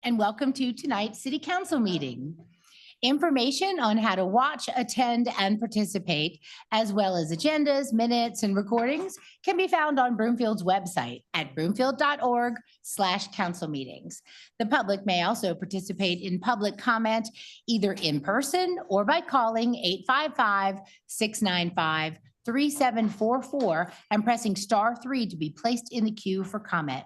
and welcome to tonight's City Council meeting. Information on how to watch, attend, and participate, as well as agendas, minutes, and recordings can be found on Broomfield's website at broomfield.org/council meetings. The public may also participate in public comment either in person or by calling 855-695-3744 and pressing *3 to be placed in the queue for comment.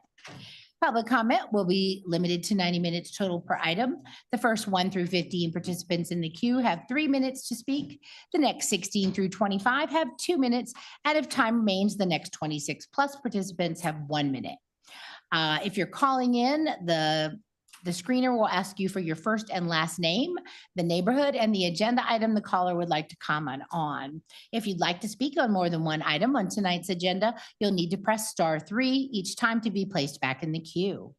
Public comment will be limited to 90 minutes total per item. The first 1 through 15 participants in the queue have 3 minutes to speak. The next 16 through 25 have 2 minutes, and if time remains, the next 26 plus participants have 1 minute. If you're calling in, the screener will ask you for your first and last name, the neighborhood, and the agenda item the caller would like to comment on. If you'd like to speak on more than one item on tonight's agenda, you'll need to press *3 each time to be placed back in the queue.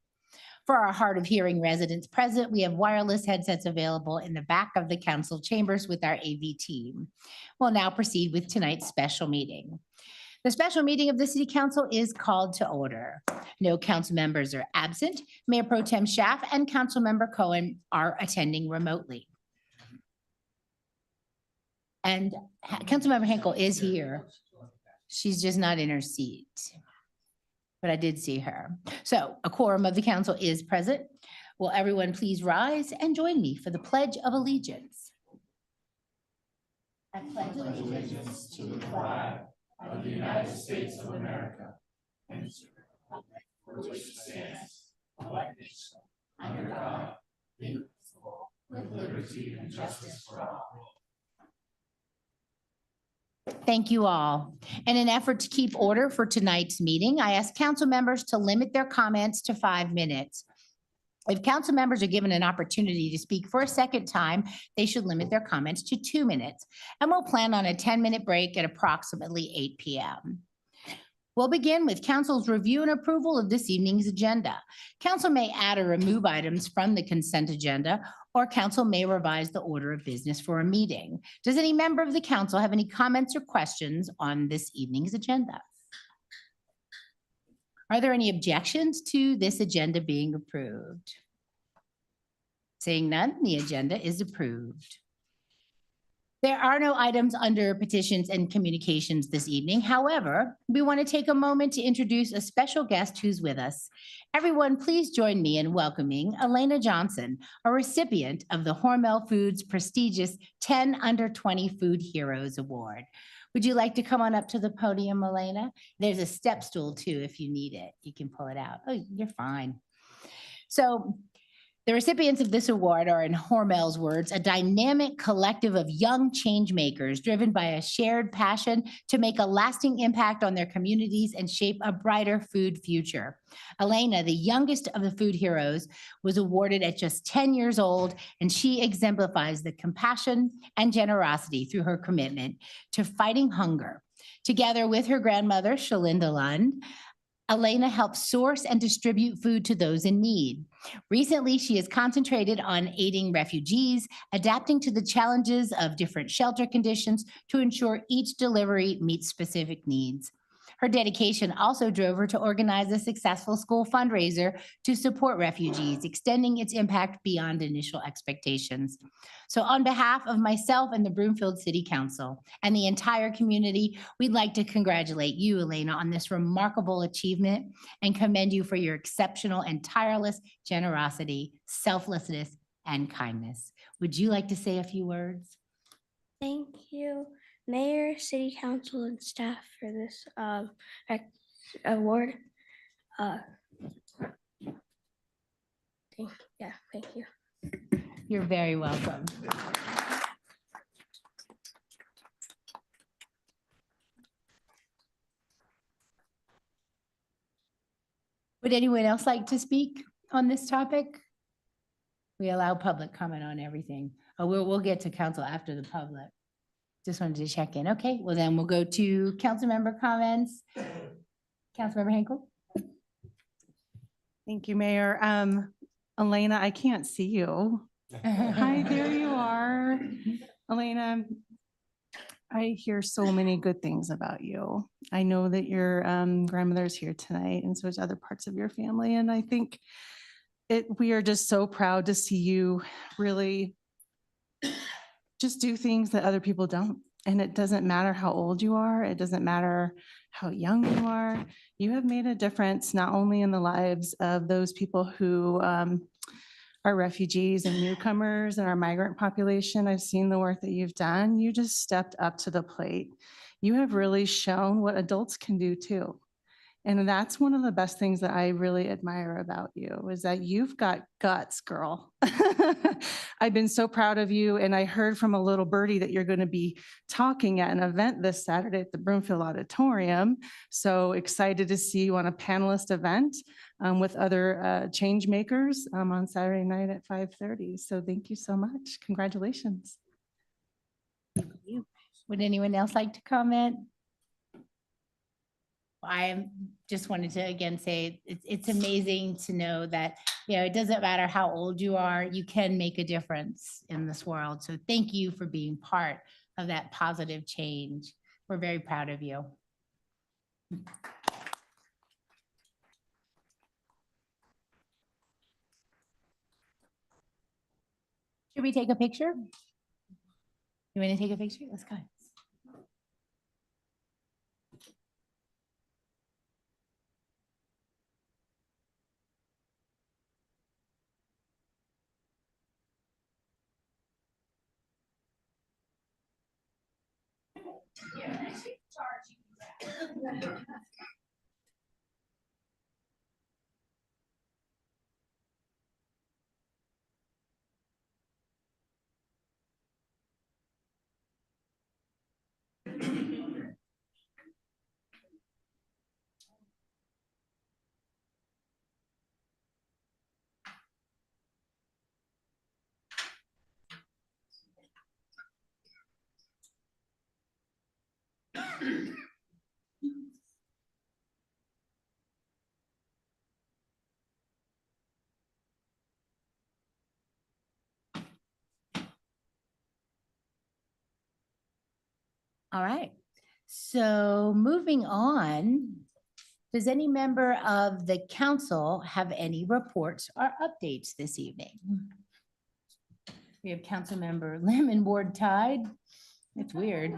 For our hard of hearing residents present, we have wireless headsets available in the back of the council chambers with our AV team. We'll now proceed with tonight's special meeting. The special meeting of the City Council is called to order. No council members are absent. Mayor Pro Tem Schaaf and Councilmember Cohen are attending remotely. And Councilmember Henkel is here. She's just not in her seat, but I did see her. So a quorum of the council is present. Will everyone please rise and join me for the Pledge of Allegiance? I pledge allegiance to the flag of the United States of America and to the republic for which it stands, one nation, under God, indivisible, with liberty and justice for all. Thank you all. In an effort to keep order for tonight's meeting, I ask council members to limit their comments to 5 minutes. If council members are given an opportunity to speak for a second time, they should limit their comments to 2 minutes. And we'll plan on a 10-minute break at approximately 8 p.m. We'll begin with council's review and approval of this evening's agenda. Council may add or remove items from the consent agenda, or council may revise the order of business for a meeting. Does any member of the council have any comments or questions on this evening's agenda? Are there any objections to this agenda being approved? Seeing none, the agenda is approved. There are no items under petitions and communications this evening. However, we want to take a moment to introduce a special guest who's with us. Everyone, please join me in welcoming Elena Johnson, a recipient of the Hormel Foods prestigious 10 Under 20 Food Heroes Award. Would you like to come on up to the podium, Elena? There's a step stool too, if you need it. You can pull it out. Oh, you're fine. So the recipients of this award are, in Hormel's words, a dynamic collective of young change makers driven by a shared passion to make a lasting impact on their communities and shape a brighter food future. Elena, the youngest of the food heroes, was awarded at just 10 years old, and she exemplifies the compassion and generosity through her commitment to fighting hunger. Together with her grandmother, Shalinda Lund, Elena helps source and distribute food to those in need. Recently, she has concentrated on aiding refugees, adapting to the challenges of different shelter conditions to ensure each delivery meets specific needs. Her dedication also drove her to organize a successful school fundraiser to support refugees, extending its impact beyond initial expectations. So on behalf of myself and the Broomfield City Council and the entire community, we'd like to congratulate you, Elena, on this remarkable achievement and commend you for your exceptional and tireless generosity, selflessness, and kindness. Would you like to say a few words? Thank you, Mayor, City Council, and staff for this award. Thank you. You're very welcome. Would anyone else like to speak on this topic? We allow public comment on everything. Oh, we'll get to council after the public. Just wanted to check in. Okay, well then we'll go to council member comments. Councilmember Henkel. Thank you, Mayor. Elena, I can't see you. Hi, there you are. Elena, I hear so many good things about you. I know that your grandmother's here tonight, and so is other parts of your family. And I think we are just so proud to see you really just do things that other people don't. And it doesn't matter how old you are. It doesn't matter how young you are. You have made a difference not only in the lives of those people who are refugees and newcomers and our migrant population. I've seen the work that you've done. You just stepped up to the plate. You have really shown what adults can do too. And that's one of the best things that I really admire about you is that you've got guts, girl. I've been so proud of you. And I heard from a little birdie that you're going to be talking at an event this Saturday at the Broomfield Auditorium. So excited to see you on a panelist event with other change makers on Saturday night at 5:30. So thank you so much. Congratulations. Would anyone else like to comment? I just wanted to again say it's amazing to know that, you know, it doesn't matter how old you are, you can make a difference in this world. So thank you for being part of that positive change. We're very proud of you. Should we take a picture? You want to take a picture? Let's go. All right, so moving on, does any member of the council have any reports or updates this evening? We have Councilmember Lim and Ward Tide. It's weird.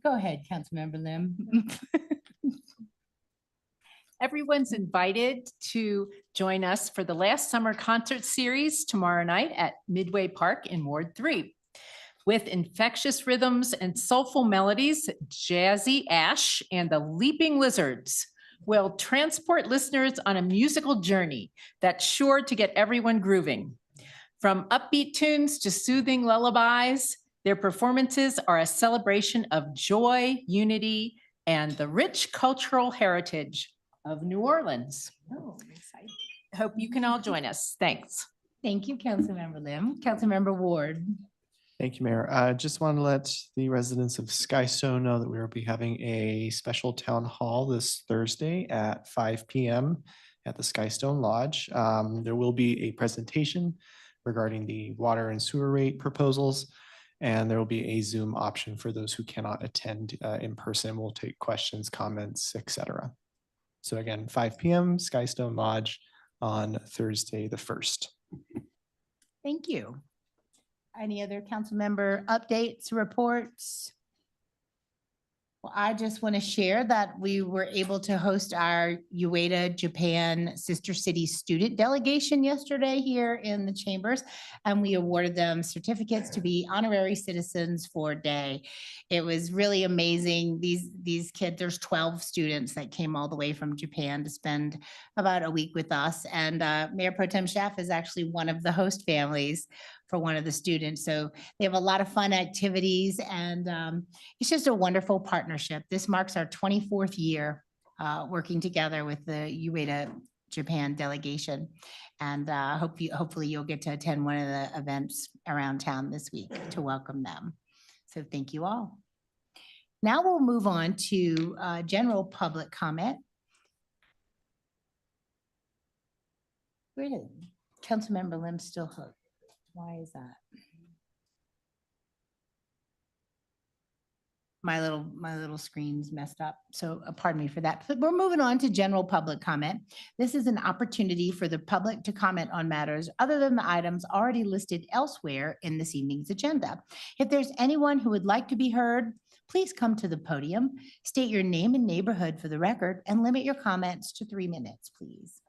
Go ahead, Councilmember Lim. Everyone's invited to join us for the last summer concert series tomorrow night at Midway Park in Ward 3. With infectious rhythms and soulful melodies, Jazzy Ash and the Leaping Lizards will transport listeners on a musical journey that's sure to get everyone grooving. From upbeat tunes to soothing lullabies, their performances are a celebration of joy, unity, and the rich cultural heritage of New Orleans. Oh, I'm excited. Hope you can all join us. Thanks. Thank you, Councilmember Lim. Councilmember Ward. Thank you, Mayor. I just want to let the residents of Skystone know that we will be having a special town hall this Thursday at 5 p.m. at the Skystone Lodge. There will be a presentation regarding the water and sewer rate proposals, and there will be a Zoom option for those who cannot attend in person. We'll take questions, comments, etc. So again, 5 p.m. Skystone Lodge on Thursday the 1st. Thank you. Any other council member updates, reports? Well, I just want to share that we were able to host our Ueda Japan Sister City student delegation yesterday here in the chambers, and we awarded them certificates to be honorary citizens for a day. It was really amazing. These kids, there's 12 students that came all the way from Japan to spend about a week with us, and Mayor Pro Tem Schaaf is actually one of the host families for one of the students. So they have a lot of fun activities, and it's just a wonderful partnership. This marks our 24th year working together with the Ueda Japan delegation. And hopefully you'll get to attend one of the events around town this week to welcome them. So thank you all. Now we'll move on to general public comment. Where did Councilmember Lim still hooked? Why is that? My little screen's messed up, so pardon me for that. But we're moving on to general public comment. This is an opportunity for the public to comment on matters other than the items already listed elsewhere in this evening's agenda. If there's anyone who would like to be heard, please come to the podium, state your name and neighborhood for the record, and limit your comments to 3 minutes, please.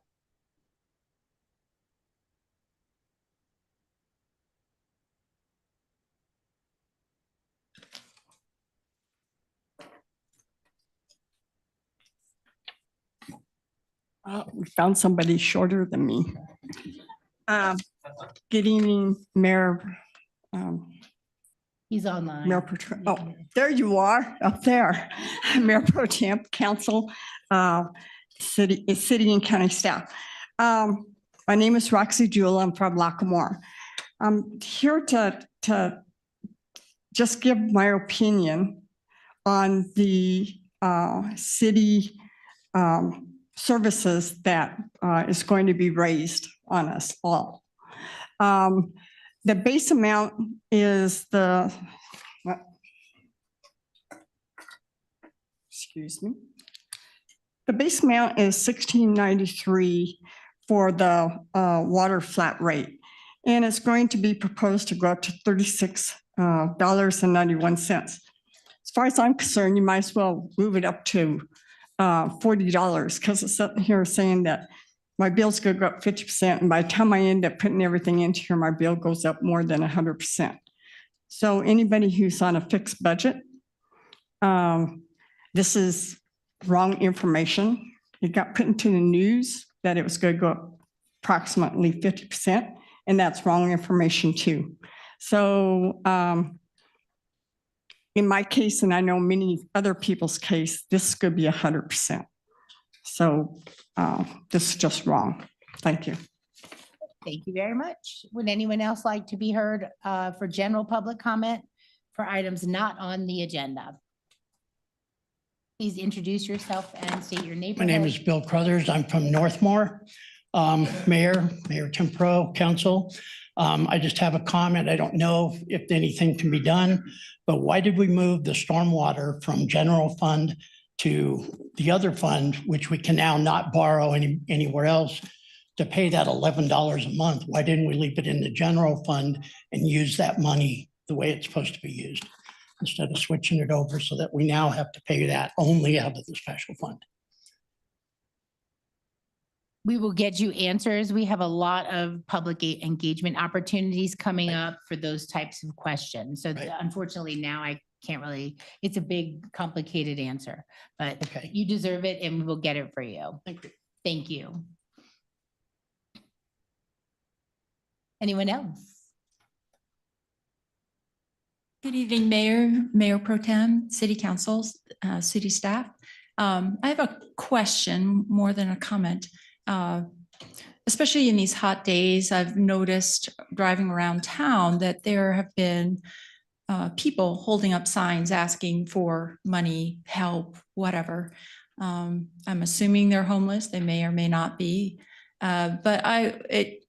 We found somebody shorter than me. Good evening, Mayor, He's online. Mayor Pro, oh, there you are, up there. Mayor Pro Temp, Council, City and County staff. My name is Roxy Jewell. I'm from Lackamore. I'm here to just give my opinion on the city services that is going to be raised on us all. The base amount is excuse me. The base amount is $16.93 for the water flat rate. And it's going to be proposed to go up to $36.91. As far as I'm concerned, you might as well move it up to $40 because it's sitting here saying that my bill's going to go up 50%. And by the time I end up putting everything into here, my bill goes up more than 100%. So anybody who's on a fixed budget, this is wrong information. It got put into the news that it was going to go up approximately 50%, and that's wrong information too. So in my case, and I know many other people's case, this could be 100%. So this is just wrong. Thank you. Thank you very much. Would anyone else like to be heard for general public comment for items not on the agenda? Please introduce yourself and state your My neighborhood. name is Bill Crothers. I'm from Northmore. Mayor Tim Pro, Council. I just have a comment. I don't know if anything can be done, but why did we move the stormwater from general fund to the other fund, which we can now not borrow anywhere else to pay that $11 a month? Why didn't we leave it in the general fund and use that money the way it's supposed to be used instead of switching it over so that we now have to pay that only out of the special fund? We will get you answers. We have a lot of public engagement opportunities coming up for those types of questions. So Right. unfortunately now I can't really, it's a big, complicated answer, but Okay. you deserve it and we will get it for you. Thank you. Thank you. Anyone else? Good evening, Mayor Pro Tem, City Councils, City staff. I have a question more than a comment. Especially in these hot days, I've noticed driving around town that there have been people holding up signs asking for money, help, whatever. I'm assuming they're homeless. They may or may not be. But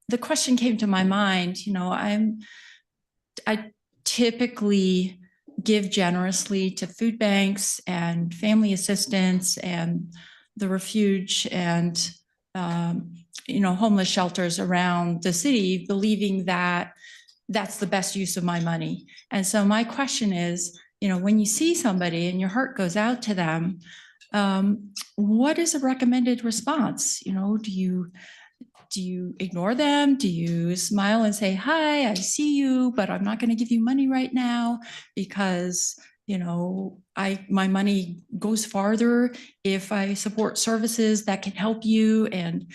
the question came to my mind, you know, I typically give generously to food banks and family assistance and the refuge and you know, homeless shelters around the city, believing that that's the best use of my money. And so my question is, you know, when you see somebody and your heart goes out to them, what is a recommended response? You know, do you ignore them? Do you smile and say, hi, I see you, but I'm not going to give you money right now because, you know, my money goes farther if I support services that can help you. And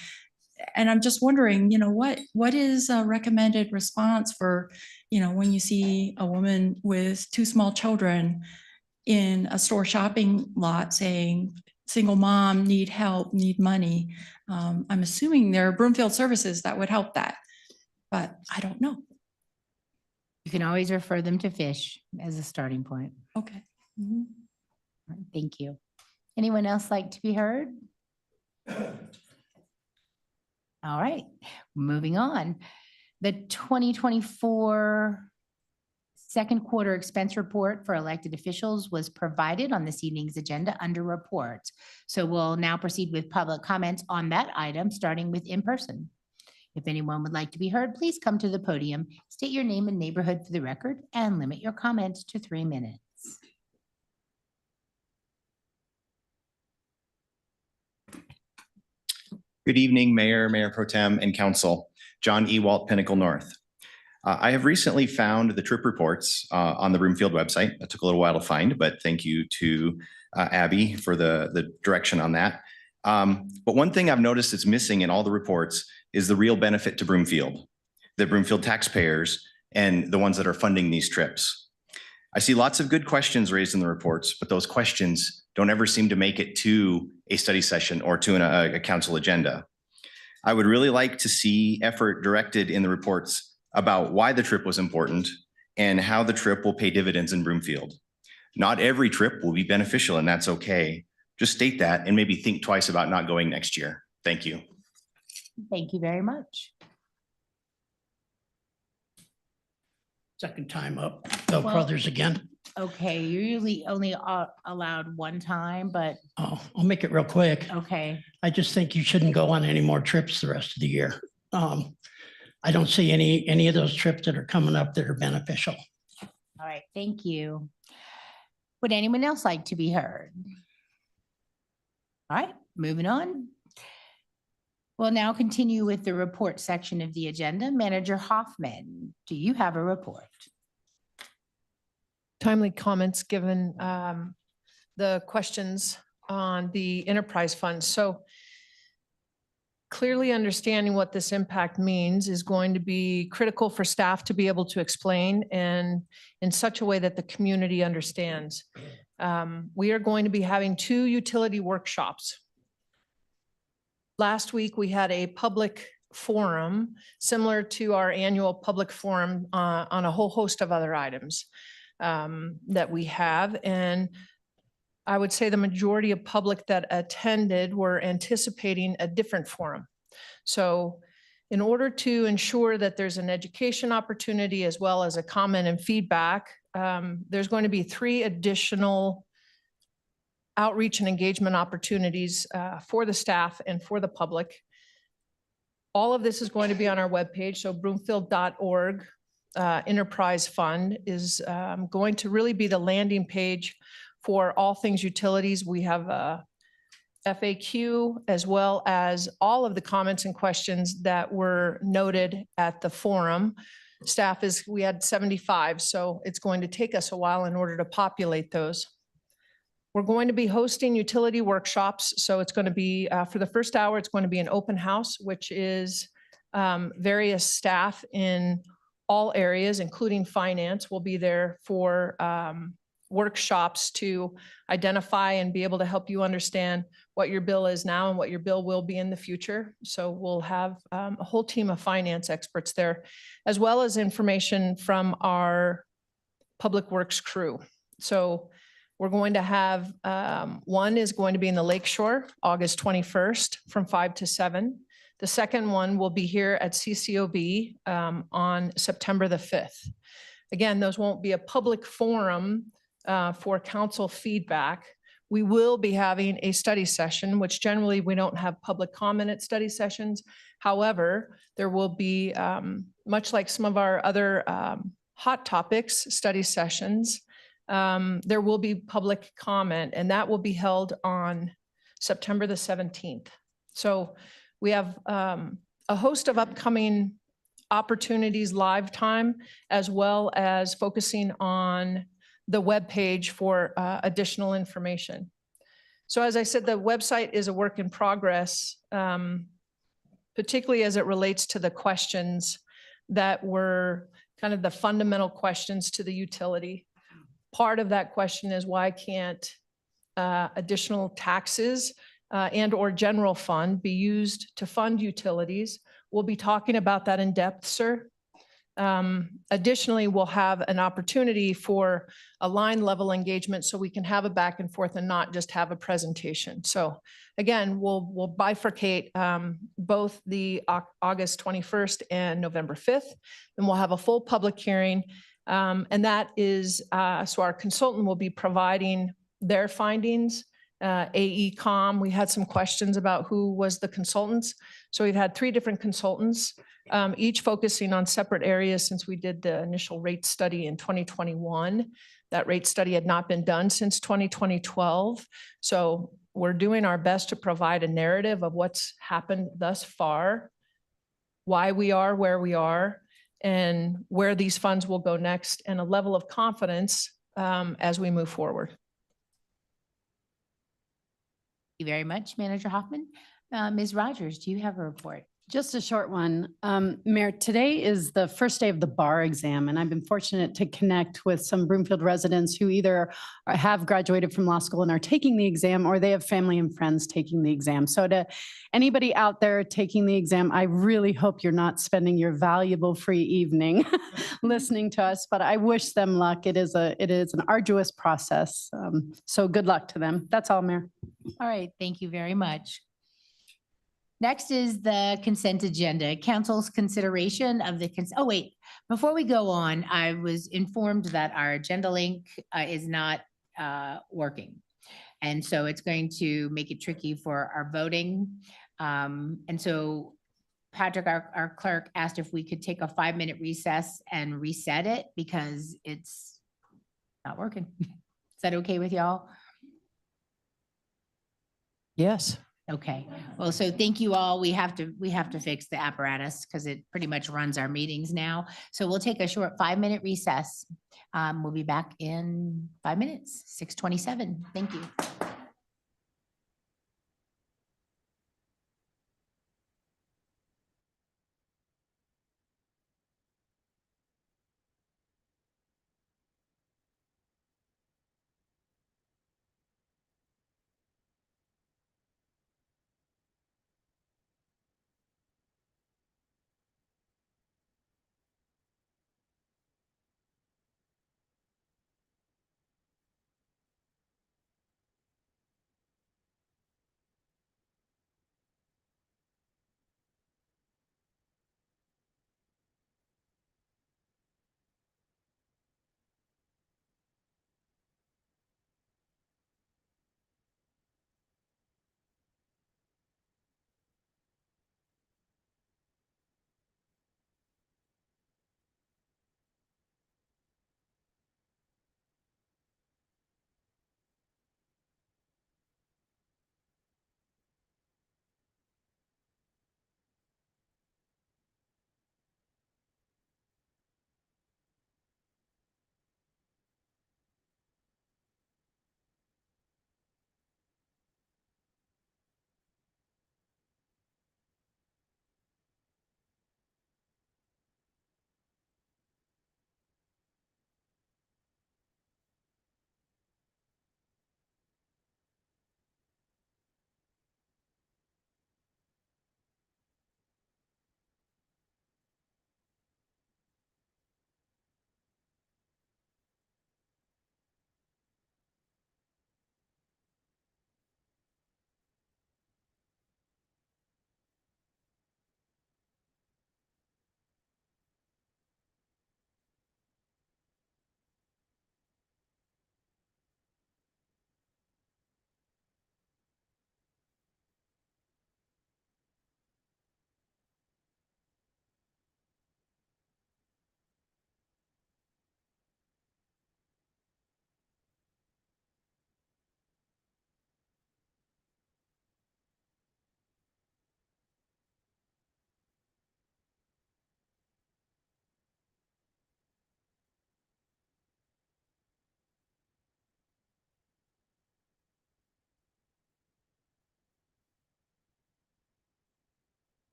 I'm just wondering, you know, what is a recommended response for, you know, when you see a woman with 2 small children in a store shopping lot saying, single mom, need help, need money. I'm assuming there are Broomfield services that would help that, but I don't know. You can always refer them to Fish as a starting point. Okay. All right, thank you. Anyone else like to be heard? All right, moving on. The 2024 Second quarter expense report for elected officials was provided on this evening's agenda under reports. So we'll now proceed with public comments on that item, starting with in person. If anyone would like to be heard, please come to the podium, state your name and neighborhood for the record, and limit your comments to 3 minutes. Good evening, Mayor, Mayor Pro Tem, and Council. John Ewalt, Pinnacle North. I have recently found the trip reports on the Broomfield website. That took a little while to find, but thank you to Abby for the direction on that. But one thing I've noticed that's missing in all the reports is the real benefit to Broomfield, the Broomfield taxpayers, and the ones that are funding these trips. I see lots of good questions raised in the reports, but those questions don't ever seem to make it to a study session or to a council agenda. I would really like to see effort directed in the reports about why the trip was important and how the trip will pay dividends in Broomfield. Not every trip will be beneficial, and that's okay. Just state that and maybe think twice about not going next year. Thank you. Thank you very much. Second time up, Bell Well- Brothers again. Okay, you're usually only allowed one time, but Oh, I'll make it real quick. okay. I just think you shouldn't go on any more trips the rest of the year. I don't see any of those trips that are coming up that are beneficial. All right, thank you. Would anyone else like to be heard? All right, moving on. We'll now continue with the report section of the agenda. Manager Hoffman, do you have a report? Timely comments given the questions on the enterprise fund. So clearly understanding what this impact means is going to be critical for staff to be able to explain and in such a way that the community understands. We are going to be having 2 utility workshops. Last week, we had a public forum similar to our annual public forum on a whole host of other items that we have. And I would say the majority of public that attended were anticipating a different forum. So in order to ensure that there's an education opportunity as well as a comment and feedback, there's going to be 3 additional outreach and engagement opportunities for the staff and for the public. All of this is going to be on our webpage. So broomfield.org Enterprise Fund is going to really be the landing page for all things utilities. We have a FAQ as well as all of the comments and questions that were noted at the forum. We had 75, so it's going to take us a while in order to populate those. We're going to be hosting utility workshops. So it's going to be, for the first hour, it's going to be an open house, which is various staff in all areas, including finance, will be there for workshops to identify and be able to help you understand what your bill is now and what your bill will be in the future. So we'll have a whole team of finance experts there, as well as information from our public works crew. So we're going to have, one is going to be in the Lakeshore, August 21st from 5 to 7. The second one will be here at CCOB on September the 5th. Again, those won't be a public forum for council feedback. We will be having a study session, which generally we don't have public comment at study sessions. However, there will be, much like some of our other hot topics study sessions, there will be public comment, and that will be held on September the 17th. So we have a host of upcoming opportunities live time, as well as focusing on the webpage for additional information. So as I said, the website is a work in progress, particularly as it relates to the questions that were kind of the fundamental questions to the utility. Part of that question is why can't additional taxes and or general fund be used to fund utilities? We'll be talking about that in depth, sir. Additionally, we'll have an opportunity for a line level engagement so we can have a back and forth and not just have a presentation. So again, we'll bifurcate both the August 21st and November 5th. Then we'll have a full public hearing. And that is, so our consultant will be providing their findings. AECom, we had some questions about who was the consultants. So we've had 3 different consultants, each focusing on separate areas since we did the initial rate study in 2021. That rate study had not been done since 2012. So we're doing our best to provide a narrative of what's happened thus far, why we are where we are, and where these funds will go next, and a level of confidence as we move forward. Thank you very much, Manager Hoffman. Ms. Rogers, do you have a report? Just a short one. Mayor, today is the first day of the bar exam, and I've been fortunate to connect with some Broomfield residents who either have graduated from law school and are taking the exam, or they have family and friends taking the exam. So to anybody out there taking the exam, I really hope you're not spending your valuable free evening listening to us, but I wish them luck. It is an arduous process. So good luck to them. That's all, Mayor. All right, thank you very much. Next is the consent agenda. Council's consideration of the, oh wait, before we go on, I was informed that our agenda link is not working. And so it's going to make it tricky for our voting. And so Patrick, our clerk, asked if we could take a 5-minute recess and reset it because it's not working. Is that okay with y'all? Yes. Okay, well, so thank you all. We have to fix the apparatus because it pretty much runs our meetings now. So we'll take a short 5-minute recess. We'll be back in 5 minutes, 6:27. Thank you.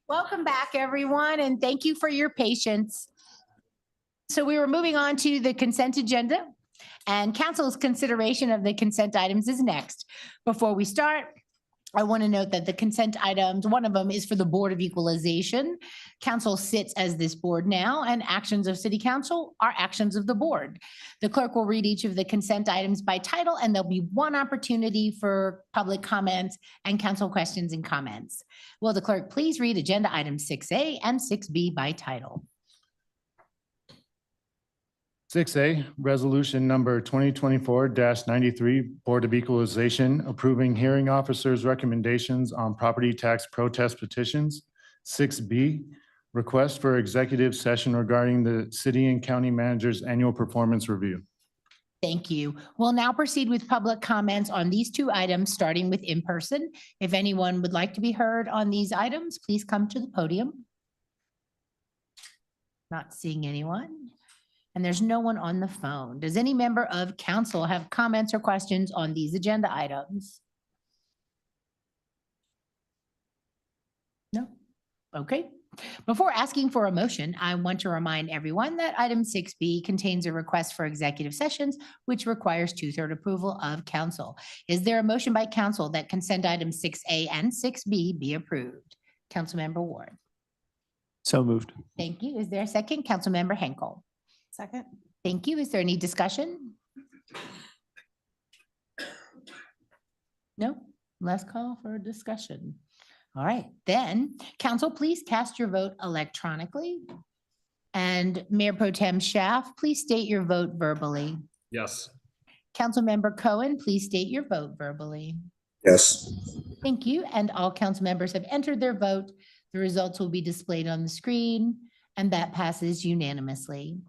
Welcome back, everyone, and thank you for your patience. So we were moving on to the consent agenda, and council's consideration of the consent items is next. Before we start, I want to note that the consent items, one of them is for the Board of Equalization. Council sits as this board now, and actions of city council are actions of the board. The clerk will read each of the consent items by title, and there'll be one opportunity for public comments and council questions and comments. Will the clerk please read agenda items 6A and 6B by title? 6A, resolution number 2024-93, Board of Equalization, approving hearing officers' recommendations on property tax protest petitions. 6B, request for executive session regarding the city and county manager's annual performance review. Thank you. We'll now proceed with public comments on these two items, starting with in person. If anyone would like to be heard on these items, please come to the podium. Not seeing anyone. And there's no one on the phone. Does any member of council have comments or questions on these agenda items? No? Okay. Before asking for a motion, I want to remind everyone that item 6B contains a request for executive sessions, which requires 2/3 approval of council. Is there a motion by council that consent items 6A and 6B be approved? Councilmember Ward. So moved. Thank you. Is there a second? Councilmember Henkel. Second. Thank you. Is there any discussion? No? Let's call for a discussion. All right, then, council, please cast your vote electronically. And Mayor Pro Tem Schaaf, please state your vote verbally. Yes. Councilmember Cohen, please state your vote verbally. Yes. Thank you. And all council members have entered their vote. The results will be displayed on the screen, and that passes unanimously.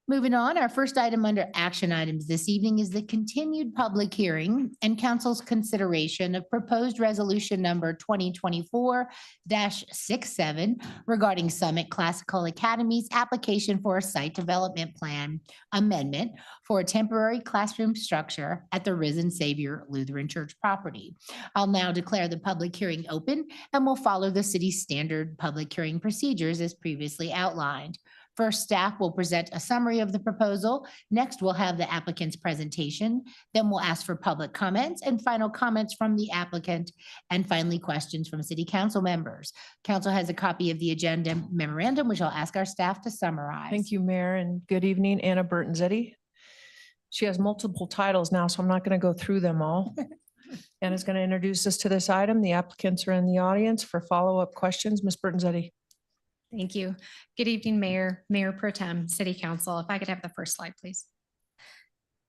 Moving on, our first item under action items this evening is the continued public hearing and council's consideration of proposed resolution number 2024-67 regarding Summit Classical Academy's application for a site development plan amendment for a temporary classroom structure at the Risen Savior Lutheran Church property. I'll now declare the public hearing open and will follow the city's standard public hearing procedures as previously outlined. First, staff will present a summary of the proposal. Next, we'll have the applicant's presentation. Then we'll ask for public comments and final comments from the applicant. And finally, questions from city council members. Council has a copy of the agenda memorandum, which I'll ask our staff to summarize. Thank you, Mayor, and good evening, Anna Burtonzetti. She has multiple titles now, so I'm not going to go through them all. Anna's going to introduce us to this item. The applicants are in the audience for follow-up questions. Ms. Burtonzetti. Thank you. Good evening, Mayor, Mayor Pro Tem, City Council. If I could have the first slide, please.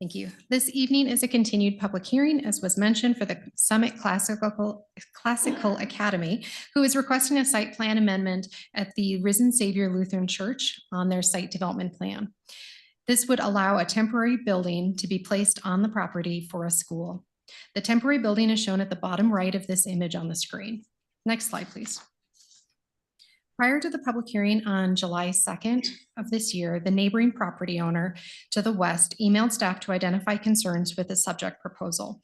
Thank you. This evening is a continued public hearing, as was mentioned, for the Summit Classical Academy, who is requesting a site plan amendment at the Risen Savior Lutheran Church on their site development plan. This would allow a temporary building to be placed on the property for a school. The temporary building is shown at the bottom right of this image on the screen. Next slide, please. Prior to the public hearing on July 2nd of this year, the neighboring property owner to the west emailed staff to identify concerns with the subject proposal.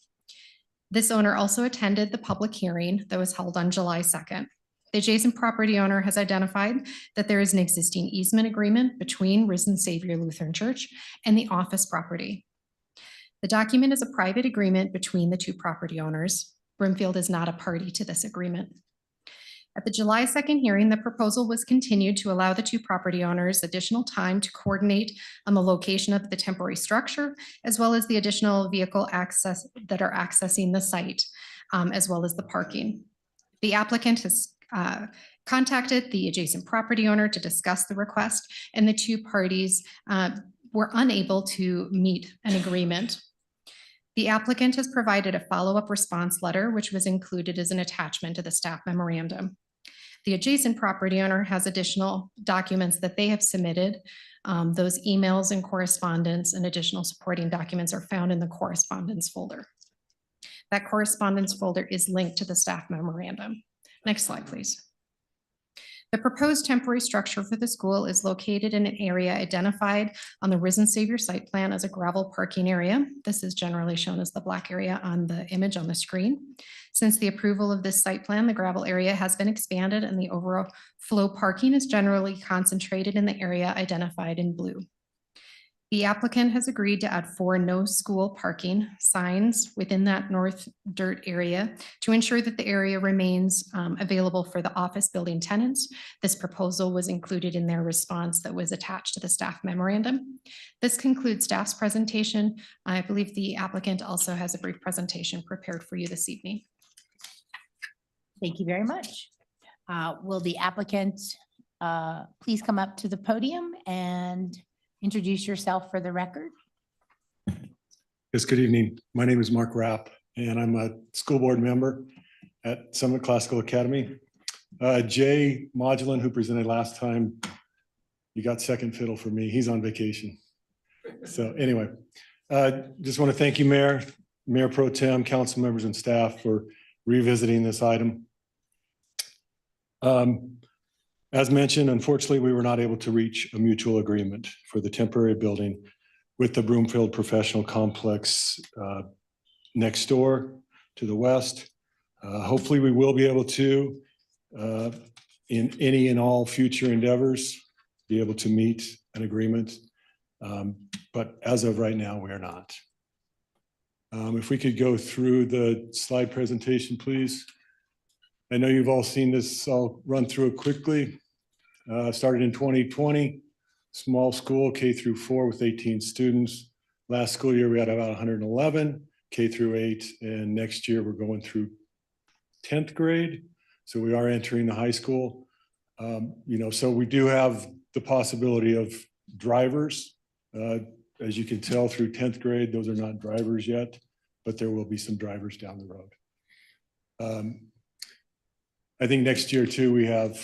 This owner also attended the public hearing that was held on July 2nd. The adjacent property owner has identified that there is an existing easement agreement between Risen Savior Lutheran Church and the office property. The document is a private agreement between the two property owners. Brimfield is not a party to this agreement. At the July 2nd hearing, the proposal was continued to allow the two property owners additional time to coordinate on the location of the temporary structure, as well as the additional vehicle access that are accessing the site, as well as the parking. The applicant has contacted the adjacent property owner to discuss the request, and the two parties were unable to meet an agreement. The applicant has provided a follow-up response letter, which was included as an attachment to the staff memorandum. The adjacent property owner has additional documents that they have submitted. Those emails and correspondence and additional supporting documents are found in the correspondence folder. That correspondence folder is linked to the staff memorandum. Next slide, please. The proposed temporary structure for the school is located in an area identified on the Risen Savior site plan as a gravel parking area. This is generally shown as the black area on the image on the screen. Since the approval of this site plan, the gravel area has been expanded and the overall flow parking is generally concentrated in the area identified in blue. The applicant has agreed to add 4 no school parking signs within that north dirt area to ensure that the area remains available for the office building tenants. This proposal was included in their response that was attached to the staff memorandum. This concludes staff's presentation. I believe the applicant also has a brief presentation prepared for you this evening. Thank you very much. Will the applicant please come up to the podium and introduce yourself for the record? Yes, good evening. My name is Mark Rapp, and I'm a school board member at Summit Classical Academy. Jay Modulin, who presented last time, you got second fiddle for me. He's on vacation. So anyway, just want to thank you, Mayor Pro Tem, council members and staff for revisiting this item. As mentioned, unfortunately, we were not able to reach a mutual agreement for the temporary building with the Broomfield Professional Complex next door to the west. Hopefully, we will be able to, in any and all future endeavors, be able to meet an agreement. But as of right now, we are not. If we could go through the slide presentation, please. I know you've all seen this. I'll run through it quickly. Started in 2020, small school K through 4 with 18 students. Last school year, we had about 111, K through 8, and next year we're going through 10th grade. So we are entering the high school. So we do have the possibility of drivers. As you can tell through 10th grade, those are not drivers yet, but there will be some drivers down the road. I think next year too, we have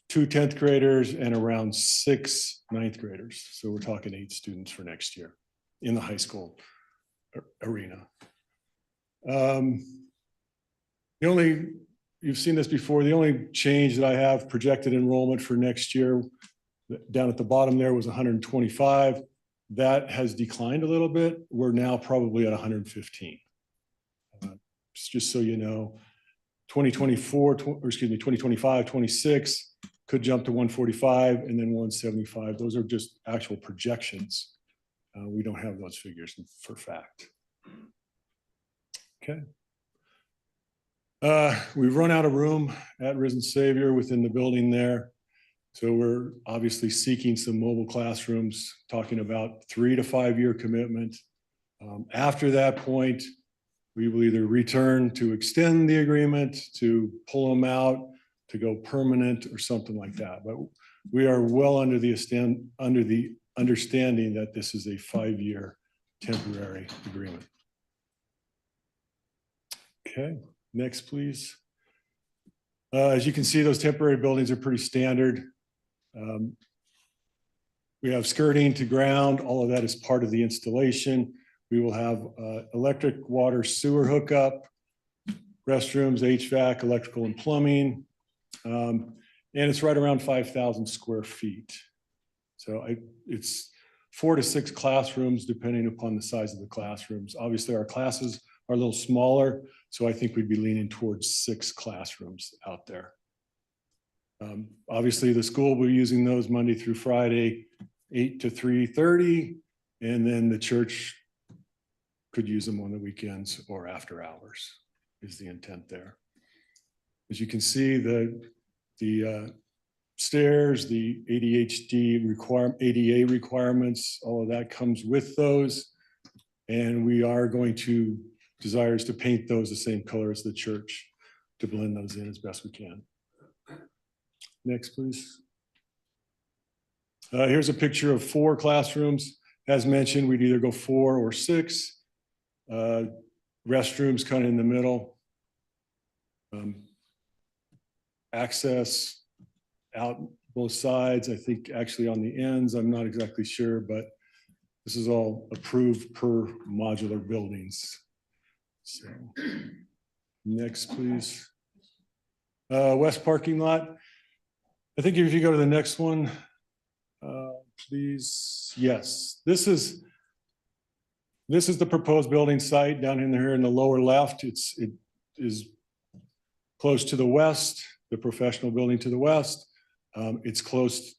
2 10th graders and around 6 9th graders. So we're talking 8 students for next year in the high school arena. You've seen this before, the only change that I have projected enrollment for next year down at the bottom there was 125. That has declined a little bit. We're now probably at 115. Just so you know, 2025, 26 could jump to 145 and then 175. Those are just actual projections. We don't have those figures for fact. Okay. We've run out of room at Risen Savior within the building there. So we're obviously seeking some mobile classrooms, talking about 3 to 5 year commitment. After that point, we will either return to extend the agreement, to pull them out, to go permanent or something like that. But we are well under the understanding that this is a 5-year temporary agreement. Okay, next please. As you can see, those temporary buildings are pretty standard. We have skirting to ground. All of that is part of the installation. We will have electric, water, sewer hookup, restrooms, HVAC, electrical and plumbing. And it's right around 5,000 square feet. So it's 4 to 6 classrooms, depending upon the size of the classrooms. Obviously, our classes are a little smaller, so I think we'd be leaning towards 6 classrooms out there. Obviously, the school will be using those Monday through Friday, 8 to 3:30, and then the church could use them on the weekends or after hours is the intent there. As you can see, the stairs, the ADA requirements, all of that comes with those. And we are going to desire is to paint those the same color as the church to blend those in as best we can. Next, please. Here's a picture of 4 classrooms. As mentioned, we'd either go 4 or 6. Restrooms kind of in the middle. Access out both sides. I think actually on the ends, I'm not exactly sure, but this is all approved per modular buildings. So next, please. West parking lot. I think if you go to the next one, please, yes, this is the proposed building site down in here in the lower left. It is close to the west, the professional building to the west. It's close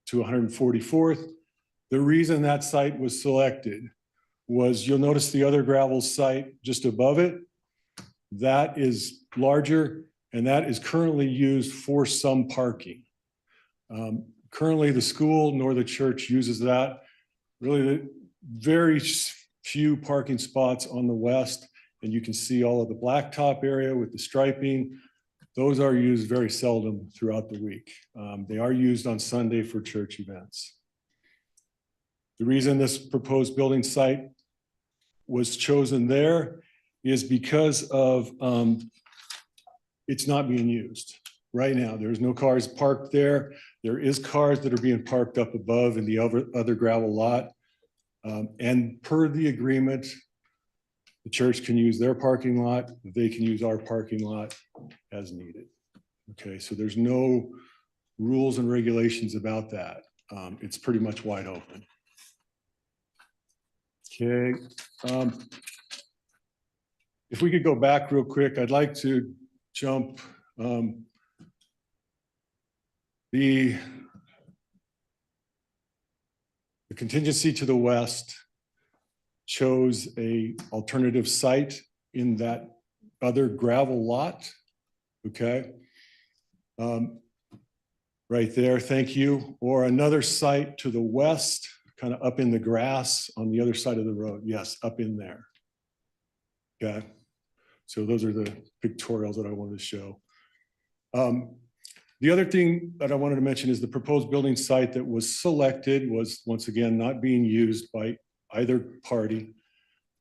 to 144th. The reason that site was selected was you'll notice the other gravel site just above it. That is larger and that is currently used for some parking. Currently the school nor the church uses that. Really the very few parking spots on the west, and you can see all of the blacktop area with the striping. Those are used very seldom throughout the week. They are used on Sunday for church events. The reason this proposed building site was chosen there is because of it's not being used right now. There's no cars parked there. There is cars that are being parked up above in the other gravel lot. And per the agreement, the church can use their parking lot. They can use our parking lot as needed. Okay, so there's no rules and regulations about that. It's pretty much wide open. Okay. If we could go back real quick, I'd like to jump the contingency to the west chose a alternative site in that other gravel lot. Okay. Right there, thank you. Or another site to the west, kind of up in the grass on the other side of the road. Yes, up in there. Okay. So those are the pictorials that I wanted to show. The other thing that I wanted to mention is the proposed building site that was selected was once again not being used by either party.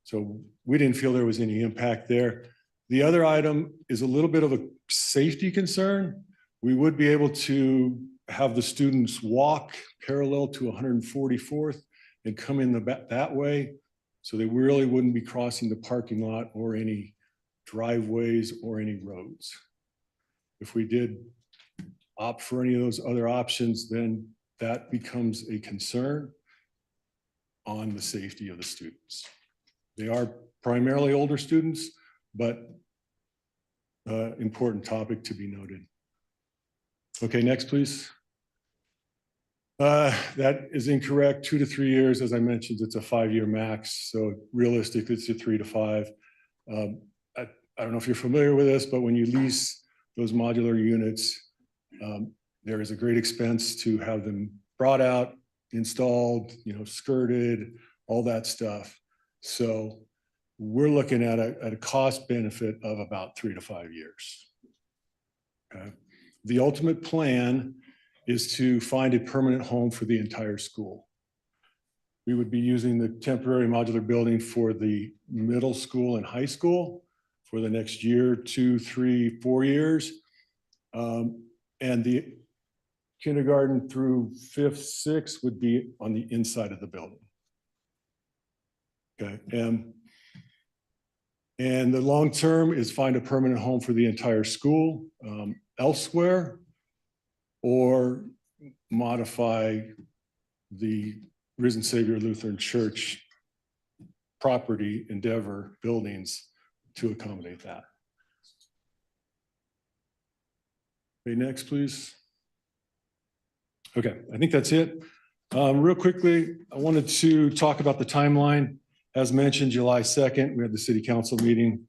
So we didn't feel there was any impact there. The other item is a little bit of a safety concern. We would be able to have the students walk parallel to 144th and come in that way. So they really wouldn't be crossing the parking lot or any driveways or any roads. If we did opt for any of those other options, then that becomes a concern on the safety of the students. They are primarily older students, but important topic to be noted. Okay, next, please. That is incorrect. 2 to 3 years, as I mentioned, it's a 5-year max. So realistically, it's a 3 to 5. I don't know if you're familiar with this, but when you lease those modular units, there is a great expense to have them brought out, installed, skirted, all that stuff. So we're looking at a cost benefit of about 3 to 5 years. Okay. The ultimate plan is to find a permanent home for the entire school. We would be using the temporary modular building for the middle school and high school for the next year, 2, 3, 4 years. And the kindergarten through 5th, 6th would be on the inside of the building. Okay, and the long term is find a permanent home for the entire school elsewhere, or modify the Risen Savior Lutheran Church property endeavor buildings to accommodate that. Okay, next, please. Okay, I think that's it. Real quickly, I wanted to talk about the timeline. As mentioned, July 2nd, we had the city council meeting.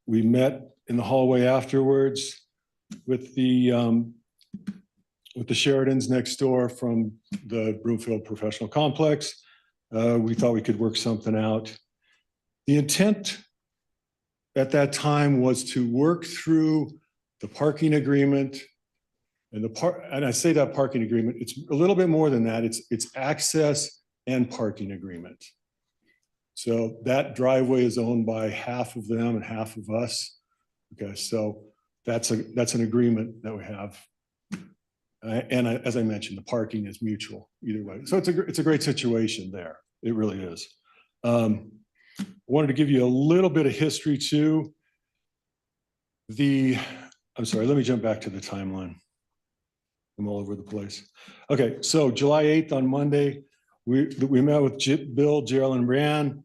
We met in the hallway afterwards with the Sheridans next door from the Broomfield Professional Complex. We thought we could work something out. The intent at that time was to work through the parking agreement and I say that parking agreement, it's a little bit more than that. It's access and parking agreement. So that driveway is owned by half of them and half of us. Okay, so that's an agreement that we have. And as I mentioned, the parking is mutual either way. So it's a great situation there. It really is. I wanted to give you a little bit of history too. I'm sorry, let me jump back to the timeline. I'm all over the place. Okay, so July 8th on Monday, we met with Bill, Gerald, and Brianne,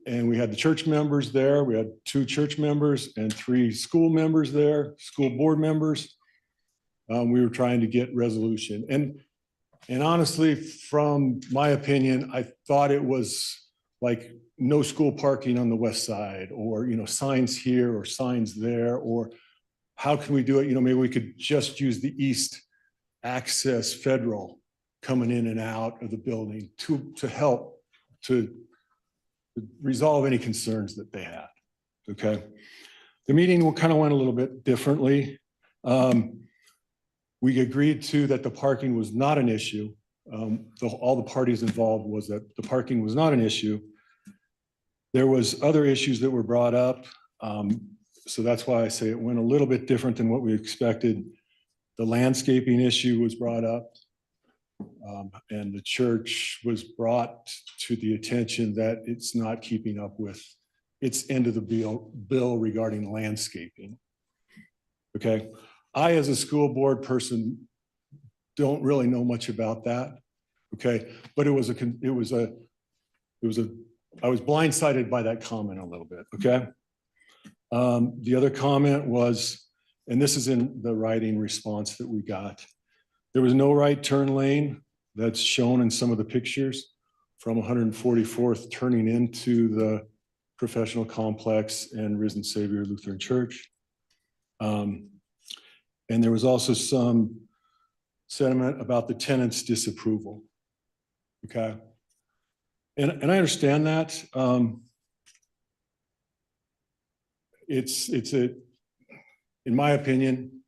and we had the church members there. We had 2 church members and 3 school members there, school board members. We were trying to get resolution. And honestly, from my opinion, I thought it was like no school parking on the west side, or, signs here or signs there, or how can we do it? Maybe we could just use the east access federal coming in and out of the building to help to resolve any concerns that they had. Okay. The meeting kind of went a little bit differently. We agreed to that the parking was not an issue. All the parties involved was that the parking was not an issue. There was other issues that were brought up. So that's why I say it went a little bit different than what we expected. The landscaping issue was brought up. And the church was brought to the attention that it's not keeping up with its end of the bill regarding landscaping. Okay. I, as a school board person, don't really know much about that. Okay. But I was blindsided by that comment a little bit. Okay. The other comment was, and this is in the writing response that we got, there was no right turn lane that's shown in some of the pictures from 144th turning into the professional complex and Risen Savior Lutheran Church. And there was also some sentiment about the tenant's disapproval. Okay. And I understand that. In my opinion,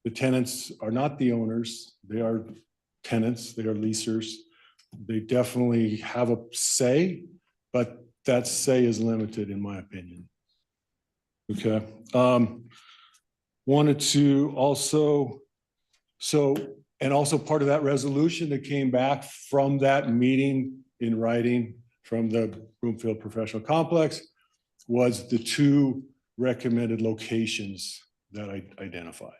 the tenants are not the owners. They are tenants, they are leasers. They definitely have a say, but that say is limited in my opinion. Okay. Wanted to also, and also part of that resolution that came back from that meeting in writing from the Broomfield Professional Complex was the 2 recommended locations that I identified.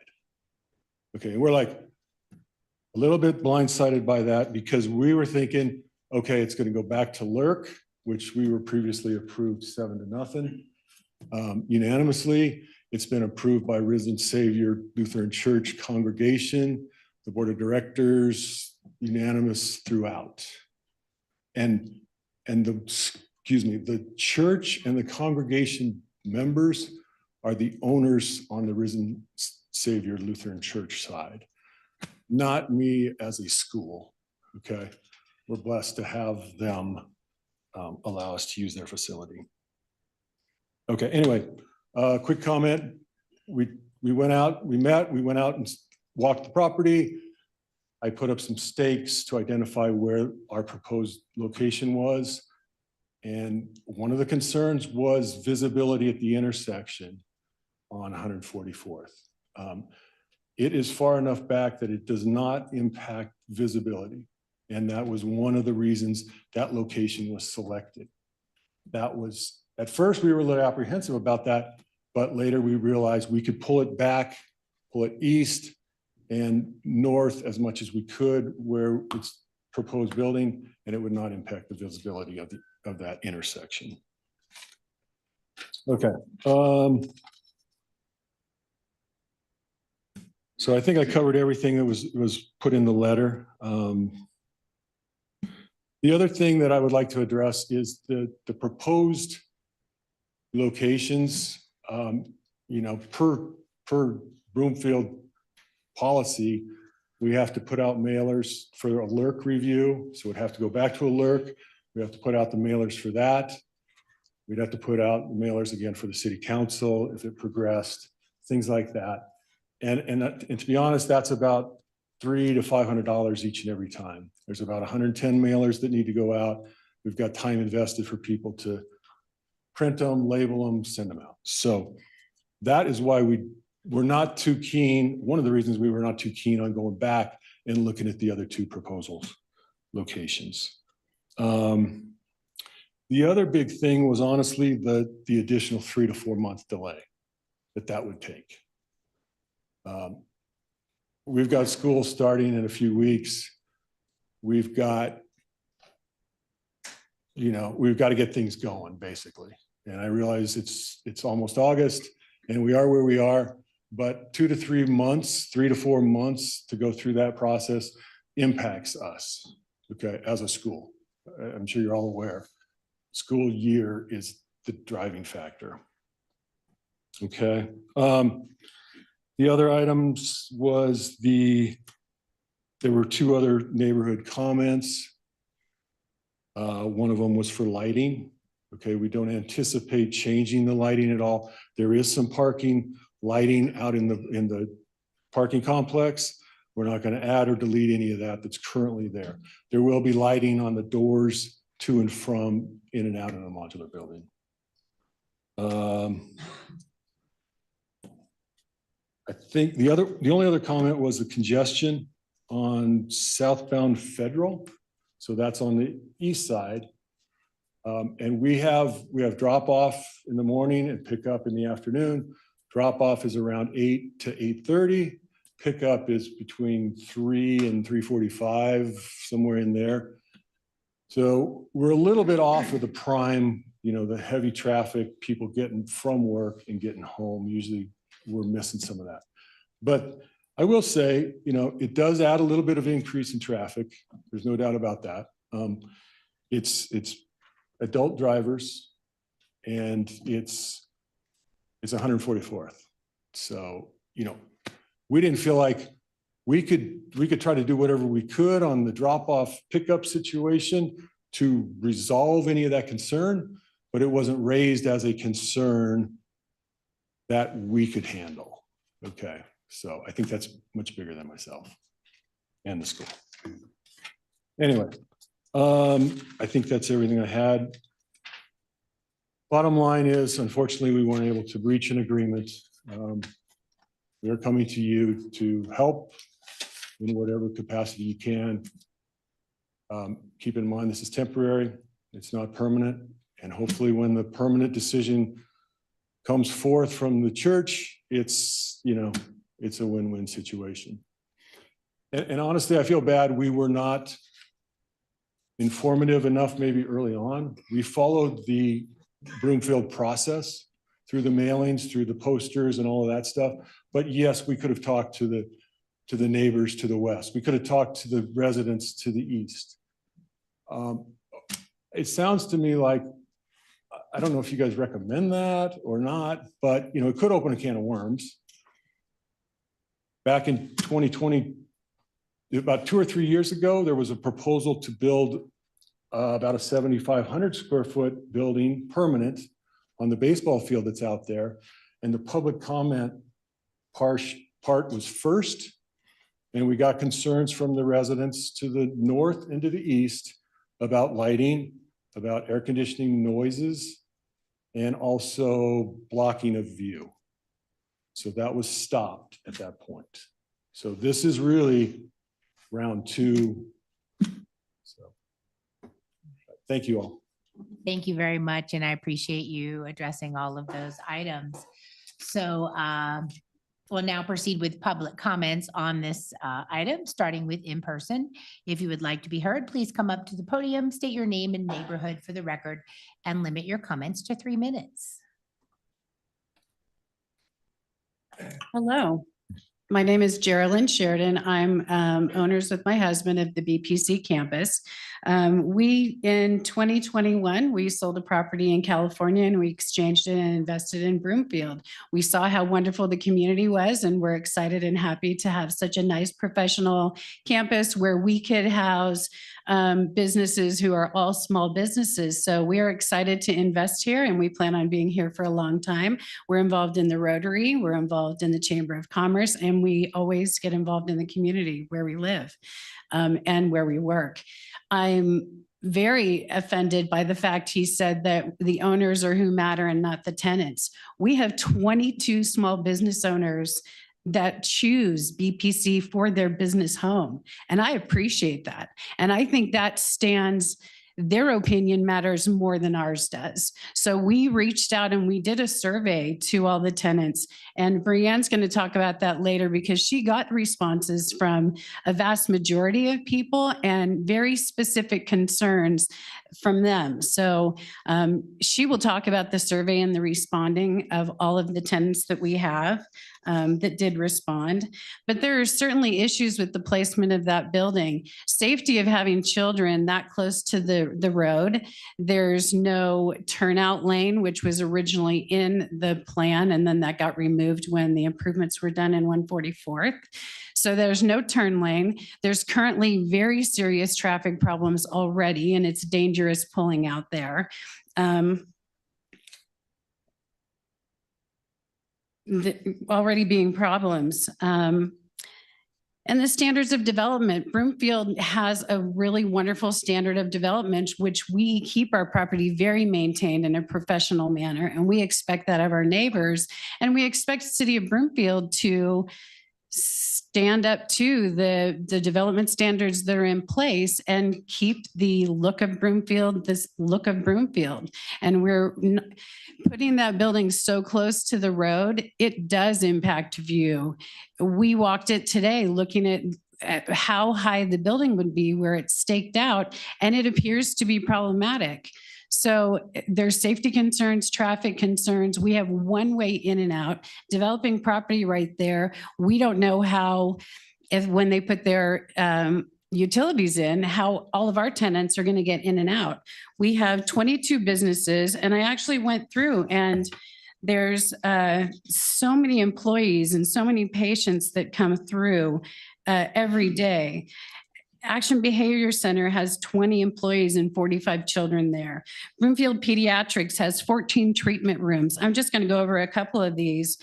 Okay, and we're like a little bit blindsided by that because we were thinking, okay, it's going to go back to LERC, which we were previously approved 7-0 unanimously. It's been approved by Risen Savior Lutheran Church congregation, the board of directors, unanimous throughout. And the church and the congregation members are the owners on the Risen Savior Lutheran Church side, not me as a school. Okay, we're blessed to have them allow us to use their facility. Okay, anyway, quick comment. We went out, we went out and walked the property. I put up some stakes to identify where our proposed location was. And one of the concerns was visibility at the intersection on 144th. It is far enough back that it does not impact visibility. And that was one of the reasons that location was selected. That was, at first we were a little apprehensive about that, but later we realized we could pull it back, pull it east and north as much as we could where it's proposed building, and it would not impact the visibility of that intersection. Okay. So I think I covered everything that was put in the letter. The other thing that I would like to address is the proposed locations. Per Broomfield policy, we have to put out mailers for a LERC review. So we'd have to go back to a LERC. We have to put out the mailers for that. We'd have to put out the mailers again for the city council if it progressed, things like that. And to be honest, that's about $300 to $500 each and every time. There's about 110 mailers that need to go out. We've got time invested for people to print them, label them, send them out. So that is why we're not too keen. One of the reasons we were not too keen on going back and looking at the other 2 proposals locations. The other big thing was honestly the additional 3 to 4 month delay that would take. we've got school starting in a few weeks. We've got, we've got to get things going, basically. And I realize it's almost August and we are where we are, but 2 to 3 months, 3 to 4 months to go through that process impacts us, okay, as a school. I'm sure you're all aware. School year is the driving factor. Okay. The other items was there were 2 other neighborhood comments. One of them was for lighting. Okay, we don't anticipate changing the lighting at all. There is some parking lighting out in the parking complex. We're not going to add or delete any of that that's currently there. There will be lighting on the doors to and from, in and out in the modular building. I think the only other comment was the congestion on southbound Federal. So that's on the east side. And we have drop off in the morning and pick up in the afternoon. Drop off is around 8 to 8:30. Pickup is between 3 and 3:45, somewhere in there. So we're a little bit off of the prime, the heavy traffic, people getting from work and getting home. Usually we're missing some of that. But I will say, it does add a little bit of increase in traffic. There's no doubt about that. It's adult drivers and it's 144th. So, we didn't feel like we could try to do whatever we could on the drop-off pickup situation to resolve any of that concern, but it wasn't raised as a concern that we could handle. Okay, so I think that's much bigger than myself and the school. Anyway, I think that's everything I had. Bottom line is, unfortunately, we weren't able to reach an agreement. We are coming to you to help in whatever capacity you can. Keep in mind, this is temporary. It's not permanent. And hopefully when the permanent decision comes forth from the church, it's a win-win situation. And honestly, I feel bad we were not informative enough maybe early on. We followed the Broomfield process through the mailings, through the posters and all of that stuff. But yes, we could have talked to the neighbors to the west. We could have talked to the residents to the east. It sounds to me like, I don't know if you guys recommend that or not, but it could open a can of worms. Back in 2020, about 2 or 3 years ago, there was a proposal to build about a 7,500 square foot building permanent on the baseball field that's out there. And the public comment part was first. And we got concerns from the residents to the north and to the east about lighting, about air conditioning noises, and also blocking of view. So that was stopped at that point. So this is really round 2. So thank you all. Thank you very much. And I appreciate you addressing all of those items. So we'll now proceed with public comments on this item, starting with in person. If you would like to be heard, please come up to the podium, state your name and neighborhood for the record, and limit your comments to 3 minutes. Hello, my name is Geraldine Sheridan. I'm owners with my husband of the BPC campus. We, in 2021, we sold a property in California and we exchanged it and invested in Broomfield. We saw how wonderful the community was and we're excited and happy to have such a nice professional campus where we could house businesses who are all small businesses. So we are excited to invest here and we plan on being here for a long time. We're involved in the Rotary, we're involved in the Chamber of Commerce, and we always get involved in the community where we live and where we work. I'm very offended by the fact he said that the owners are who matter and not the tenants. We have 22 small business owners that choose BPC for their business home. And I appreciate that. And I think that stands their opinion matters more than ours does. So we reached out and we did a survey to all the tenants. And Brianne's going to talk about that later because she got responses from a vast majority of people and very specific concerns from them. So she will talk about the survey and the responding of all of the tenants that we have that did respond. But there are certainly issues with the placement of that building. Safety of having children that close to the road. There's no turnout lane, which was originally in the plan, and then that got removed when the improvements were done in 144th. So there's no turn lane. There's currently very serious traffic problems already, and it's dangerous pulling out there. Already being problems. And the standards of development, Broomfield has a really wonderful standard of development, which we keep our property very maintained in a professional manner. And we expect that of our neighbors. And we expect the city of Broomfield to stand up to the development standards that are in place and keep the look of Broomfield, this look of Broomfield. And we're putting that building so close to the road, it does impact view. We walked it today looking at how high the building would be where it's staked out, and it appears to be problematic. So there's safety concerns, traffic concerns. We have one way in and out, developing property right there. We don't know how, when they put their utilities in, how all of our tenants are going to get in and out. We have 22 businesses, and I actually went through, and there's so many employees and so many patients that come through every day. Action Behavior Center has 20 employees and 45 children there. Broomfield Pediatrics has 14 treatment rooms. I'm just going to go over a couple of these.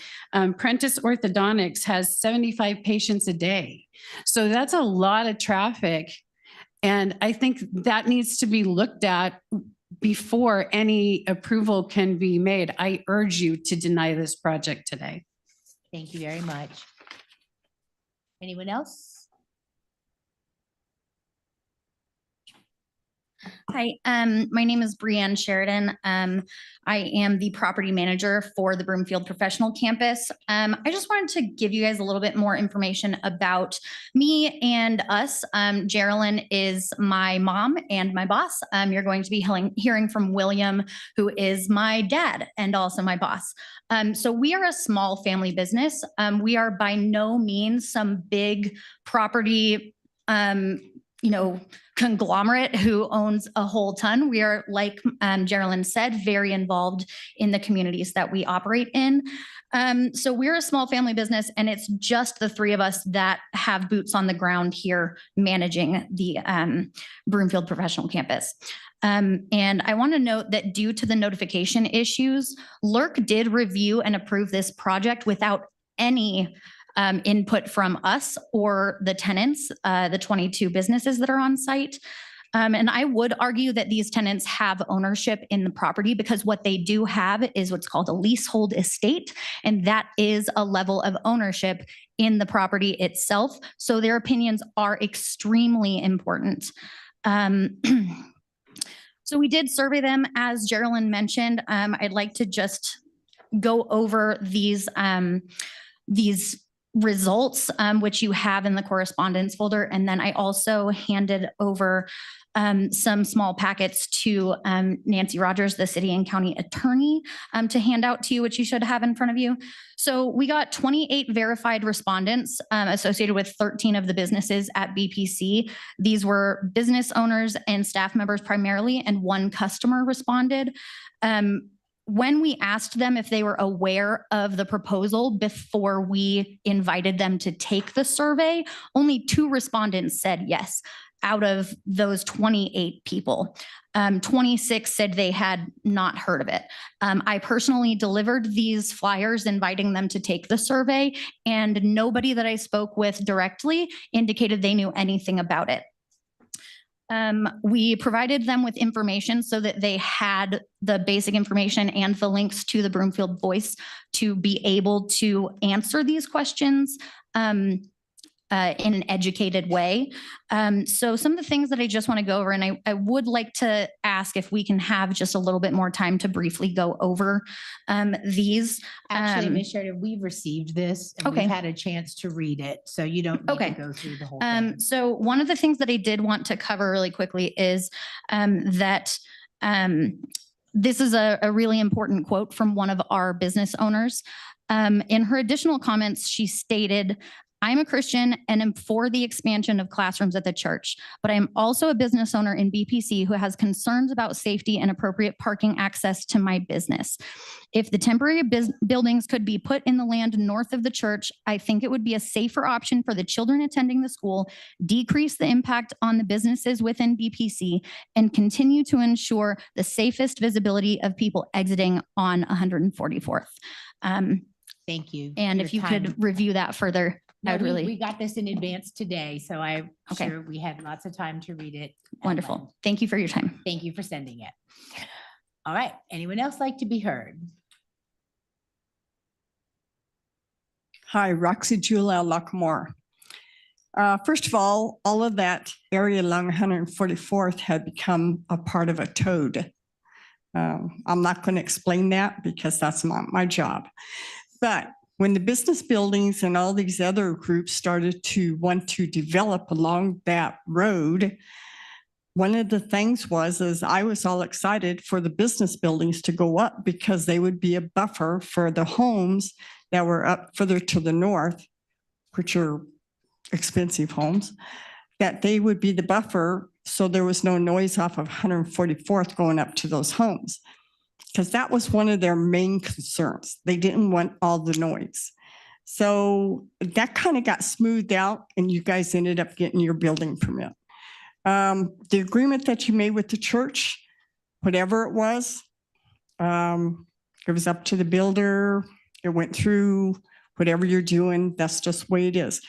Prentice Orthodontics has 75 patients a day. So that's a lot of traffic. And I think that needs to be looked at before any approval can be made. I urge you to deny this project today. Thank you very much. Anyone else? Hi, my name is Brianne Sheridan. I am the property manager for the Broomfield Professional Campus. I just wanted to give you guys a little bit more information about me and us. Geraldine is my mom and my boss. You're going to be hearing from William, who is my dad and also my boss. So we are a small family business. We are by no means some big property conglomerate who owns a whole ton. We are, like Geraldine said, very involved in the communities that we operate in. So we're a small family business, and it's just the three of us that have boots on the ground here managing the Broomfield Professional Campus. And I want to note that due to the notification issues, LERC did review and approve this project without any input from us or the tenants, the 22 businesses that are on site. And I would argue that these tenants have ownership in the property because what they do have is what's called a leasehold estate, and that is a level of ownership in the property itself. So their opinions are extremely important. So we did survey them, as Geraldine mentioned. I'd like to just go over these results, which you have in the correspondence folder. And then I also handed over some small packets to Nancy Rogers, the city and county attorney, to hand out to you, which you should have in front of you. So we got 28 verified respondents associated with 13 of the businesses at BPC. These were business owners and staff members primarily, and one customer responded. When we asked them if they were aware of the proposal before we invited them to take the survey, only 2 respondents said yes out of those 28 people. 26 said they had not heard of it. I personally delivered these flyers inviting them to take the survey, and nobody that I spoke with directly indicated they knew anything about it. We provided them with information so that they had the basic information and the links to the Broomfield Voice to be able to answer these questions. in an educated way. So some of the things that I just want to go over, and I would like to ask if we can have just a little bit more time to briefly go over these. Actually, Ms. Sheridan, we've received this and Okay. we've had a chance to read it, so you don't need to Okay. go through the whole thing. So one of the things that I did want to cover really quickly is that this is a really important quote from one of our business owners. In her additional comments, she stated, "I'm a Christian and am for the expansion of classrooms at the church, but I am also a business owner in BPC who has concerns about safety and appropriate parking access to my business. If the temporary buildings could be put in the land north of the church, I think it would be a safer option for the children attending the school, decrease the impact on the businesses within BPC, and continue to ensure the safest visibility of people exiting on 144th. Thank you. And for if your you time. could review that further, No, I would we really, got this in advance today, so I'm Okay. sure we had lots of time to read it. and wonderful. learn. Thank you for your time. Thank you for sending it. All right, anyone else like to be heard? Hi, Roxy Julia Lockmore. First of all of that area along 144th had become a part of a toad. I'm not going to explain that because that's not my job. But when the business buildings and all these other groups started to want to develop along that road, one of the things is I was all excited for the business buildings to go up because they would be a buffer for the homes that were up further to the north, which are expensive homes, that they would be the buffer so there was no noise off of 144th going up to those homes. Because that was one of their main concerns. They didn't want all the noise. So that kind of got smoothed out and you guys ended up getting your building permit. The agreement that you made with the church, whatever it was up to the builder. It went through whatever you're doing. That's just the way it is.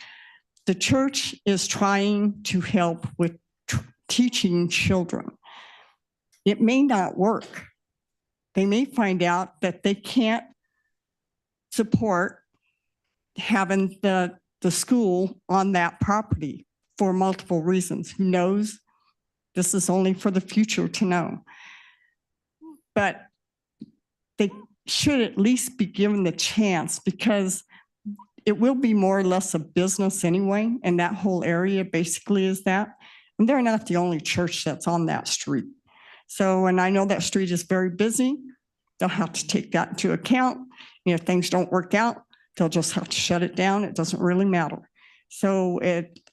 The church is trying to help with teaching children. It may not work. They may find out that they can't support having the school on that property for multiple reasons. Who knows? This is only for the future to know. But they should at least be given the chance because it will be more or less a business anyway. And that whole area basically is that. And they're not the only church that's on that street. So, and I know that street is very busy. They'll have to take that into account. And if things don't work out, they'll just have to shut it down. It doesn't really matter. So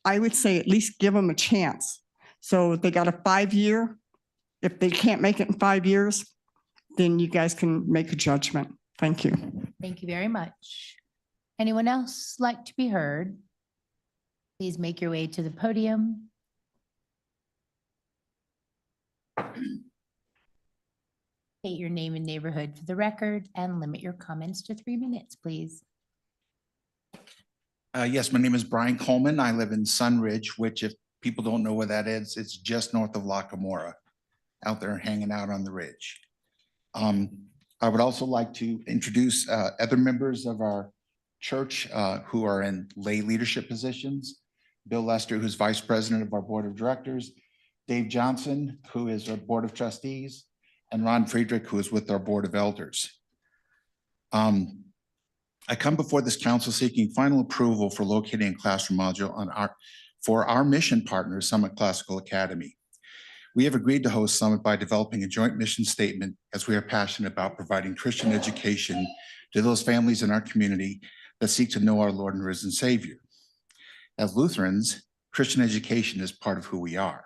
I would say at least give them a chance. So they got a 5-year. If they can't make it in 5 years, then you guys can make a judgment. Thank you. Thank you very much. Anyone else like to be heard? Please make your way to the podium. State your name and neighborhood for the record and limit your comments to 3 minutes, please. Yes, my name is Brian Coleman. I live in Sunridge, which if people don't know where that is, it's just north of Lacamora, out there hanging out on the ridge. I would also like to introduce other members of our church who are in lay leadership positions. Bill Lester, who's vice president of our board of directors, Dave Johnson, who is our board of trustees, and Ron Friedrich, who is with our board of elders. I come before this council seeking final approval for locating a classroom module for our mission partner, Summit Classical Academy. We have agreed to host Summit by developing a joint mission statement as we are passionate about providing Christian education to those families in our community that seek to know our Lord and risen Savior. As Lutherans, Christian education is part of who we are.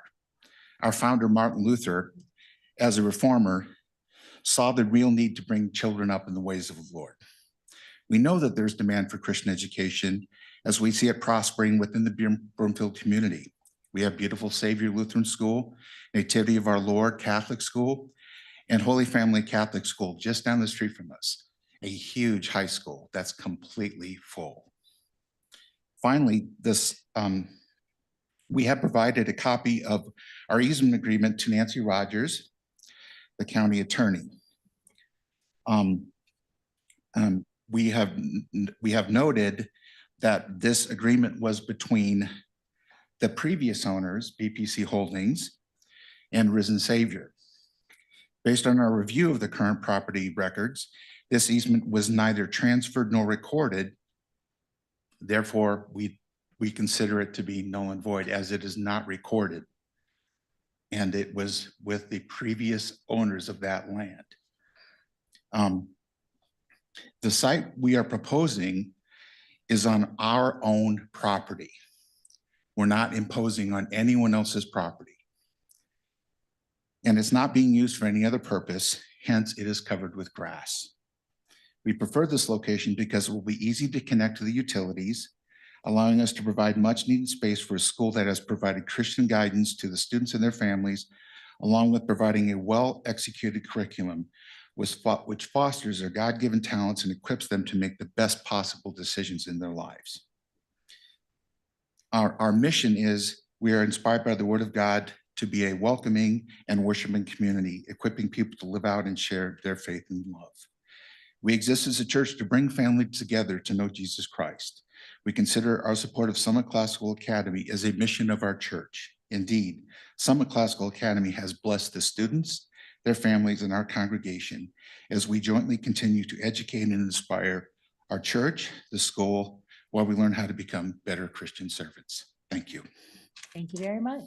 Our founder, Martin Luther, as a reformer, saw the real need to bring children up in the ways of the Lord. We know that there's demand for Christian education as we see it prospering within the Broomfield community. We have beautiful Savior Lutheran School, Nativity of Our Lord Catholic School, and Holy Family Catholic School just down the street from us, a huge high school that's completely full. Finally, we have provided a copy of our easement agreement to Nancy Rogers, the county attorney. We have noted that this agreement was between the previous owners, BPC Holdings and Risen Savior. Based on our review of the current property records, this easement was neither transferred nor recorded. Therefore, we consider it to be null and void as it is not recorded. And it was with the previous owners of that land. The site we are proposing is on our own property. We're not imposing on anyone else's property. And it's not being used for any other purpose, hence it is covered with grass. We prefer this location because it will be easy to connect to the utilities, allowing us to provide much needed space for a school that has provided Christian guidance to the students and their families, along with providing a well-executed curriculum which fosters their God-given talents and equips them to make the best possible decisions in their lives. Our mission is we are inspired by the Word of God to be a welcoming and worshiping community, equipping people to live out and share their faith and love. We exist as a church to bring families together to know Jesus Christ. We consider our support of Summit Classical Academy as a mission of our church. Indeed, Summit Classical Academy has blessed the students, their families, and our congregation as we jointly continue to educate and inspire our church, the school, while we learn how to become better Christian servants. Thank you. Thank you very much.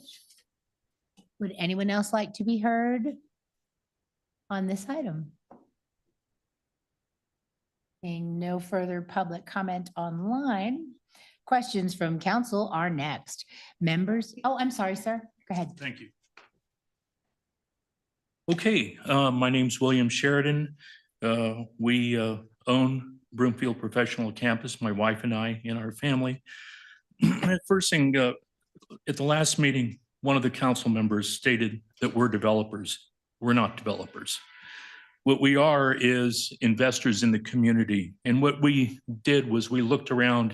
Would anyone else like to be heard on this item? Seeing no further public comment online, questions from council are next. Members, oh, I'm sorry, sir. Go ahead. Thank you. Okay, my name's William Sheridan. We own Broomfield Professional Campus, my wife and I and our family. First thing, at the last meeting, one of the council members stated that we're developers. We're not developers. What we are is investors in the community. And what we did was we looked around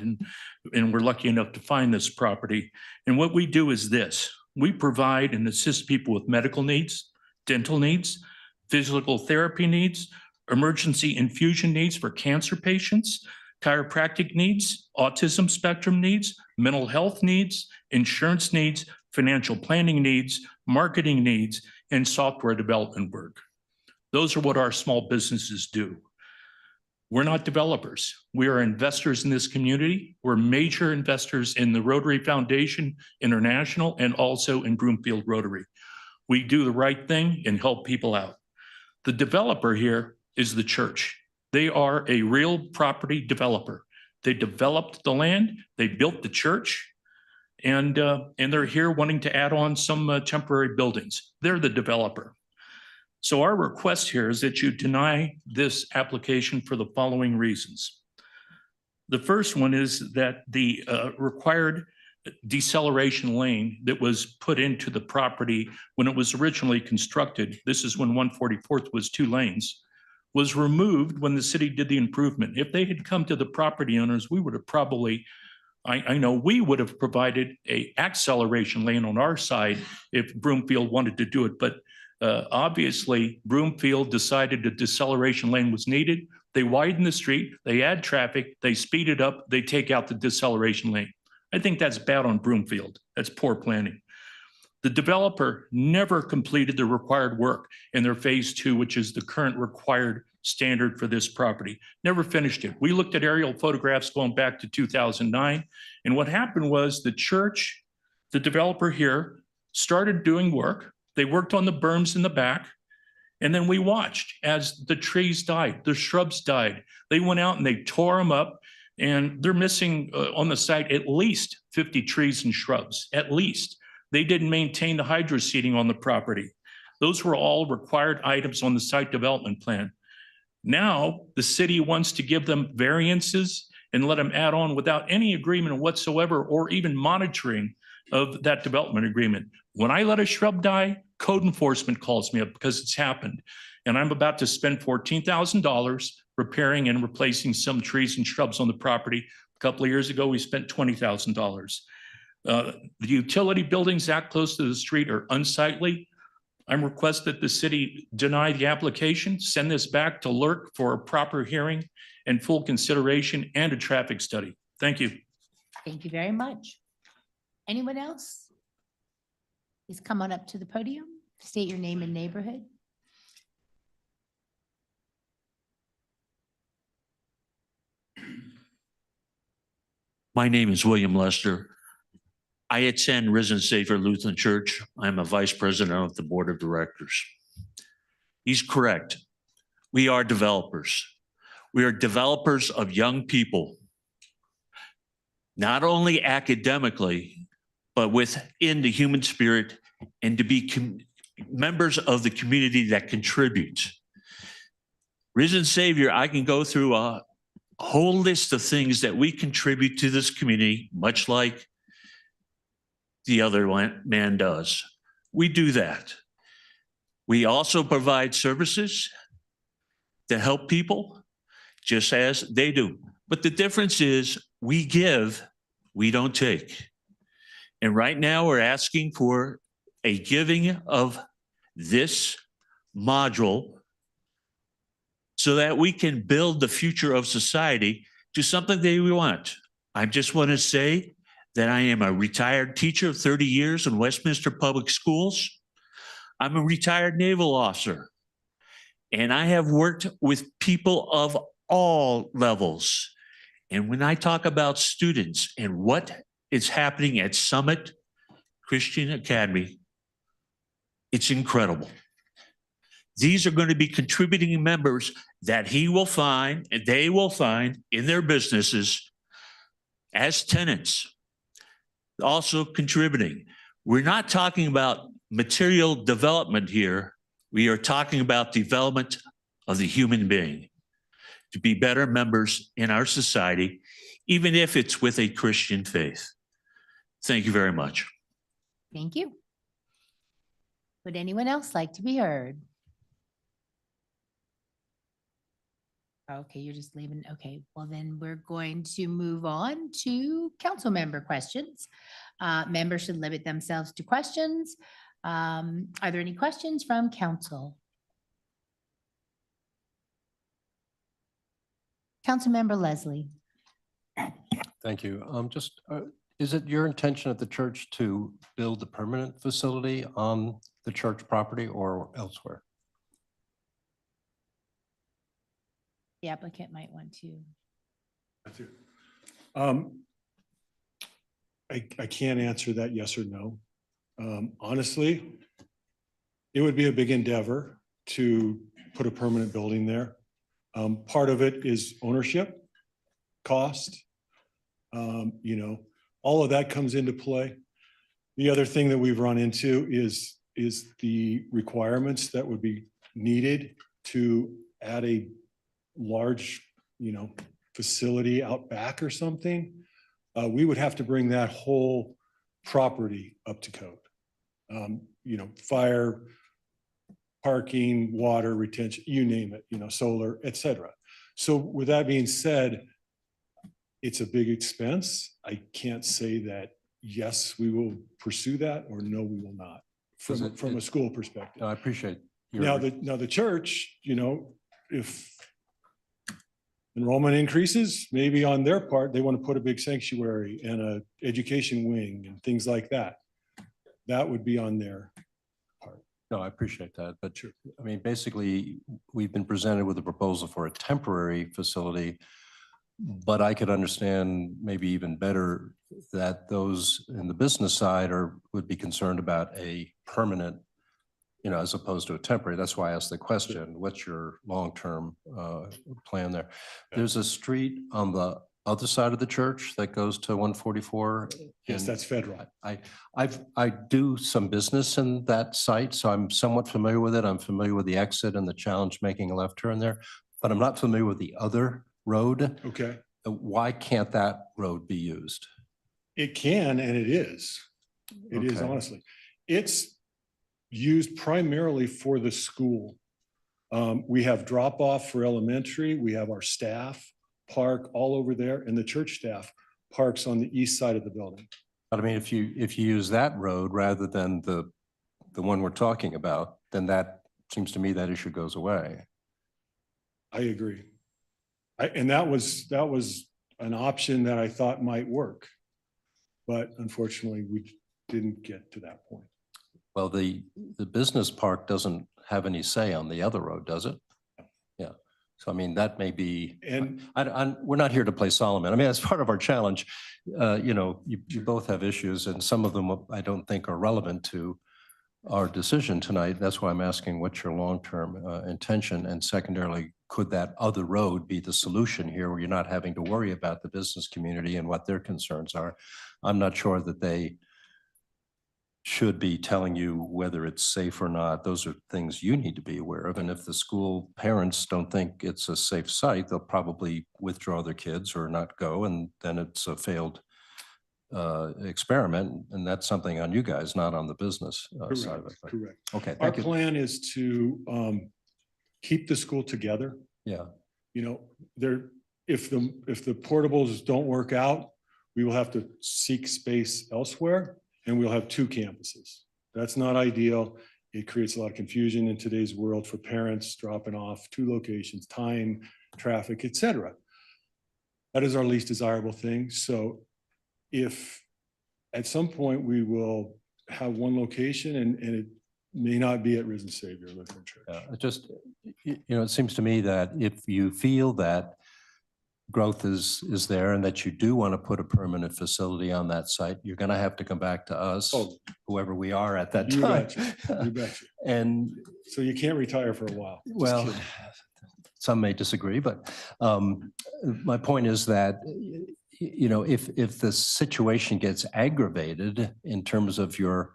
and we're lucky enough to find this property. And what we do is this: we provide and assist people with medical needs, dental needs, physical therapy needs, emergency infusion needs for cancer patients, chiropractic needs, autism spectrum needs, mental health needs, insurance needs, financial planning needs, marketing needs, and software development work. Those are what our small businesses do. We're not developers. We are investors in this community. We're major investors in the Rotary Foundation International and also in Broomfield Rotary. We do the right thing and help people out. The developer here is the church. They are a real property developer. They developed the land, they built the church, and they're here wanting to add on some temporary buildings. They're the developer. So our request here is that you deny this application for the following reasons. The first one is that the required deceleration lane that was put into the property when it was originally constructed, this is when 144th was 2 lanes, was removed when the city did the improvement. If they had come to the property owners, we would have probably, I know we would have provided a acceleration lane on our side if Broomfield wanted to do it, but obviously Broomfield decided a deceleration lane was needed. They widen the street, they add traffic, they speed it up, they take out the deceleration lane. I think that's bad on Broomfield. That's poor planning. The developer never completed the required work in their phase 2, which is the current required standard for this property. Never finished it. We looked at aerial photographs going back to 2009. And what happened was the church, the developer here, started doing work. They worked on the berms in the back. And then we watched as the trees died, the shrubs died. They went out and they tore them up. And they're missing on the site at least 50 trees and shrubs, at least. They didn't maintain the hydro seeding on the property. Those were all required items on the site development plan. Now the city wants to give them variances and let them add on without any agreement whatsoever or even monitoring of that development agreement. When I let a shrub die, code enforcement calls me up because it's happened. And I'm about to spend $14,000 repairing and replacing some trees and shrubs on the property. A couple of years ago, we spent $20,000. The utility buildings that close to the street are unsightly. I'm requesting that the city deny the application, send this back to LERC for a proper hearing and full consideration and a traffic study. Thank you. Thank you very much. Anyone else? Please come on up to the podium, state your name and neighborhood. My name is William Lester. I attend Risen Savior Lutheran Church. I'm a vice president of the board of directors. He's correct. We are developers. We are developers of young people, not only academically, but within the human spirit, and to be members of the community that contributes. Risen Savior, I can go through a whole list of things that we contribute to this community, much like the other man does. We do that. We also provide services to help people just as they do. But the difference is we give, we don't take. And right now we're asking for a giving of this module so that we can build the future of society to something that we want. I just want to say that I am a retired teacher of 30 years in Westminster Public Schools. I'm a retired naval officer, and I have worked with people of all levels. And when I talk about students and what is happening at Summit Christian Academy, it's incredible. These are going to be contributing members that he will find and they will find in their businesses as tenants, also contributing. We're not talking about material development here. We are talking about development of the human being to be better members in our society, even if it's with a Christian faith. Thank you very much. Thank you. Would anyone else like to be heard? Okay, you're just leaving. Okay, well then we're going to move on to council member questions. Members should limit themselves to questions. Are there any questions from council? Councilmember Leslie. Thank you. Is it your intention at the church to build the permanent facility on the church property or elsewhere? The applicant might want to. I can't answer that yes or no. Honestly, it would be a big endeavor to put a permanent building there. Part of it is ownership, cost, all of that comes into play. The other thing that we've run into is the requirements that would be needed to add a large, facility out back or something. We would have to bring that whole property up to code. Fire, parking, water retention, you name it, solar, et cetera. So with that being said, it's a big expense. I can't say that, yes, we will pursue that, or no, we will not, from a school perspective. No, I appreciate Now the church, if enrollment increases, maybe on their part, they want to put a big sanctuary and a education wing and things like that. That would be on their part. No, I appreciate that. But I mean, basically, we've been presented with a proposal for a temporary facility, but I could understand maybe even better that those in the business side would be concerned about a permanent, as opposed to a temporary. That's why I asked the question, what's your long-term plan there? There's a street on the other side of the church that goes to 144. Yes, that's federal. I do some business in that site, so I'm somewhat familiar with it. I'm familiar with the exit and the challenge making a left turn there, but I'm not familiar with the other road. Okay. Why can't that road be used? It can, and it is. It is, Okay. honestly. It's used primarily for the school. We have drop off for elementary. We have our staff park all over there, and the church staff parks on the east side of the building. But I mean, if you use that road rather than the one we're talking about, then that seems to me that issue goes away. I agree. And that was an option that I thought might work. but unfortunately, we didn't get to that point. Well, the business park doesn't have any say on the other road, does it? Yeah. So I mean, that may be, And we're not here to play Solomon. I mean, that's part of our challenge. You both have issues and some of them I don't think are relevant to our decision tonight. That's why I'm asking what's your long-term intention? And secondarily, could that other road be the solution here where you're not having to worry about the business community and what their concerns are? I'm not sure that they should be telling you whether it's safe or not. Those are things you need to be aware of. And if the school parents don't think it's a safe site, they'll probably withdraw their kids or not go. And then it's a failed experiment. And that's something on you guys, not on the business side of it. But- Correct. Okay, Our thank you. plan is to keep the school together. Yeah. You know, if the portables don't work out, we will have to seek space elsewhere and we'll have 2 campuses. That's not ideal. It creates a lot of confusion in today's world for parents dropping off 2 locations, time, traffic, et cetera. That is our least desirable thing. So if at some point we will have 1 location and it may not be at Risen Savior Lutheran Church. It just, it seems to me that if you feel that growth is there and that you do want to put a permanent facility on that site, you're going to have to come back to us, whoever we are at that You time. betcha. You betcha. And so you can't retire for a while. Just well, kidding. some may disagree, but my point is that, if the situation gets aggravated in terms of your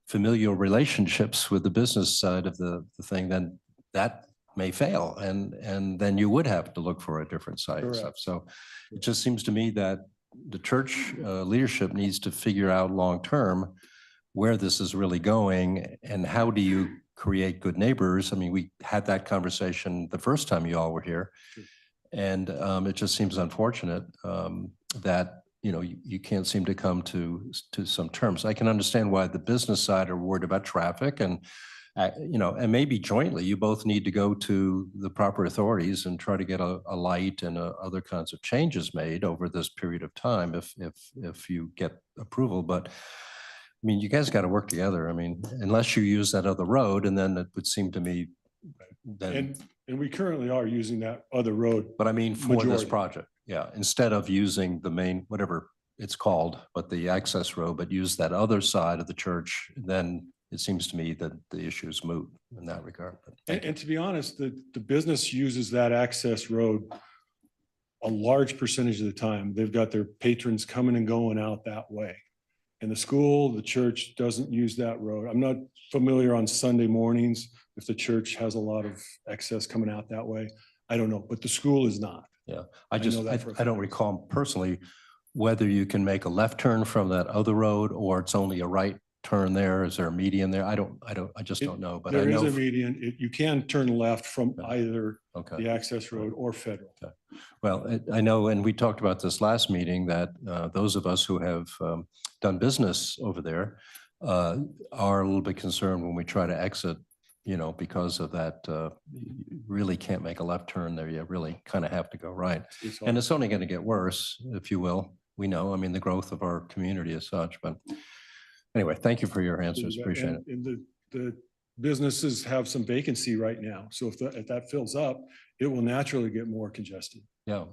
familial relationships with the business side of the thing, then that may fail. And then you would have to look for a different site and stuff. So it just seems to me that the church leadership needs to figure out long-term where this is really going and how do you create good neighbors. I mean, we had that conversation the first time you all were here. And it just seems unfortunate that, you can't seem to come to some terms. I can understand why the business side are worried about traffic and, and maybe jointly, you both need to go to the proper authorities and try to get a light and other kinds of changes made over this period of time if you get approval. But I mean, you guys got to work together. I mean, unless you use that other road, and then it would seem to me that. And we currently are using that other road. But I mean, for this majority. project, yeah, instead of using the main, whatever it's called, but the access road, but use that other side of the church, then it seems to me that the issue is moot in that regard. But And to be honest, the business uses that access road a large percentage of the time. They've got their patrons coming and going out that way. And the school, the church doesn't use that road. I'm not familiar on Sunday mornings if the church has a lot of excess coming out that way. I don't know, but the school is not. Yeah, I know that for a I don't recall personally whether you can make a left turn from that other road or it's only a right turn there. Is there a median there? I just don't know, but I There is know. a median. You can turn left from either Okay. the access road or federal. Well, I know, and we talked about this last meeting, that those of us who have done business over there are a little bit concerned when we try to exit, because of that, you really can't make a left turn there. You really kind of have to go right. And it's only going to get worse, if you will. We know, I mean, the growth of our community is such, but anyway, thank you for your answers. Appreciate it. And the businesses have some vacancy right now. So if that fills up, it will naturally get more congested. Yeah,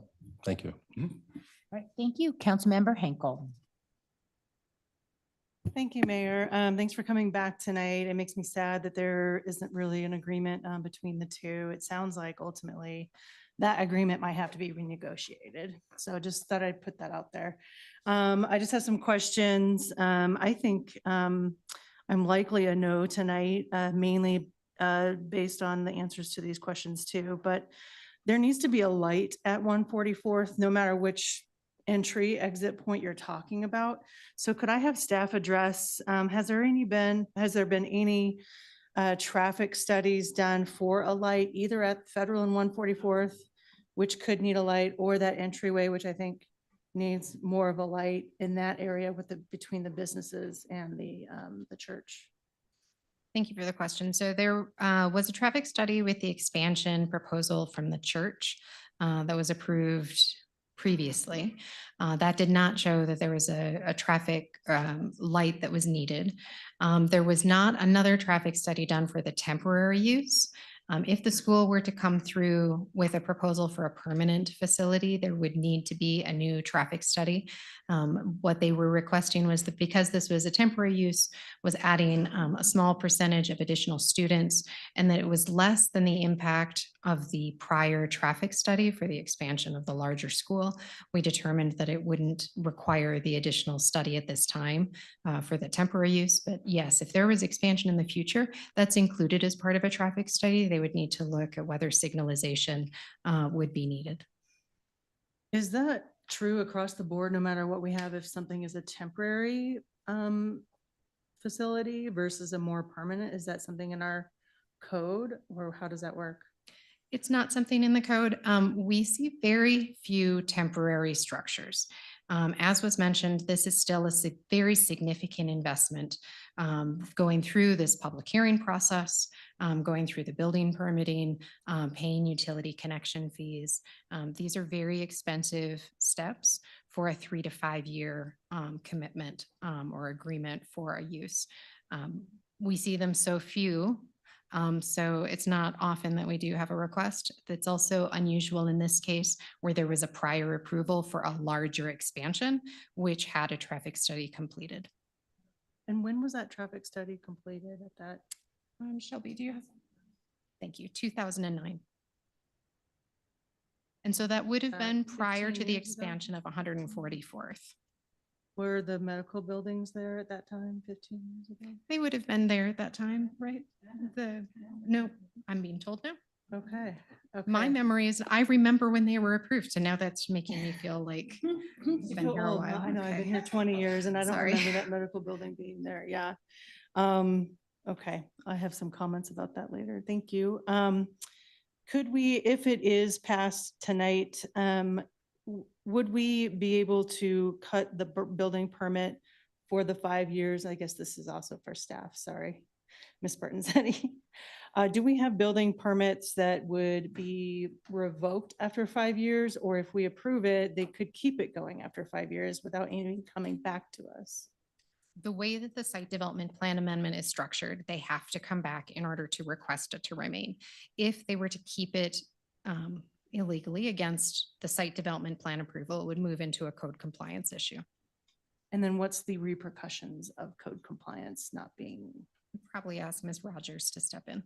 thank you. All right, thank you. Councilmember Henkel. Thank you, Mayor. Thanks for coming back tonight. It makes me sad that there isn't really an agreement between the two. It sounds like ultimately that agreement might have to be renegotiated. So just thought I'd put that out there. I just have some questions. I think I'm likely a no tonight, mainly based on the answers to these questions too. But there needs to be a light at 144th, no matter which entry exit point you're talking about. So could I have staff address, has there been any traffic studies done for a light either at Federal and 144th, which could need a light, or that entryway, which I think needs more of a light in that area between the businesses and the church? Thank you for the question. So there was a traffic study with the expansion proposal from the church that was approved previously. That did not show that there was a traffic light that was needed. There was not another traffic study done for the temporary use. If the school were to come through with a proposal for a permanent facility, there would need to be a new traffic study. What they were requesting was that because this was a temporary use, was adding a small percentage of additional students, and that it was less than the impact of the prior traffic study for the expansion of the larger school. We determined that it wouldn't require the additional study at this time for the temporary use. But yes, if there was expansion in the future, that's included as part of a traffic study. They would need to look at whether signalization would be needed. Is that true across the board, no matter what we have, if something is a temporary facility versus a more permanent? Is that something in our code, or how does that work? It's not something in the code. We see very few temporary structures. As was mentioned, this is still a very significant investment going through this public hearing process, going through the building permitting, paying utility connection fees. These are very expensive steps for a 3 to 5 year commitment or agreement for a use. We see them so few. So it's not often that we do have a request. It's also unusual in this case where there was a prior approval for a larger expansion, which had a traffic study completed. And when was that traffic study completed at that? Shelby, do you have? Thank you, 2009. And so that would have been prior to the 15 years ago? expansion of 144th. Were the medical buildings there at that time, 15 years ago? They would have been there at that time, right? No, I'm being told no. Okay. My okay. memory is, I remember when they were approved, so now that's making me feel like you've been So here a old. while. I know, I've Okay. been here 20 years and I don't Sorry. remember that medical building being there. Yeah. Okay, I have some comments about that later. Thank you. Could we, if it is passed tonight, would we be able to cut the building permit for the 5 years? I guess this is also for staff, sorry. Ms. Bertenzetti. Do we have building permits that would be revoked after 5 years? Or if we approve it, they could keep it going after 5 years without any coming back to us? The way that the site development plan amendment is structured, they have to come back in order to request it to remain. If they were to keep it illegally against the site development plan approval, it would move into a code compliance issue. And then what's the repercussions of code compliance not being? Probably ask Ms. Rogers to step in.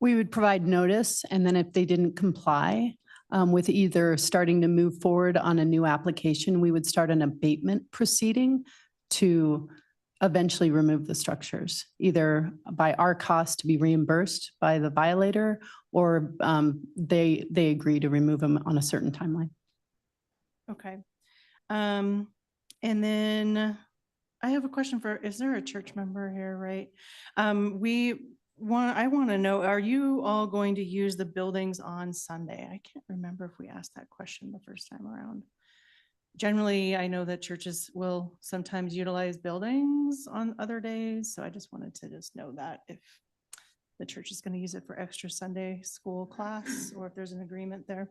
We would provide notice, and then if they didn't comply with either starting to move forward on a new application, we would start an abatement proceeding to eventually remove the structures, either by our cost to be reimbursed by the violator, or they agree to remove them on a certain timeline. Okay. And then I have a question for, is there a church member here, right? I want to know, are you all going to use the buildings on Sunday? I can't remember if we asked that question the first time around. Generally, I know that churches will sometimes utilize buildings on other days, so I just wanted to just know that if the church is going to use it for extra Sunday school class, or if there's an agreement there.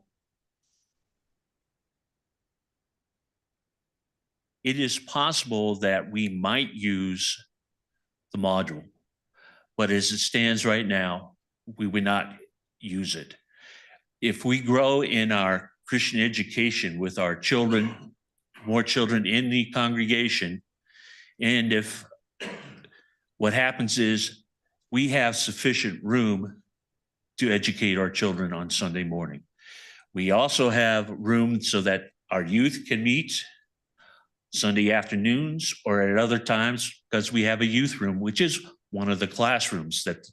It is possible that we might use the module, but as it stands right now, we would not use it. If we grow in our Christian education with our children, more children in the congregation, and if what happens is we have sufficient room to educate our children on Sunday morning. We also have room so that our youth can meet Sunday afternoons or at other times, because we have a youth room, which is one of the classrooms that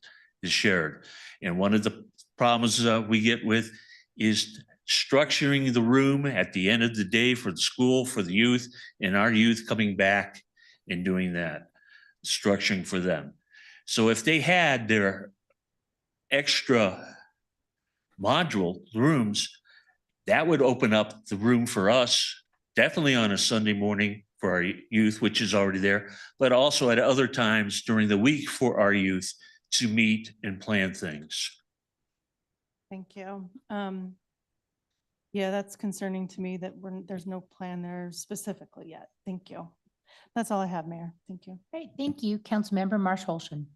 is shared. And one of the problems we get with is structuring the room at the end of the day for the school, for the youth, and our youth coming back and doing that, structuring for them. So if they had their extra module rooms, that would open up the room for us, definitely on a Sunday morning for our youth, which is already there, but also at other times during the week for our youth to meet and plan things. Thank you. Yeah, that's concerning to me that there's no plan there specifically yet. Thank you. That's all I have, Mayor. Thank you. Great, thank you. Councilmember Marsh Holston.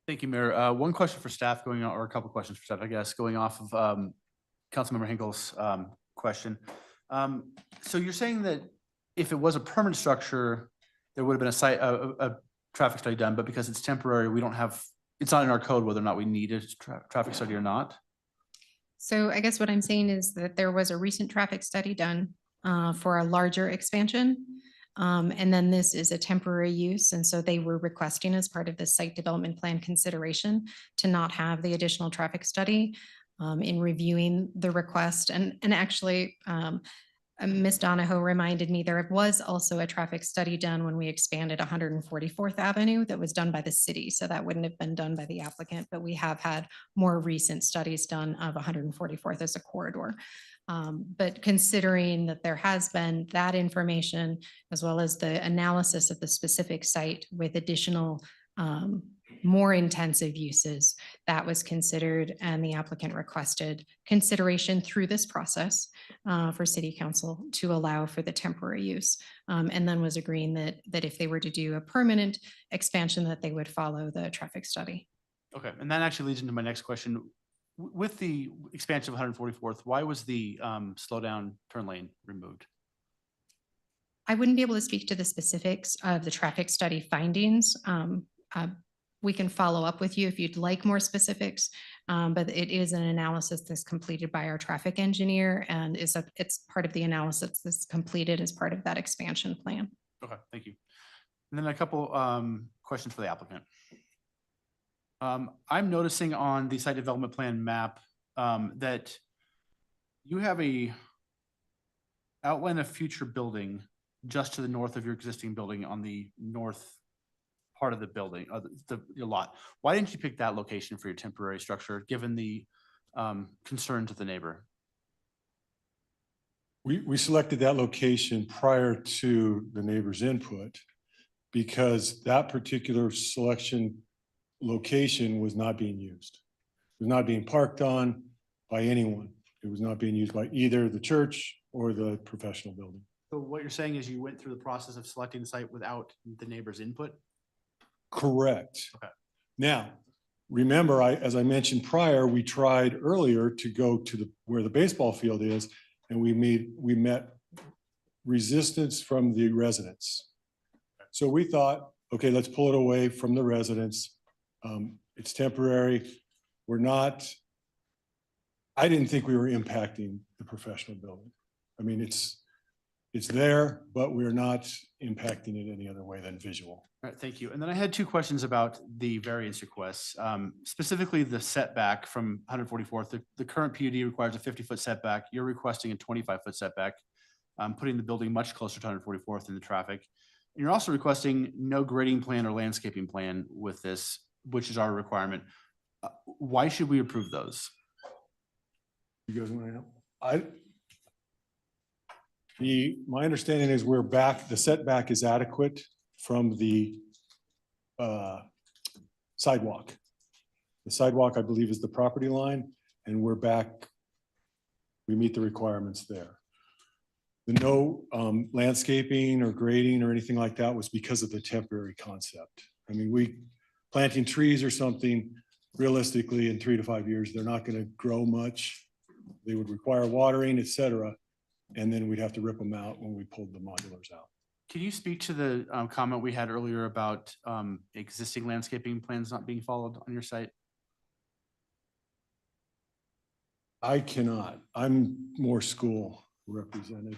Thank you, Mayor. One question for staff going on, or a couple questions for staff, I guess, going off of Councilmember Hinkle's question. So you're saying that if it was a permanent structure, there would have been a traffic study done, but because it's temporary, we don't have, it's not in our code whether or not we need a traffic study or not? So I guess what I'm saying is that there was a recent traffic study done for a larger expansion. And then this is a temporary use. And so they were requesting as part of the site development plan consideration to not have the additional traffic study in reviewing the request. And actually, Ms. Donahoe reminded me there was also a traffic study done when we expanded 144th Avenue that was done by the city. So that wouldn't have been done by the applicant, but we have had more recent studies done of 144th as a corridor. But considering that there has been that information, as well as the analysis of the specific site with additional more intensive uses, that was considered, and the applicant requested consideration through this process for city council to allow for the temporary use. And then was agreeing that if they were to do a permanent expansion, that they would follow the traffic study. Okay, and that actually leads into my next question. With the expansion of 144th, why was the slow down turn lane removed? I wouldn't be able to speak to the specifics of the traffic study findings. We can follow up with you if you'd like more specifics, but it is an analysis that's completed by our traffic engineer, and it's part of the analysis that's completed as part of that expansion plan. Okay, thank you. And then a couple questions for the applicant. I'm noticing on the site development plan map that you have a outline of future building just to the north of your existing building on the north part of the building, your lot. Why didn't you pick that location for your temporary structure, given the concerns of the neighbor? We selected that location prior to the neighbor's input because that particular location was not being used. It was not being parked on by anyone. It was not being used by either the church or the professional building. So what you're saying is you went through the process of selecting the site without the neighbor's input? Correct. Okay. Now, remember, as I mentioned prior, we tried earlier to go to where the baseball field is, and we met resistance from the residents. So we thought, okay, let's pull it away from the residents. It's temporary. I didn't think we were impacting the professional building. I mean, it's there, but we're not impacting it any other way than visual. All right, thank you. And then I had two questions about the variance requests, specifically the setback from 144th. The current PUD requires a 50-foot setback. You're requesting a 25-foot setback, putting the building much closer to 144th in the traffic. And you're also requesting no grading plan or landscaping plan with this, which is our requirement. Why should we approve those? You guys want to know? My understanding is the setback is adequate from the sidewalk. The sidewalk, I believe, is the property line, and we're back. We meet the requirements there. The no landscaping or grading or anything like that was because of the temporary concept. I mean, planting trees or something, realistically, in 3 to 5 years, they're not going to grow much. They would require watering, et cetera. And then we'd have to rip them out when we pulled the modulars out. Can you speak to the comment we had earlier about existing landscaping plans not being followed on your site? I cannot. I'm more school represented.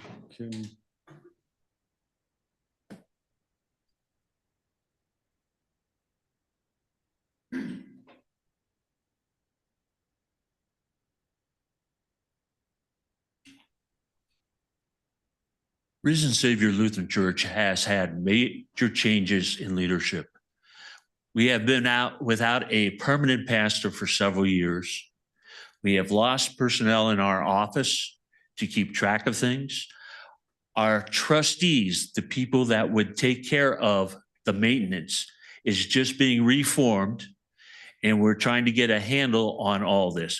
Risen Savior Lutheran Church has had major changes in leadership. We have been out without a permanent pastor for several years. We have lost personnel in our office to keep track of things. Our trustees, the people that would take care of the maintenance, is just being reformed, and we're trying to get a handle on all this.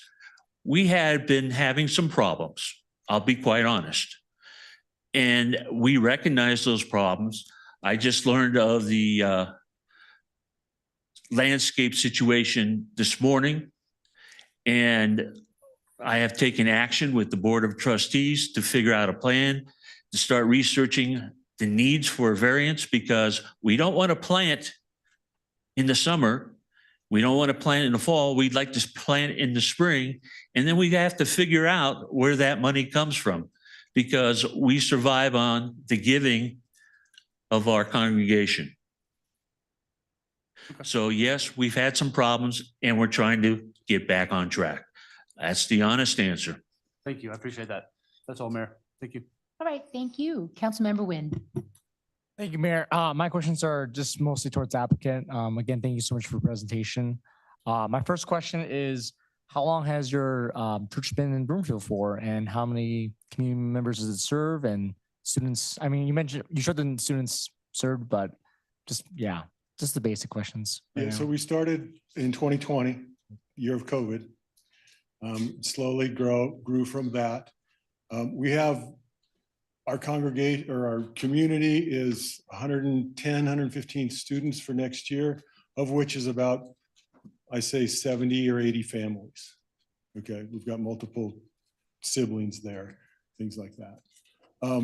We had been having some problems. I'll be quite honest. And we recognize those problems. I just learned of the landscape situation this morning. And I have taken action with the Board of Trustees to figure out a plan to start researching the needs for a variance, because we don't want to plant in the summer. We don't want to plant in the fall. We'd like to plant in the spring. And then we have to figure out where that money comes from, because we survive on the giving of our congregation. So yes, we've had some problems and we're trying to get back on track. That's the honest answer. Thank you. I appreciate that. That's all, Mayor. Thank you. All right, thank you. Councilmember Wynn. Thank you, Mayor. My questions are just mostly towards the applicant. Again, thank you so much for the presentation. My first question is, how long has your church been in Broomfield for, and how many community members does it serve, and students? I mean, you showed the students served, but just the basic questions. Yeah, so we started in 2020, year of COVID. Slowly grew from that. We have our congregation, or our community is 110, 115 students for next year, of which is about, I say 70 or 80 families. Okay, we've got multiple siblings there, things like that.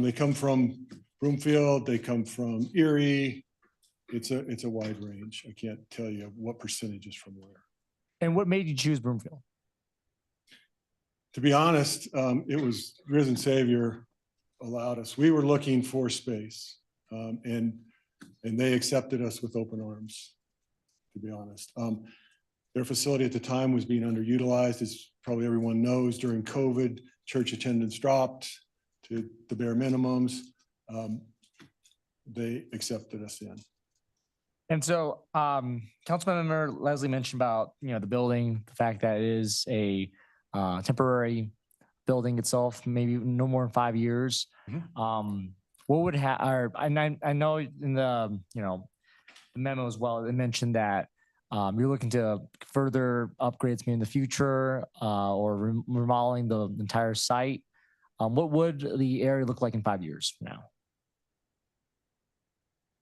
They come from Broomfield, they come from Erie. It's a wide range. I can't tell you what percentage is from where. And what made you choose Broomfield? To be honest, it was Risen Savior allowed us. We were looking for space, and they accepted us with open arms, to be honest. Their facility at the time was being underutilized. As probably everyone knows, during COVID, church attendance dropped to the bare minimums. They accepted us in. And so, Councilmember Leslie mentioned about, the building, the fact that it is a temporary building itself, maybe no more than 5 years. What would I know in the, the memo as well, it mentioned that you're looking to further upgrades maybe in the future, or remodeling the entire site. What would the area look like in 5 years from now?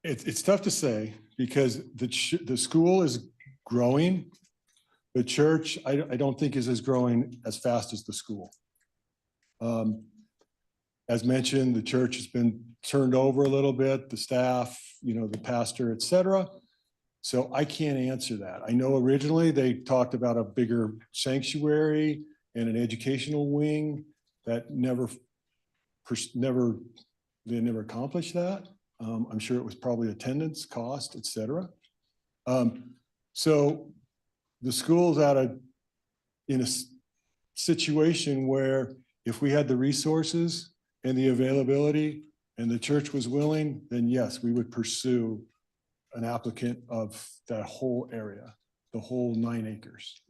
It's tough to say, because the school is growing. The church, I don't think is growing as fast as the school. As mentioned, the church has been turned over a little bit, the staff, the pastor, et cetera. So I can't answer that. I know originally they talked about a bigger sanctuary and an educational wing that they never accomplished that. I'm sure it was probably attendance, cost, et cetera. So the school's in a situation where if we had the resources and the availability and the church was willing, then yes, we would pursue an applicant of that whole area, the whole 9 acres,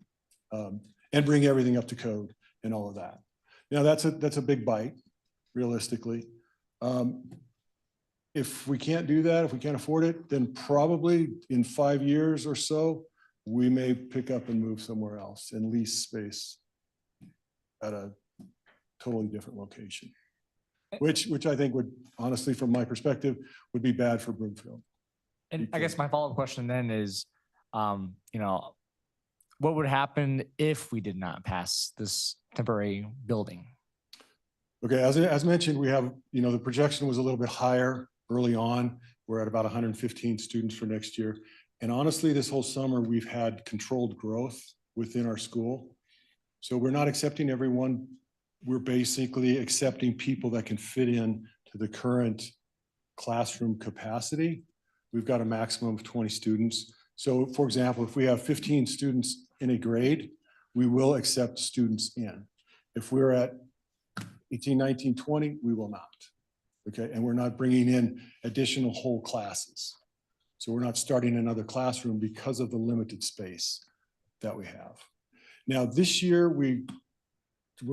and bring everything up to code and all of that. Now that's a big bite, realistically. If we can't do that, if we can't afford it, then probably in 5 years or so, we may pick up and move somewhere else and lease space at a totally different location, which I think would, honestly, from my perspective, would be bad for Broomfield. And I guess my follow-up question then is, what would happen if we did not pass this temporary building? Okay, as mentioned, we have, the projection was a little bit higher early on. We're at about 115 students for next year. And honestly, this whole summer, we've had controlled growth within our school. So we're not accepting everyone. We're basically accepting people that can fit in to the current classroom capacity. We've got a maximum of 20 students. So for example, if we have 15 students in a grade, we will accept students in. If we're at 18, 19, 20, we will not. Okay, and we're not bringing in additional whole classes. So we're not starting another classroom because of the limited space that we have. Now this year, we're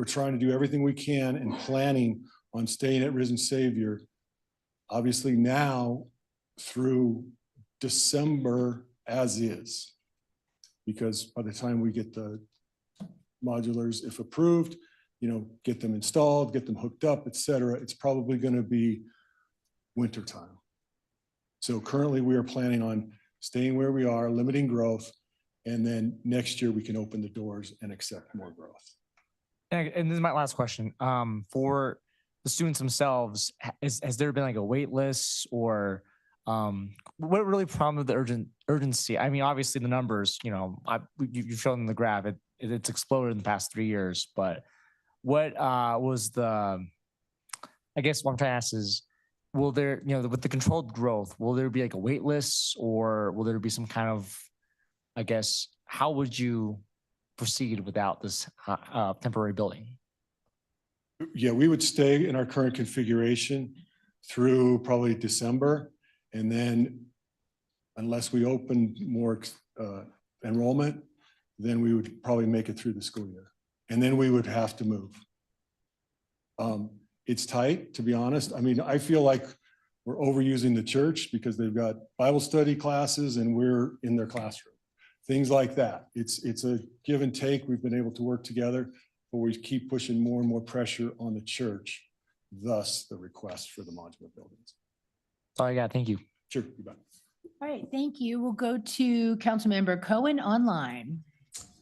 trying to do everything we can and planning on staying at Risen Savior, obviously now through December as is, because by the time we get the modulars, if approved, get them installed, get them hooked up, et cetera, it's probably going to be winter time. So currently we are planning on staying where we are, limiting growth, and then next year we can open the doors and accept more growth. And this is my last question. For the students themselves, has there been like a wait list, or what really prompted the urgency? I mean, obviously the numbers, you've shown in the graph, it's exploded in the past 3 years, but what was I guess what I'm trying to ask is, will there, with the controlled growth, will there be like a wait list, or will there be some kind of, I guess, how would you proceed without this temporary building? Yeah, we would stay in our current configuration through probably December. And then unless we open more enrollment, then we would probably make it through the school year. And then we would have to move. It's tight, to be honest. I mean, I feel like we're overusing the church because they've got Bible study classes and we're in their classroom. Things like that. It's a give and take. We've been able to work together, but we keep pushing more and more pressure on the church, thus the request for the modular buildings. That's all I got. Thank you. Sure, you bet. All right, thank you. We'll go to Councilmember Cohen online.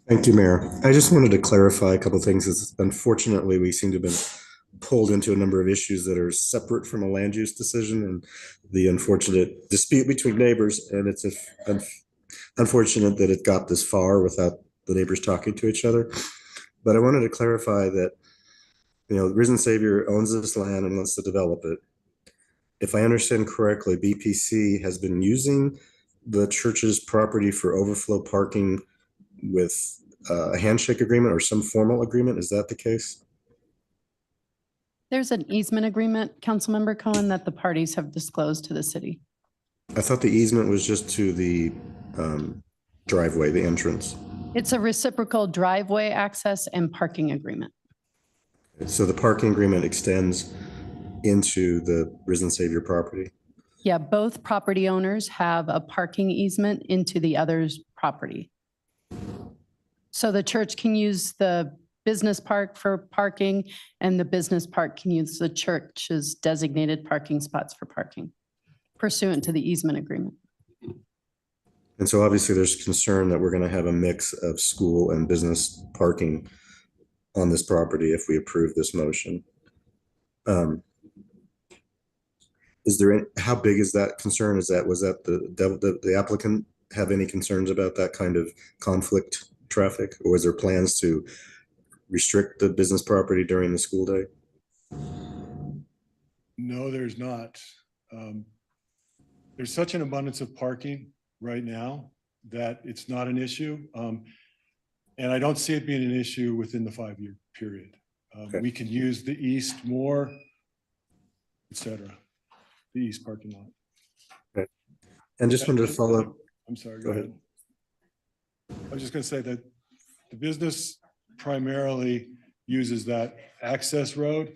Thank you, Mayor. I just wanted to clarify a couple of things. Unfortunately, we seem to have been pulled into a number of issues that are separate from a land use decision and the unfortunate dispute between neighbors. And it's unfortunate that it got this far without the neighbors talking to each other. But I wanted to clarify that, Risen Savior owns this land and wants to develop it. If I understand correctly, BPC has been using the church's property for overflow parking with a handshake agreement or some formal agreement. Is that the case? There's an easement agreement, Councilmember Cohen, that the parties have disclosed to the city. I thought the easement was just to the driveway, the entrance. It's a reciprocal driveway access and parking agreement. So the parking agreement extends into the Risen Savior property? Yeah, both property owners have a parking easement into the other's property. So the church can use the business park for parking, and the business park can use the church's designated parking spots for parking pursuant to the easement agreement. And so obviously there's concern that we're going to have a mix of school and business parking on this property if we approve this motion. How big is that concern? Was that the applicant have any concerns about that kind of conflict traffic? Or was there plans to restrict the business property during the school day? No, there's not. There's such an abundance of parking right now that it's not an issue. And I don't see it being an issue within the 5-year period. Okay. We can use the east more, et cetera, the east parking lot. Okay. And just wanted to follow up. I'm sorry, go ahead. I was just going to say that the business primarily uses that access road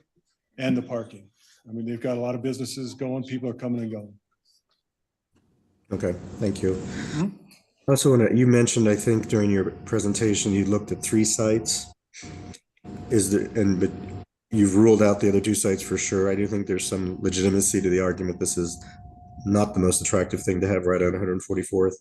and the parking. I mean, they've got a lot of businesses going, people are coming and going. Okay, thank you. Also, you mentioned, I think during your presentation, you looked at 3 sites. But you've ruled out the other 2 sites for sure. I do think there's some legitimacy to the argument. This is not the most attractive thing to have right on 144th.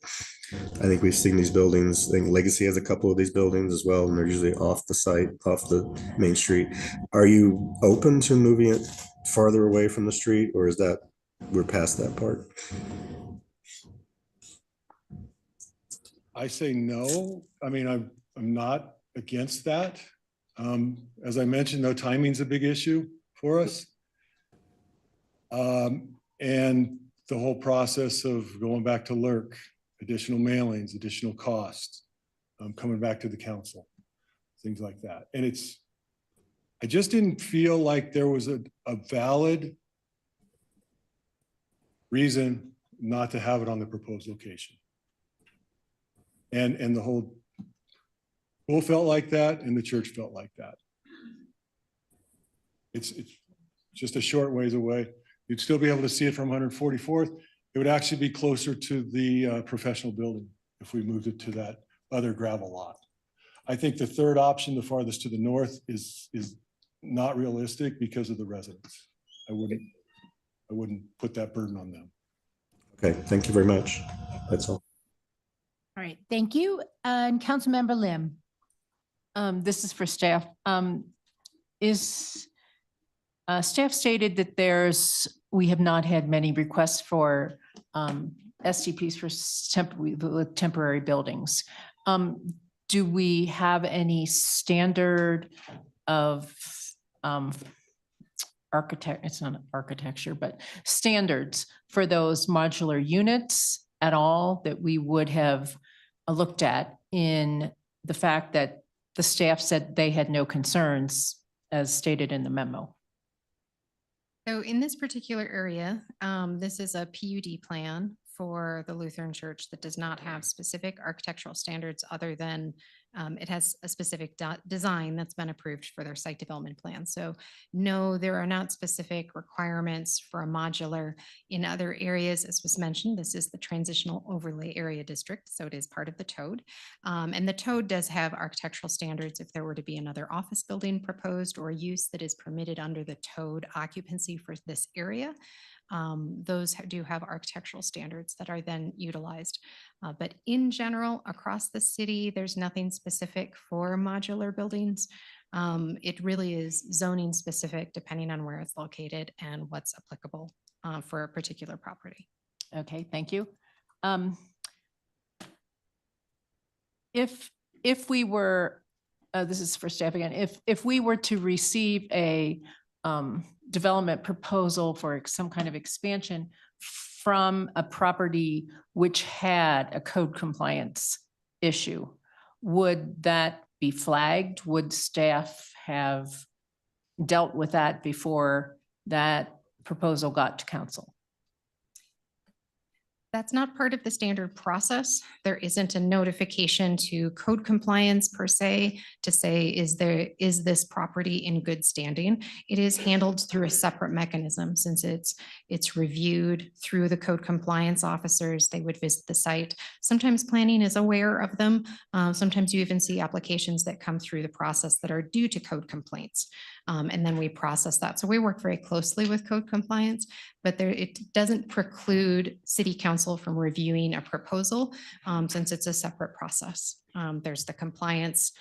I think we've seen these buildings. I think Legacy has a couple of these buildings as well, and they're usually off the site, off the main street. Are you open to moving it farther away from the street, or is that we're past that part? I say no. I mean, I'm not against that. As I mentioned, though, timing's a big issue for us. And the whole process of going back to LERC, additional mailings, additional costs, coming back to the council, things like that. And I just didn't feel like there was a valid reason not to have it on the proposed location. And the whole school felt like that, and the church felt like that. It's just a short ways away. You'd still be able to see it from 144th. It would actually be closer to the professional building if we moved it to that other gravel lot. I think the third option, the farthest to the north, is not realistic because of the residents. I wouldn't put that burden on them. Okay, thank you very much. That's all. All right, thank you. And Councilmember Lim. This is for staff. Staff stated that we have not had many requests for STPs with temporary buildings. Do we have any standard of it's not architecture, but standards for those modular units at all that we would have looked at in the fact that the staff said they had no concerns as stated in the memo? So in this particular area, this is a PUD plan for the Lutheran Church that does not have specific architectural standards other than it has a specific design that's been approved for their site development plan. So no, there are not specific requirements for a modular. In other areas, as was mentioned, this is the transitional overlay area district, so it is part of the TOD. And the TOD does have architectural standards if there were to be another office building proposed or use that is permitted under the TOD occupancy for this area. Those do have architectural standards that are then utilized. But in general, across the city, there's nothing specific for modular buildings. It really is zoning specific depending on where it's located and what's applicable for a particular property. Okay, thank you. If we were, this is for staff again, if we were to receive a development proposal for some kind of expansion from a property which had a code compliance issue, would that be flagged? Would staff have dealt with that before that proposal got to council? That's not part of the standard process. There isn't a notification to code compliance per se to say, is this property in good standing? It is handled through a separate mechanism since it's reviewed through the code compliance officers. They would visit the site. Sometimes planning is aware of them. Sometimes you even see applications that come through the process that are due to code complaints. And then we process that. So we work very closely with code compliance, but it doesn't preclude city council from reviewing a proposal since it's a separate process. There's the compliance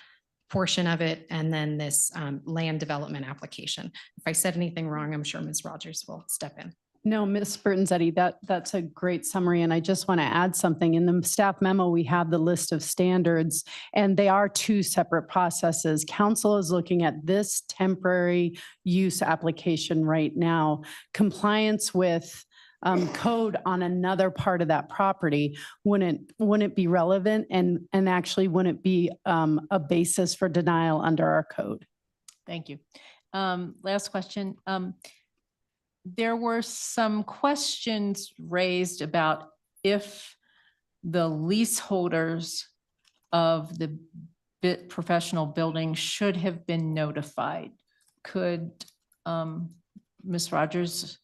portion of it and then this land development application. If I said anything wrong, I'm sure Ms. Rogers will step in. No, Ms. Bertanzetti, that's a great summary. And I just want to add something. In the staff memo, we have the list of standards and they are two separate processes. Council is looking at this temporary use application right now. Compliance with code on another part of that property wouldn't be relevant and actually wouldn't be a basis for denial under our code. Thank you. Last question. There were some questions raised about if the leaseholders of the professional building should have been notified. Could Ms. Rogers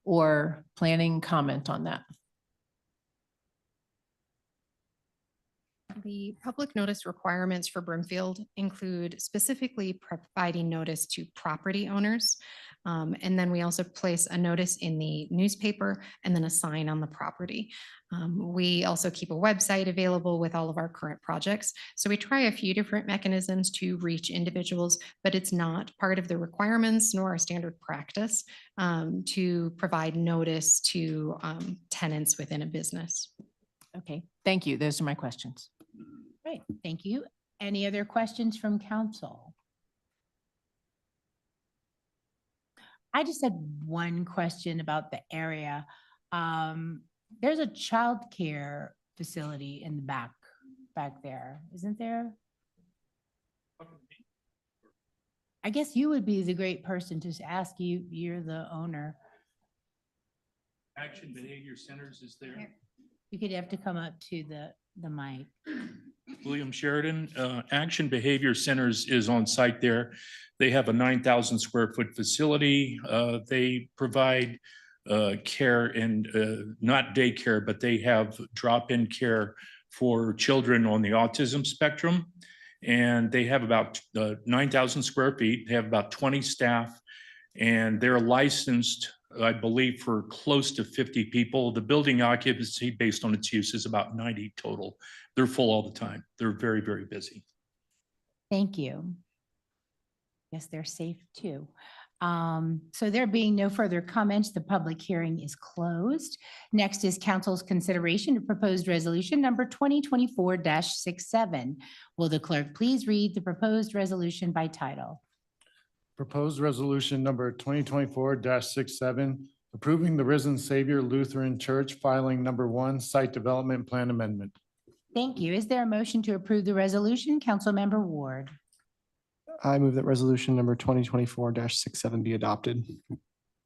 or planning comment on that? The public notice requirements for Broomfield include specifically providing notice to property owners. And then we also place a notice in the newspaper and then a sign on the property. We also keep a website available with all of our current projects. So we try a few different mechanisms to reach individuals, but it's not part of the requirements nor a standard practice to provide notice to tenants within a business. Okay, thank you. Those are my questions. Great, thank you. Any other questions from council? I just had one question about the area. There's a childcare facility in the back there, isn't there? I guess you would be the great person to ask. You're the owner. Action Behavior Centers is there. You could have to come up to the mic. William Sheridan, Action Behavior Centers is on site there. They have a 9,000 square foot facility. They provide care and not daycare, but they have drop-in care for children on the autism spectrum. And they have about 9,000 square feet. They have about 20 staff, and they're licensed, I believe, for close to 50 people. The building occupancy based on its use is about 90 total. They're full all the time. They're very, very busy. Thank you. Yes, they're safe too. So there being no further comments, the public hearing is closed. Next is council's consideration of proposed resolution number 2024-67. Will the clerk please read the proposed resolution by title? Proposed resolution number 2024-67, approving the Risen Savior Lutheran Church filing number 1 site development plan amendment. Thank you. Is there a motion to approve the resolution? Councilmember Ward. I move that resolution number 2024-67 be adopted.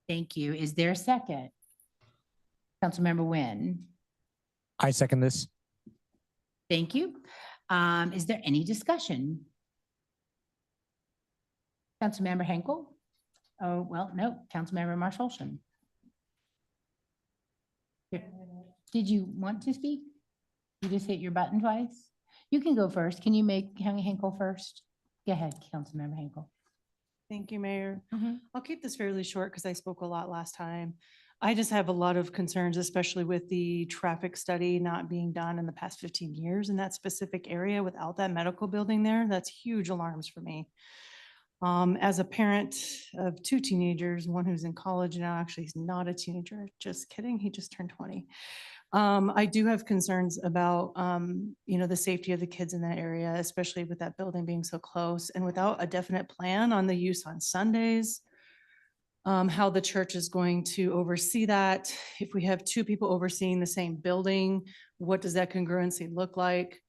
Thank you. Is there a second? Councilmember Nguyen. I second this. Thank you. Is there any discussion? Councilmember Henkel? Oh, well, no. Councilmember Marshallson. Did you want to speak? You just hit your button twice? You can go first. Can you make Henkel first? Go ahead, Councilmember Henkel. Thank you, Mayor. I'll keep this fairly short because I spoke a lot last time. I just have a lot of concerns, especially with the traffic study not being done in the past 15 years in that specific area without that medical building there. That's huge alarms for me. As a parent of 2 teenagers, one who's in college now, actually he's not a teenager, just kidding, he just turned 20. I do have concerns about, the safety of the kids in that area, especially with that building being so close and without a definite plan on the use on Sundays. How the church is going to oversee that. If we have 2 people overseeing the same building, what does that congruency look like?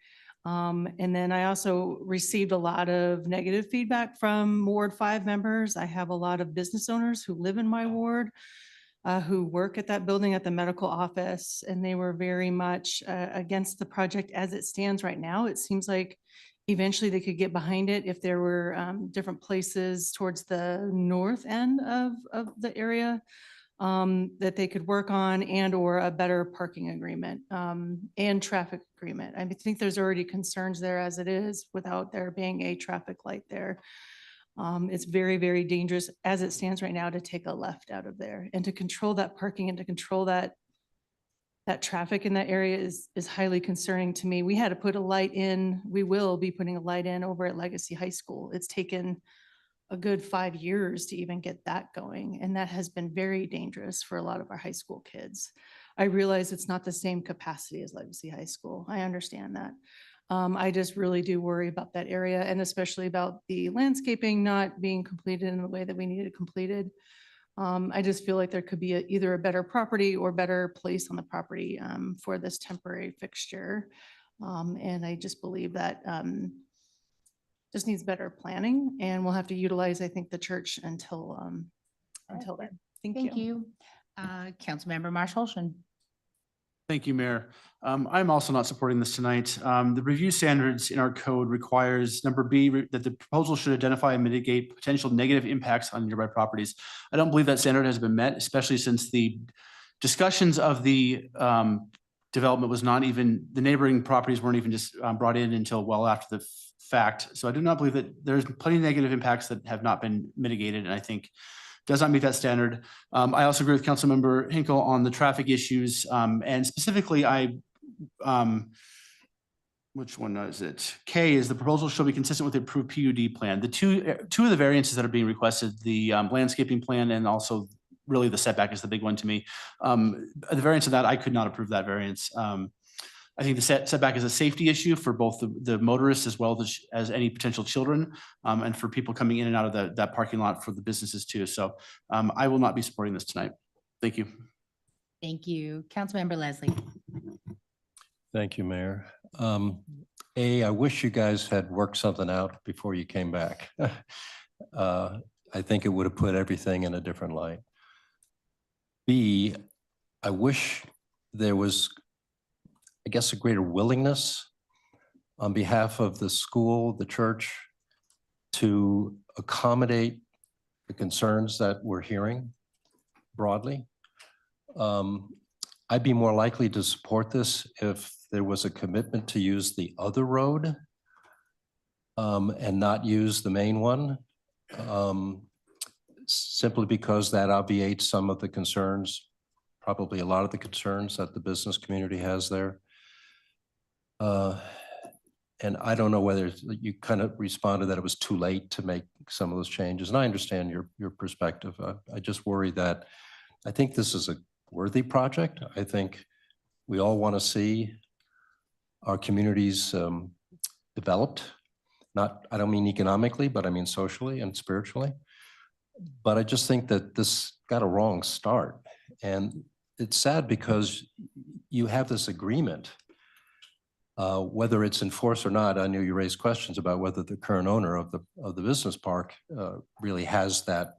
And then I also received a lot of negative feedback from Ward 5 members. I have a lot of business owners who live in my ward, who work at that building at the medical office, and they were very much against the project as it stands right now. It seems like eventually they could get behind it if there were different places towards the north end of the area that they could work on, and or a better parking agreement and traffic agreement. I think there's already concerns there as it is without there being a traffic light there. It's very, very dangerous as it stands right now to take a left out of there, and to control that parking and to control that traffic in that area is highly concerning to me. We had to put a light in. We will be putting a light in over at Legacy High School. It's taken a good 5 years to even get that going, and that has been very dangerous for a lot of our high school kids. I realize it's not the same capacity as Legacy High School. I understand that. I just really do worry about that area, and especially about the landscaping not being completed in the way that we need it completed. I just feel like there could be either a better property or better place on the property for this temporary fixture. And I just believe that just needs better planning, and we'll have to utilize, I think, the church until then. Thank you. Councilmember Marshallson. Thank you, Mayor. I'm also not supporting this tonight. The review standards in our code requires number B, that the proposal should identify and mitigate potential negative impacts on nearby properties. I don't believe that standard has been met, especially since the discussions of the development was not even, the neighboring properties weren't even just brought in until well after the fact. So I do not believe that there's plenty of negative impacts that have not been mitigated, and I think does not meet that standard. I also agree with Councilmember Hinkle on the traffic issues, and specifically which one is it? K is the proposal shall be consistent with the approved PUD plan. The two of the variances that are being requested, the landscaping plan and also really the setback is the big one to me. The variance of that, I could not approve that variance. I think the setback is a safety issue for both the motorists as well as any potential children, and for people coming in and out of that parking lot for the businesses too. So I will not be supporting this tonight. Thank you. Thank you. Councilmember Leslie. Thank you, Mayor. I wish you guys had worked something out before you came back. I think it would have put everything in a different light. B, I wish there was, I guess, a greater willingness on behalf of the school, the church, to accommodate the concerns that we're hearing broadly. I'd be more likely to support this if there was a commitment to use the other road and not use the main one, simply because that obviates some of the concerns, probably a lot of the concerns that the business community has there. And I don't know whether you kind of responded that it was too late to make some of those changes. And I understand your perspective. I just worry that I think this is a worthy project. I think we all want to see our communities developed. I don't mean economically, but I mean socially and spiritually. But I just think that this got a wrong start. And it's sad because you have this agreement, whether it's enforced or not. I know you raised questions about whether the current owner of the business park really has that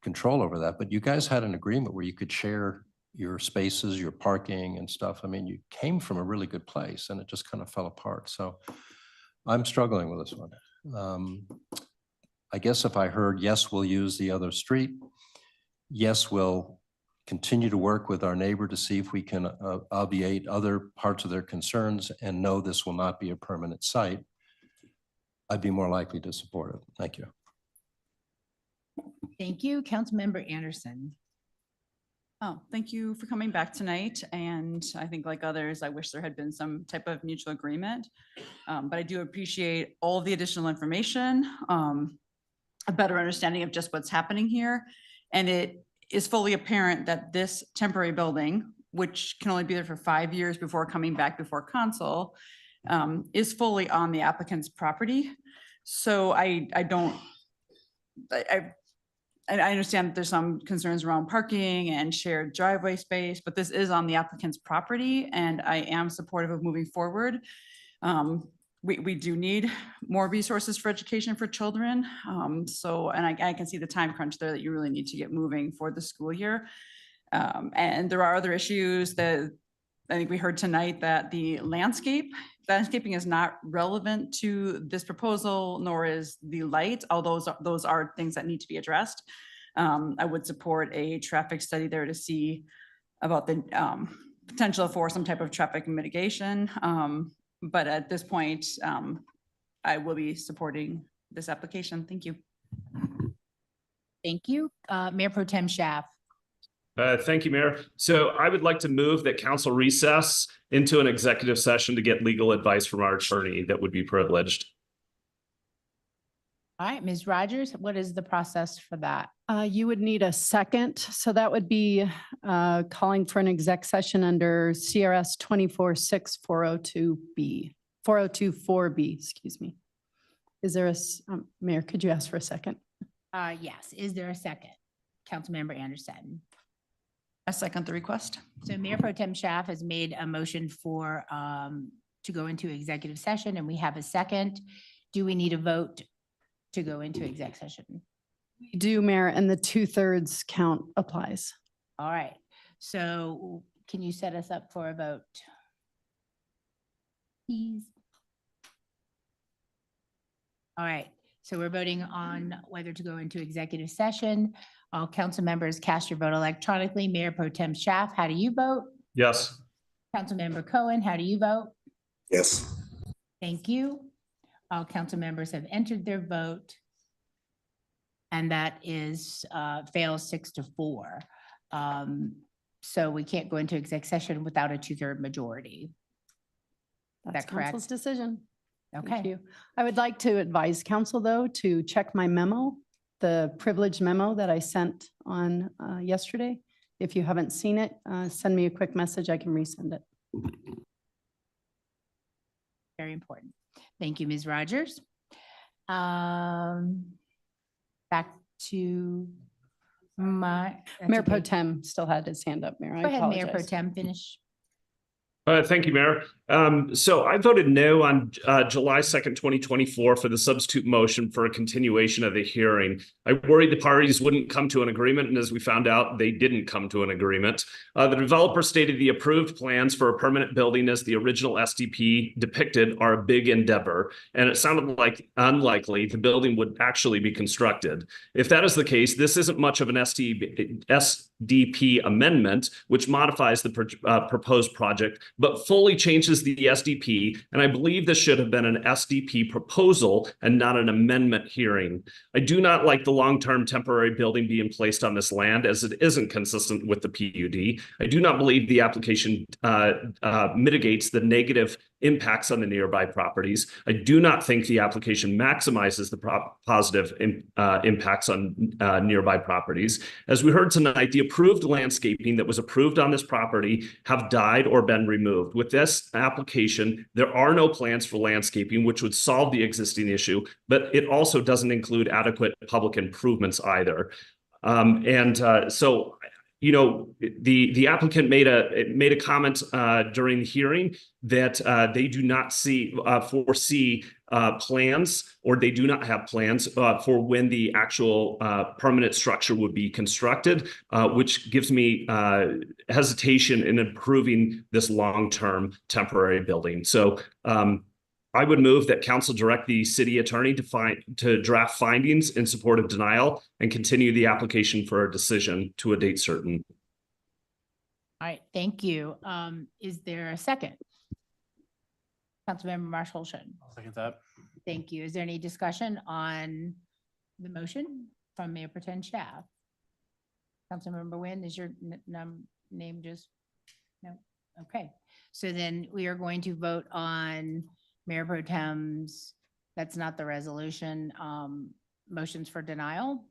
control over that. But you guys had an agreement where you could share your spaces, your parking and stuff. I mean, you came from a really good place and it just kind of fell apart. So I'm struggling with this one. I guess if I heard, yes, we'll use the other street. Yes, we'll continue to work with our neighbor to see if we can obviate other parts of their concerns, and no, this will not be a permanent site. I'd be more likely to support it. Thank you. Thank you. Councilmember Anderson. Oh, thank you for coming back tonight. And I think like others, I wish there had been some type of mutual agreement. But I do appreciate all the additional information, a better understanding of just what's happening here. And it is fully apparent that this temporary building, which can only be there for 5 years before coming back before council, is fully on the applicant's property. So I understand that there's some concerns around parking and shared driveway space, but this is on the applicant's property and I am supportive of moving forward. We do need more resources for education for children. And I can see the time crunch there that you really need to get moving for the school year. And there are other issues that I think we heard tonight, that the landscaping is not relevant to this proposal, nor is the light, although those are things that need to be addressed. I would support a traffic study there to see about the potential for some type of traffic mitigation. But at this point, I will be supporting this application. Thank you. Thank you. Mayor Pro Tem Schaaf. Thank you, Mayor. So I would like to move that council recess into an executive session to get legal advice from our attorney that would be privileged. All right, Ms. Rogers, what is the process for that? You would need a second. So that would be calling for an exec session under CRS 246402B, 4024B, excuse me. Is there a, Mayor, could you ask for a second? Yes. Is there a second? Councilmember Anderson. I second the request. So Mayor Pro Tem Schaaf has made a motion for to go into executive session, and we have a second. Do we need a vote to go into exec session? We do, Mayor, and the 2/3 count applies. All right. So can you set us up for a vote? Please. All right. So we're voting on whether to go into executive session. All council members cast your vote electronically. Mayor Pro Tem Schaaf, how do you vote? Yes. Councilmember Cohen, how do you vote? Yes. Thank you. All council members have entered their vote. And that is fails 6-4. So we can't go into exec session without a 2/3 majority. Is That's that correct? council's decision. Thank Okay. you. I would like to advise council, though, to check my memo, the privilege memo that I sent on yesterday. If you haven't seen it, send me a quick message. I can resend it. Very important. Thank you, Ms. Rogers. Back to my. Mayor Pro Tem still had his hand up, Mayor. I Go ahead, Mayor Pro apologize. Tem, finish. Thank you, Mayor. So I voted no on July 2nd, 2024 for the substitute motion for a continuation of the hearing. I worried the parties wouldn't come to an agreement, and as we found out, they didn't come to an agreement. The developer stated the approved plans for a permanent building as the original SDP depicted are a big endeavor, and it sounded like unlikely the building would actually be constructed. If that is the case, this isn't much of an SDP amendment, which modifies the proposed project, but fully changes the SDP. And I believe this should have been an SDP proposal and not an amendment hearing. I do not like the long-term temporary building being placed on this land as it isn't consistent with the PUD. I do not believe the application mitigates the negative impacts on the nearby properties. I do not think the application maximizes the positive impacts on nearby properties. As we heard tonight, the approved landscaping that was approved on this property have died or been removed. With this application, there are no plans for landscaping, which would solve the existing issue, but it also doesn't include adequate public improvements either. So, you know, the applicant made a comment during the hearing that they do not foresee plans, or they do not have plans for when the actual permanent structure would be constructed, which gives me hesitation in approving this long-term temporary building. So I would move that council direct the city attorney to draft findings in support of denial and continue the application for a decision to a date certain. All right, thank you. Is there a second? Councilmember Marshall Holston. I'll second that. Thank you. Is there any discussion on the motion from Mayor Pro Tem Schaaf? Councilmember Nguyen, is your name just, no? Okay, so then we are going to vote on Mayor Pro Tem's, that's not the resolution, motions for denial.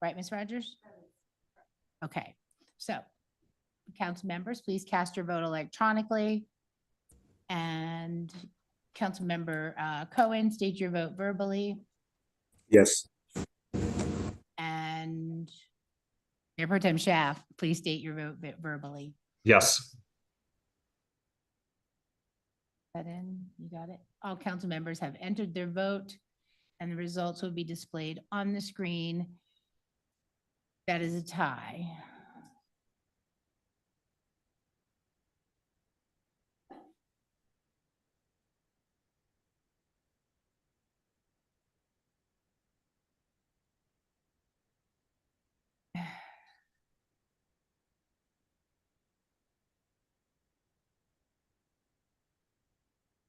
Right, Ms. Rogers? Okay, so council members, please cast your vote electronically. And Councilmember Cohen, state your vote verbally. Yes. And Mayor Pro Tem Schaaf, please state your vote verbally. Yes. That in, you got it. All council members have entered their vote and the results will be displayed on the screen. That is a tie.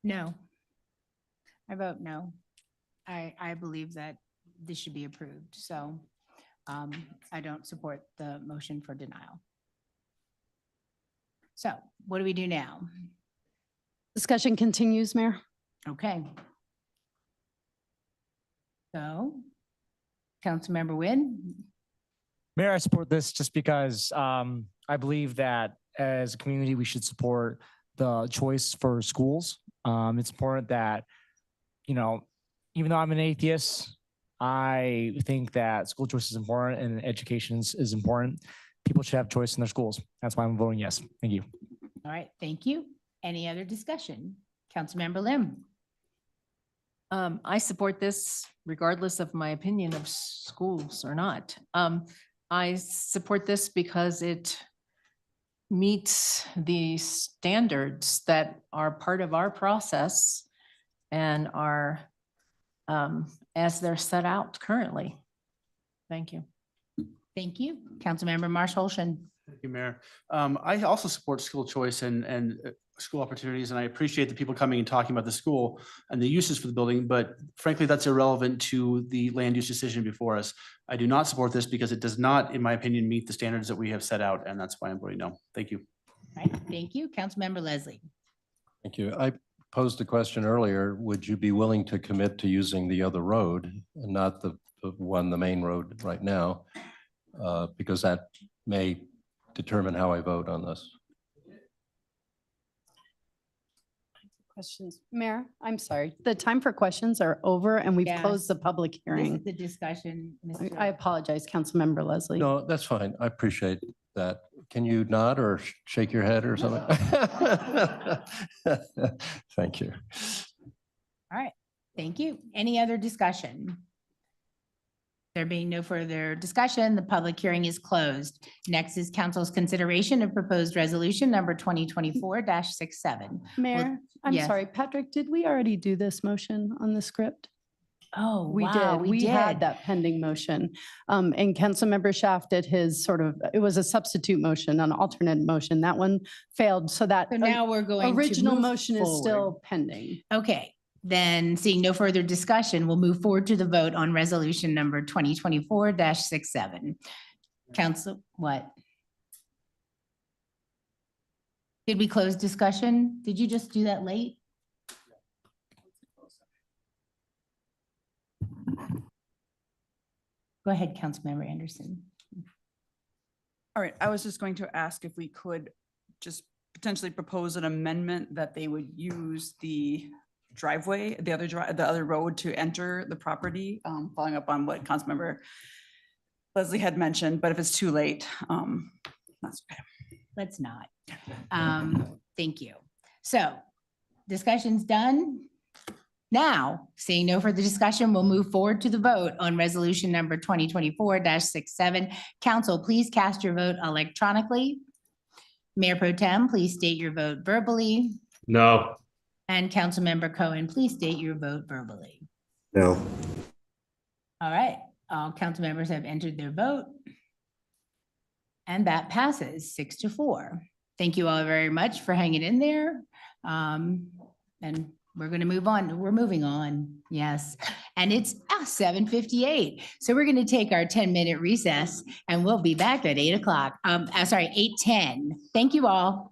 No. I vote no. I believe that this should be approved, so I don't support the motion for denial. So what do we do now? Discussion continues, Mayor. Okay. So, Councilmember Nguyen? Mayor, I support this just because I believe that as a community, we should support the choice for schools. It's important that, you know, even though I'm an atheist, I think that school choice is important and education is important. People should have choice in their schools. That's why I'm voting yes. Thank you. All right, thank you. Any other discussion? Councilmember Lim? I support this regardless of my opinion of schools or not. I support this because it meets the standards that are part of our process and are as they're set out currently. Thank you. Thank you. Councilmember Marshall Holston? Thank you, Mayor. I also support school choice and school opportunities, and I appreciate the people coming and talking about the school and the uses for the building, but frankly, that's irrelevant to the land use decision before us. I do not support this because it does not, in my opinion, meet the standards that we have set out, and that's why I'm voting no. Thank you. All right, thank you. Councilmember Leslie? Thank you. I posed a question earlier. Would you be willing to commit to using the other road and not the main road right now? Because that may determine how I vote on this. Questions? Mayor, I'm sorry. The time for questions are over and we've Yes. closed the public This is hearing. the discussion. I apologize, Councilmember Leslie. No, that's fine. I appreciate that. Can you nod or shake your head or something? Thank you. All right, thank you. Any other discussion? There being no further discussion, the public hearing is closed. Next is council's consideration of proposed resolution number 2024-67. Mayor, I'm yes. sorry, Patrick, did we already do this motion on the script? Oh, We wow, did. we We had did. that pending motion. And Councilmember Shaft did his sort of, it was a substitute motion, an alternate motion. That one failed. So that So now we're going to original move motion is forward. still pending. Okay, then seeing no further discussion, we'll move forward to the vote on resolution number 2024-67. Council, what? Did we close discussion? Did you just do that late? Go ahead, Councilmember Anderson. All right, I was just going to ask if we could just potentially propose an amendment that they would use the driveway, the other road to enter the property, following up on what Councilmember Leslie had mentioned, but if it's too late, that's okay. Let's not. Thank you. So discussion's done. Now, seeing no further discussion, we'll move forward to the vote on resolution number 2024-67. Council, please cast your vote electronically. Mayor Pro Tem, please state your vote verbally. No. And Councilmember Cohen, please state your vote verbally. No. All right, all council members have entered their vote. And that passes 6-4. Thank you all very much for hanging in there. And we're going to move on. We're moving on. Yes. And it's 7:58. So we're going to take our 10-minute recess and we'll be back at 8 o'clock. Sorry, 8:10. Thank you all.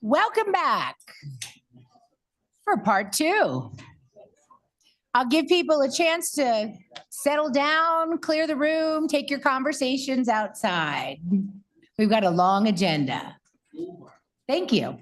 Welcome back for part two. I'll give people a chance to settle down, clear the room, take your conversations outside. We've got a long agenda. Thank you.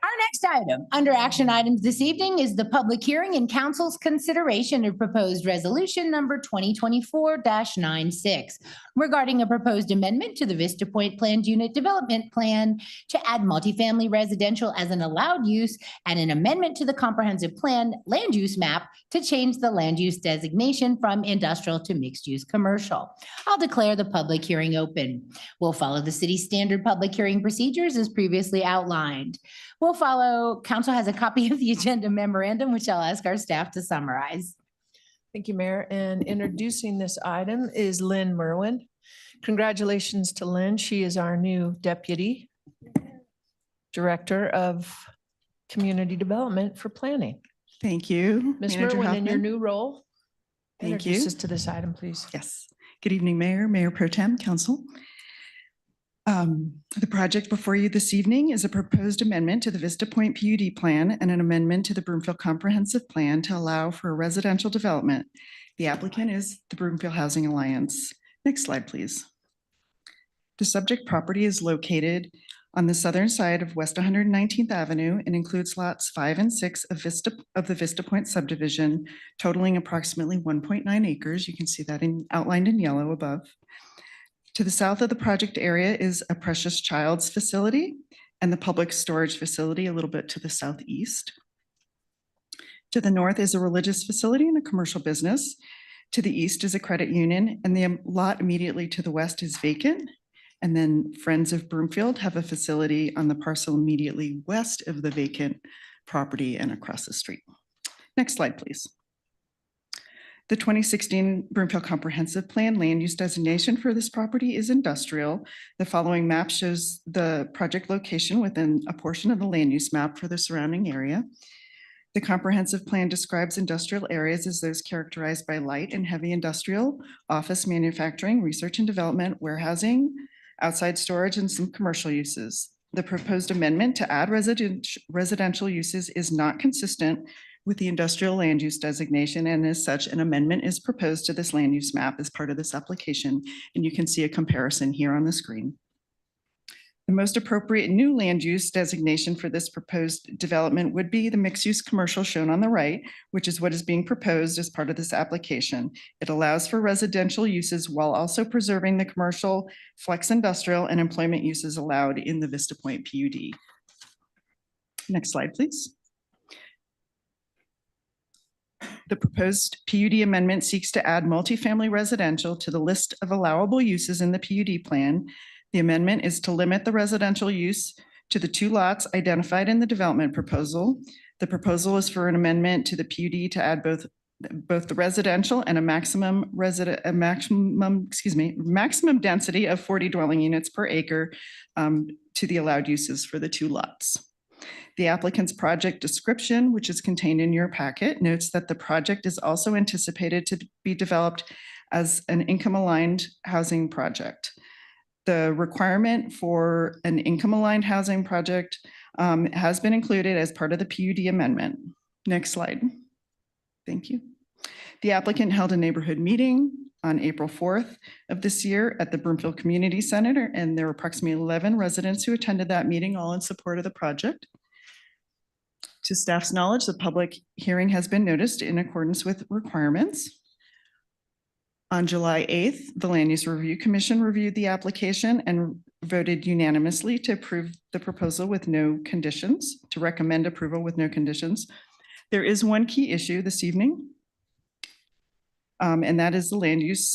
Our next item under action items this evening is the public hearing and council's consideration of proposed resolution number 2024-96 regarding a proposed amendment to the Vista Point Planned Unit Development Plan to add multifamily residential as an allowed use and an amendment to the comprehensive plan land use map to change the land use designation from industrial to mixed use commercial. I'll declare the public hearing open. We'll follow the city's standard public hearing procedures as previously outlined. We'll follow, council has a copy of the agenda memorandum, which I'll ask our staff to summarize. Thank you, Mayor. And introducing this item is Lynn Merwin. Congratulations to Lynn. She is our new Deputy Director of Community Development for Planning. Thank you. Ms. Manager Merwin, in your Hoffman. new role, Thank introduce you. us to this item, please. Yes. Good evening, Mayor, Mayor Pro Tem, Council. The project before you this evening is a proposed amendment to the Vista Point PUD plan and an amendment to the Broomfield Comprehensive Plan to allow for a residential development. The applicant is the Broomfield Housing Alliance. Next slide, please. The subject property is located on the southern side of West 119th Avenue and includes lots 5 and 6 of the Vista Point subdivision, totaling approximately 1.9 acres. You can see that outlined in yellow above. To the south of the project area is a Precious Child's facility and the public storage facility a little bit to the southeast. To the north is a religious facility and a commercial business. To the east is a credit union, and the lot immediately to the west is vacant. And then Friends of Broomfield have a facility on the parcel immediately west of the vacant property and across the street. Next slide, please. The 2016 Broomfield Comprehensive Plan land use designation for this property is industrial. The following map shows the project location within a portion of the land use map for the surrounding area. The comprehensive plan describes industrial areas as those characterized by light and heavy industrial, office, manufacturing, research and development, warehousing, outside storage, and some commercial uses. The proposed amendment to add residential uses is not consistent with the industrial land use designation, and as such, an amendment is proposed to this land use map as part of this application, and you can see a comparison here on the screen. The most appropriate new land use designation for this proposed development would be the mixed-use commercial shown on the right, which is what is being proposed as part of this application. It allows for residential uses while also preserving the commercial, flex industrial, and employment uses allowed in the Vista Point PUD. Next slide, please. The proposed PUD amendment seeks to add multifamily residential to the list of allowable uses in the PUD plan. The amendment is to limit the residential use to the 2 lots identified in the development proposal. The proposal is for an amendment to the PUD to add both the residential and a maximum density of 40 dwelling units per acre to the allowed uses for the 2 lots. The applicant's project description, which is contained in your packet, notes that the project is also anticipated to be developed as an income-aligned housing project. The requirement for an income-aligned housing project has been included as part of the PUD amendment. Next slide. Thank you. The applicant held a neighborhood meeting on April 4th of this year at the Broomfield Community Center, and there were approximately 11 residents who attended that meeting, all in support of the project. To staff's knowledge, the public hearing has been noticed in accordance with requirements. On July 8th, the Land Use Review Commission reviewed the application and voted unanimously to approve the proposal with no conditions, to recommend approval with no conditions. There is one key issue this evening, and that is the land use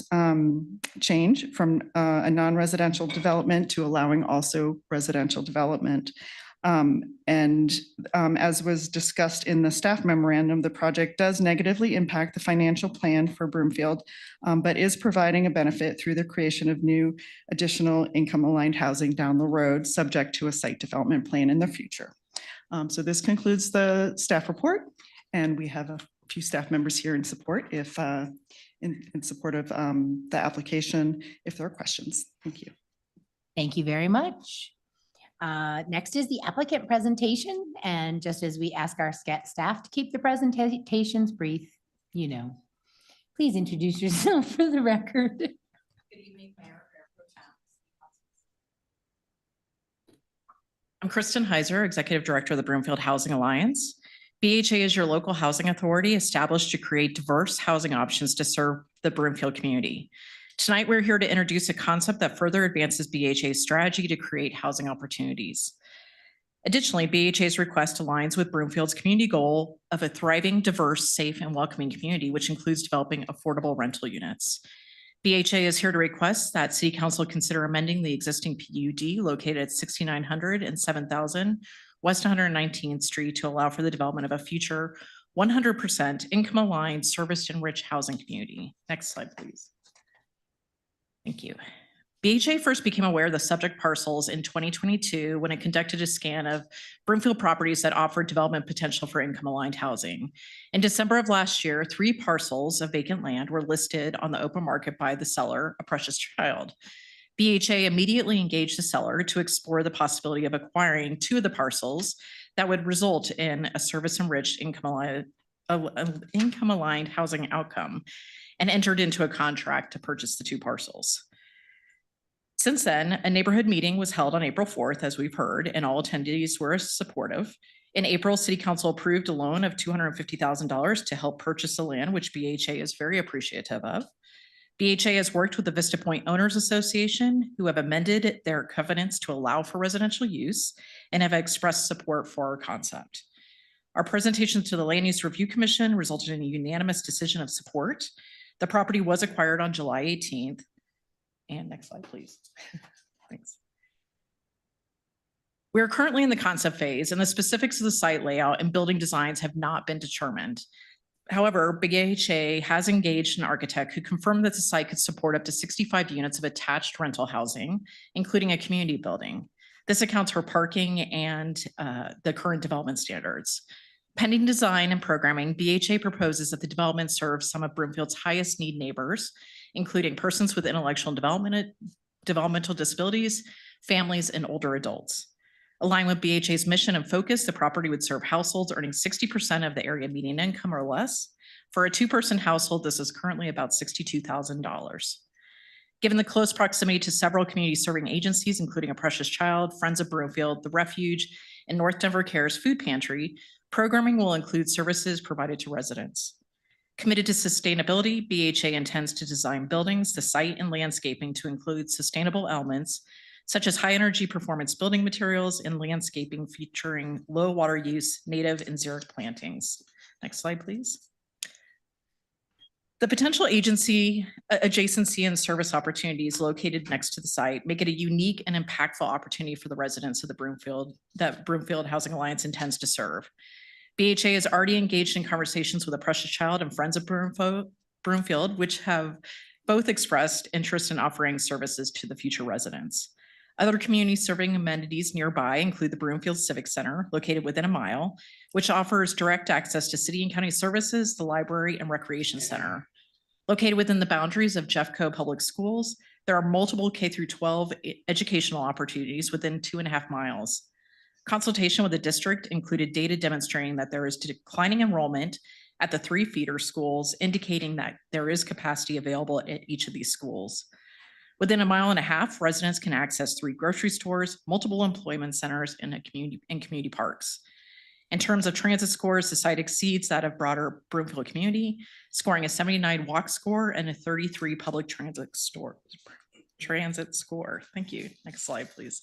change from a non-residential development to allowing also residential development. As was discussed in the staff memorandum, the project does negatively impact the financial plan for Broomfield, but is providing a benefit through the creation of new additional income-aligned housing down the road, subject to a site development plan in the future. So this concludes the staff report, and we have a few staff members here in support if in support of the application, if there are questions. Thank you. Thank you very much. Next is the applicant presentation. And just as we ask our staff to keep the presentations brief, please introduce yourself for the record. Good evening, Mayor Pro Tem. I'm Kristen Heiser, Executive Director of the Broomfield Housing Alliance. BHA is your local housing authority established to create diverse housing options to serve the Broomfield community. Tonight, we're here to introduce a concept that further advances BHA's strategy to create housing opportunities. Additionally, BHA's request aligns with Broomfield's community goal of a thriving, diverse, safe, and welcoming community, which includes developing affordable rental units. BHA is here to request that City Council consider amending the existing PUD located at 6900 and 7000 West 119th Street to allow for the development of a future 100% income-aligned, service-enriched housing community. Next slide, please. Thank you. BHA first became aware of the subject parcels in 2022 when it conducted a scan of Broomfield properties that offered development potential for income-aligned housing. In December of last year, 3 parcels of vacant land were listed on the open market by the seller, A Precious Child. BHA immediately engaged the seller to explore the possibility of acquiring 2 of the parcels that would result in a service-enriched income-aligned housing outcome, and entered into a contract to purchase the 2 parcels. Since then, a neighborhood meeting was held on April 4th, as we've heard, and all attendees were supportive. In April, City Council approved a loan of $250,000 to help purchase the land, which BHA is very appreciative of. BHA has worked with the Vista Point Owners Association, who have amended their covenants to allow for residential use and have expressed support for our concept. Our presentation to the Land Use Review Commission resulted in a unanimous decision of support. The property was acquired on July 18th. And next slide, please. Thanks. We are currently in the concept phase, and the specifics of the site layout and building designs have not been determined. However, BHA has engaged an architect who confirmed that the site could support up to 65 units of attached rental housing, including a community building. This accounts for parking and the current development standards. Pending design and programming, BHA proposes that the development serve some of Broomfield's highest need neighbors, including persons with intellectual and developmental disabilities, families, and older adults. Aligned with BHA's mission and focus, the property would serve households earning 60% of the area median income or less. For a 2-person household, this is currently about $62,000. Given the close proximity to several community serving agencies, including A Precious Child, Friends of Broomfield, The Refuge, and North Denver Cares Food Pantry, programming will include services provided to residents. Committed to sustainability, BHA intends to design buildings, the site, and landscaping to include sustainable elements such as high energy performance building materials and landscaping featuring low water use, native and xeric plantings. Next slide, please. The potential agency, adjacency, and service opportunities located next to the site make it a unique and impactful opportunity for the residents of the Broomfield Housing Alliance intends to serve. BHA is already engaged in conversations with A Precious Child and Friends of Broomfield, which have both expressed interest in offering services to the future residents. Other community serving amenities nearby include the Broomfield Civic Center, located within a mile, which offers direct access to city and county services, the library, and recreation center. Located within the boundaries of Jeffco Public Schools, there are multiple K-12 educational opportunities within 2.5 miles. Consultation with the district included data demonstrating that there is declining enrollment at the 3 feeder schools, indicating that there is capacity available at each of these schools. Within 1.5 miles, residents can access 3 grocery stores, multiple employment centers, and community parks. In terms of transit scores, the site exceeds that of broader Broomfield community, scoring a 79 walk score and a 33 public transit score. Thank you. Next slide, please.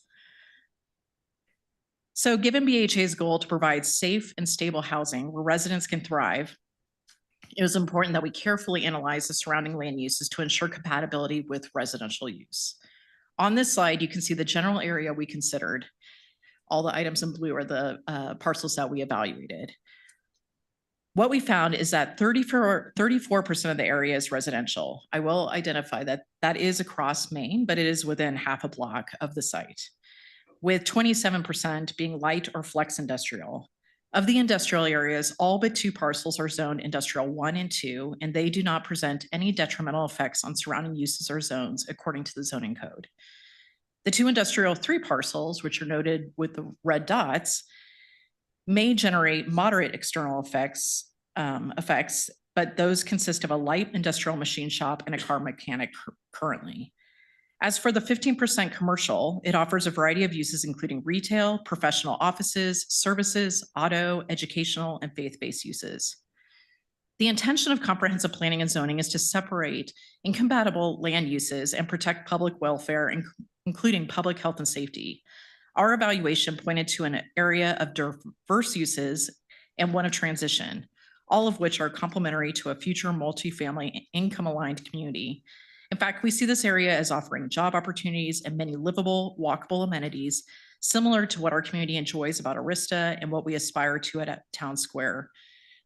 So given BHA's goal to provide safe and stable housing where residents can thrive, it was important that we carefully analyze the surrounding land uses to ensure compatibility with residential use. On this slide, you can see the general area we considered. All the items in blue are the parcels that we evaluated. What we found is that 34% of the area is residential. I will identify that that is across Maine, but it is within half a block of the site, with 27% being light or flex industrial. Of the industrial areas, all but 2 parcels are zoned industrial 1 and 2, and they do not present any detrimental effects on surrounding uses or zones according to the zoning code. The 2 industrial 3 parcels, which are noted with the red dots, may generate moderate external effects, but those consist of a light industrial machine shop and a car mechanic currently. As for the 15% commercial, it offers a variety of uses, including retail, professional offices, services, auto, educational, and faith-based uses. The intention of comprehensive planning and zoning is to separate incompatible land uses and protect public welfare, including public health and safety. Our evaluation pointed to an area of diverse uses and one of transition, all of which are complementary to a future multifamily income-aligned community. In fact, we see this area as offering job opportunities and many livable, walkable amenities, similar to what our community enjoys about Arista and what we aspire to at Town Square,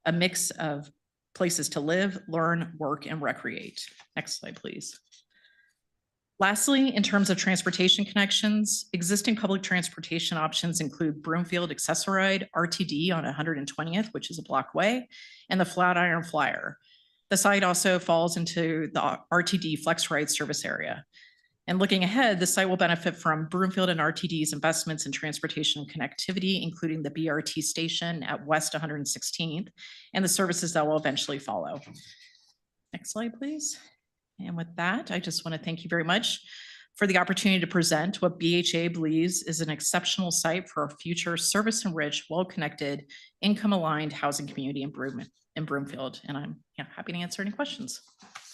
a mix of places to live, learn, work, and recreate. Next slide, please. Lastly, in terms of transportation connections, existing public transportation options include Broomfield Accessoride, RTD on 120th, which is a block away, and the Flatiron Flyer. The site also falls into the RTD Flex Ride service area. And looking ahead, the site will benefit from Broomfield and RTD's investments in transportation connectivity, including the BRT station at West 116th and the services that will eventually follow. Next slide, please. And with that, I just want to thank you very much for the opportunity to present what BHA believes is an exceptional site for a future service-enriched, well-connected, income-aligned housing community improvement in Broomfield. And I'm happy to answer any questions.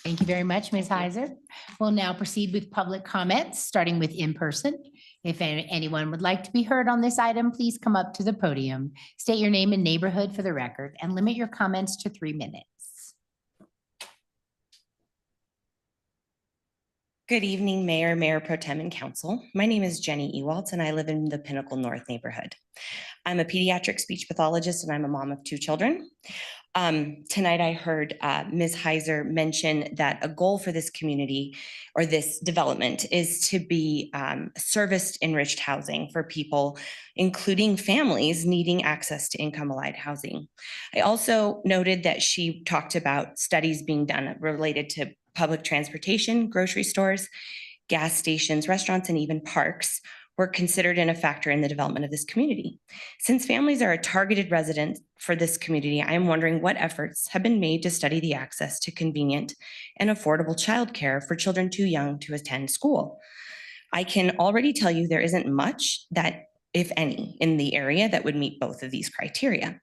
Thank you very much, Ms. Heiser. We'll now proceed with public comments, starting with in-person. If anyone would like to be heard on this item, please come up to the podium, state your name and neighborhood for the record, and limit your comments to 3 minutes. Good evening, Mayor, Mayor Pro Tem, and Council. My name is Jenny Ewalds, and I live in the Pinnacle North neighborhood. I'm a pediatric speech pathologist, and I'm a mom of 2 children. Tonight, I heard Ms. Heiser mention that a goal for this community or this development is to be serviced enriched housing for people, including families needing access to income-aligned housing. I also noted that she talked about studies being done related to public transportation, grocery stores, gas stations, restaurants, and even parks were considered in a factor in the development of this community. Since families are a targeted resident for this community, I am wondering what efforts have been made to study the access to convenient and affordable childcare for children too young to attend school. I can already tell you there isn't much that, if any, in the area that would meet both of these criteria.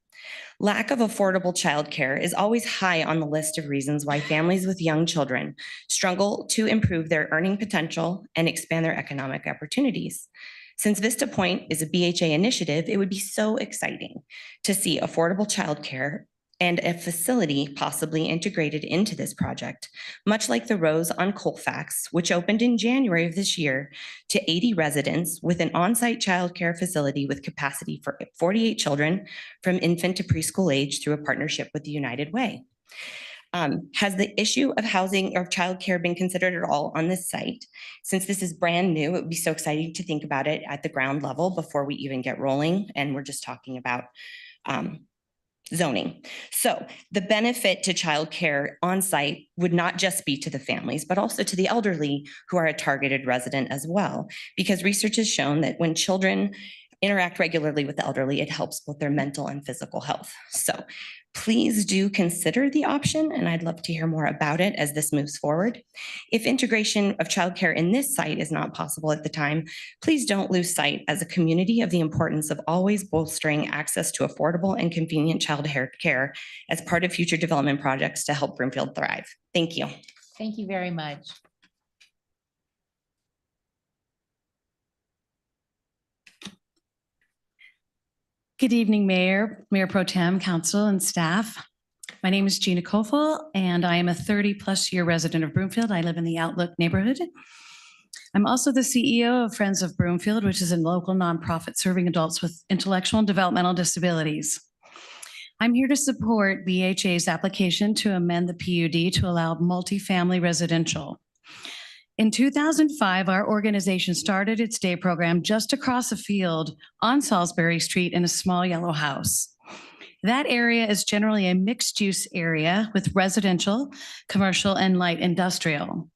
Lack of affordable childcare is always high on the list of reasons why families with young children struggle to improve their earning potential and expand their economic opportunities. Since Vista Point is a BHA initiative, it would be so exciting to see affordable childcare and a facility possibly integrated into this project, much like the Rose on Colfax, which opened in January of this year to 80 residents with an on-site childcare facility with capacity for 48 children from infant to preschool age through a partnership with the United Way. Has the issue of housing or childcare been considered at all on this site? Since this is brand new, it would be so exciting to think about it at the ground level before we even get rolling, and we're just talking about zoning. So the benefit to childcare on site would not just be to the families, but also to the elderly who are a targeted resident as well, because research has shown that when children interact regularly with the elderly, it helps both their mental and physical health. So please do consider the option, and I'd love to hear more about it as this moves forward. If integration of childcare in this site is not possible at the time, please don't lose sight as a community of the importance of always bolstering access to affordable and convenient childcare care as part of future development projects to help Broomfield thrive. Thank you. Thank you very much. Good evening, Mayor, Mayor Pro Tem, Council, and staff. My name is Gina Kofel, and I am a 30-plus year resident of Broomfield. I live in the Outlook neighborhood. I'm also the CEO of Friends of Broomfield, which is a local nonprofit serving adults with intellectual and developmental disabilities. I'm here to support BHA's application to amend the PUD to allow multifamily residential. In 2005, our organization started its day program just across a field on Salisbury Street in a small yellow house. That area is generally a mixed-use area with residential, commercial, and light industrial.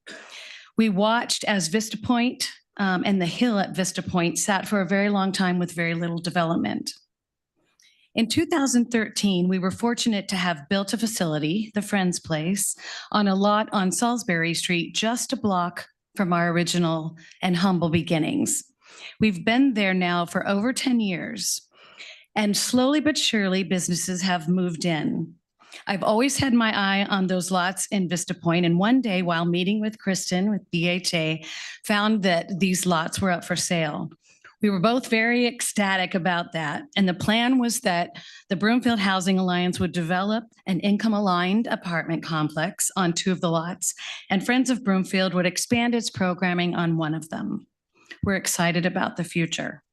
We watched as Vista Point and the hill at Vista Point sat for a very long time with very little development. In 2013, we were fortunate to have built a facility, the Friends Place, on a lot on Salisbury Street, just a block from our original and humble beginnings. We've been there now for over 10 years, and slowly but surely, businesses have moved in. I've always had my eye on those lots in Vista Point, and one day while meeting with Kristen with BHA, found that these lots were up for sale. We were both very ecstatic about that. And the plan was that the Broomfield Housing Alliance would develop an income-aligned apartment complex on 2 of the lots, and Friends of Broomfield would expand its programming on 1 of them. We're excited about the future.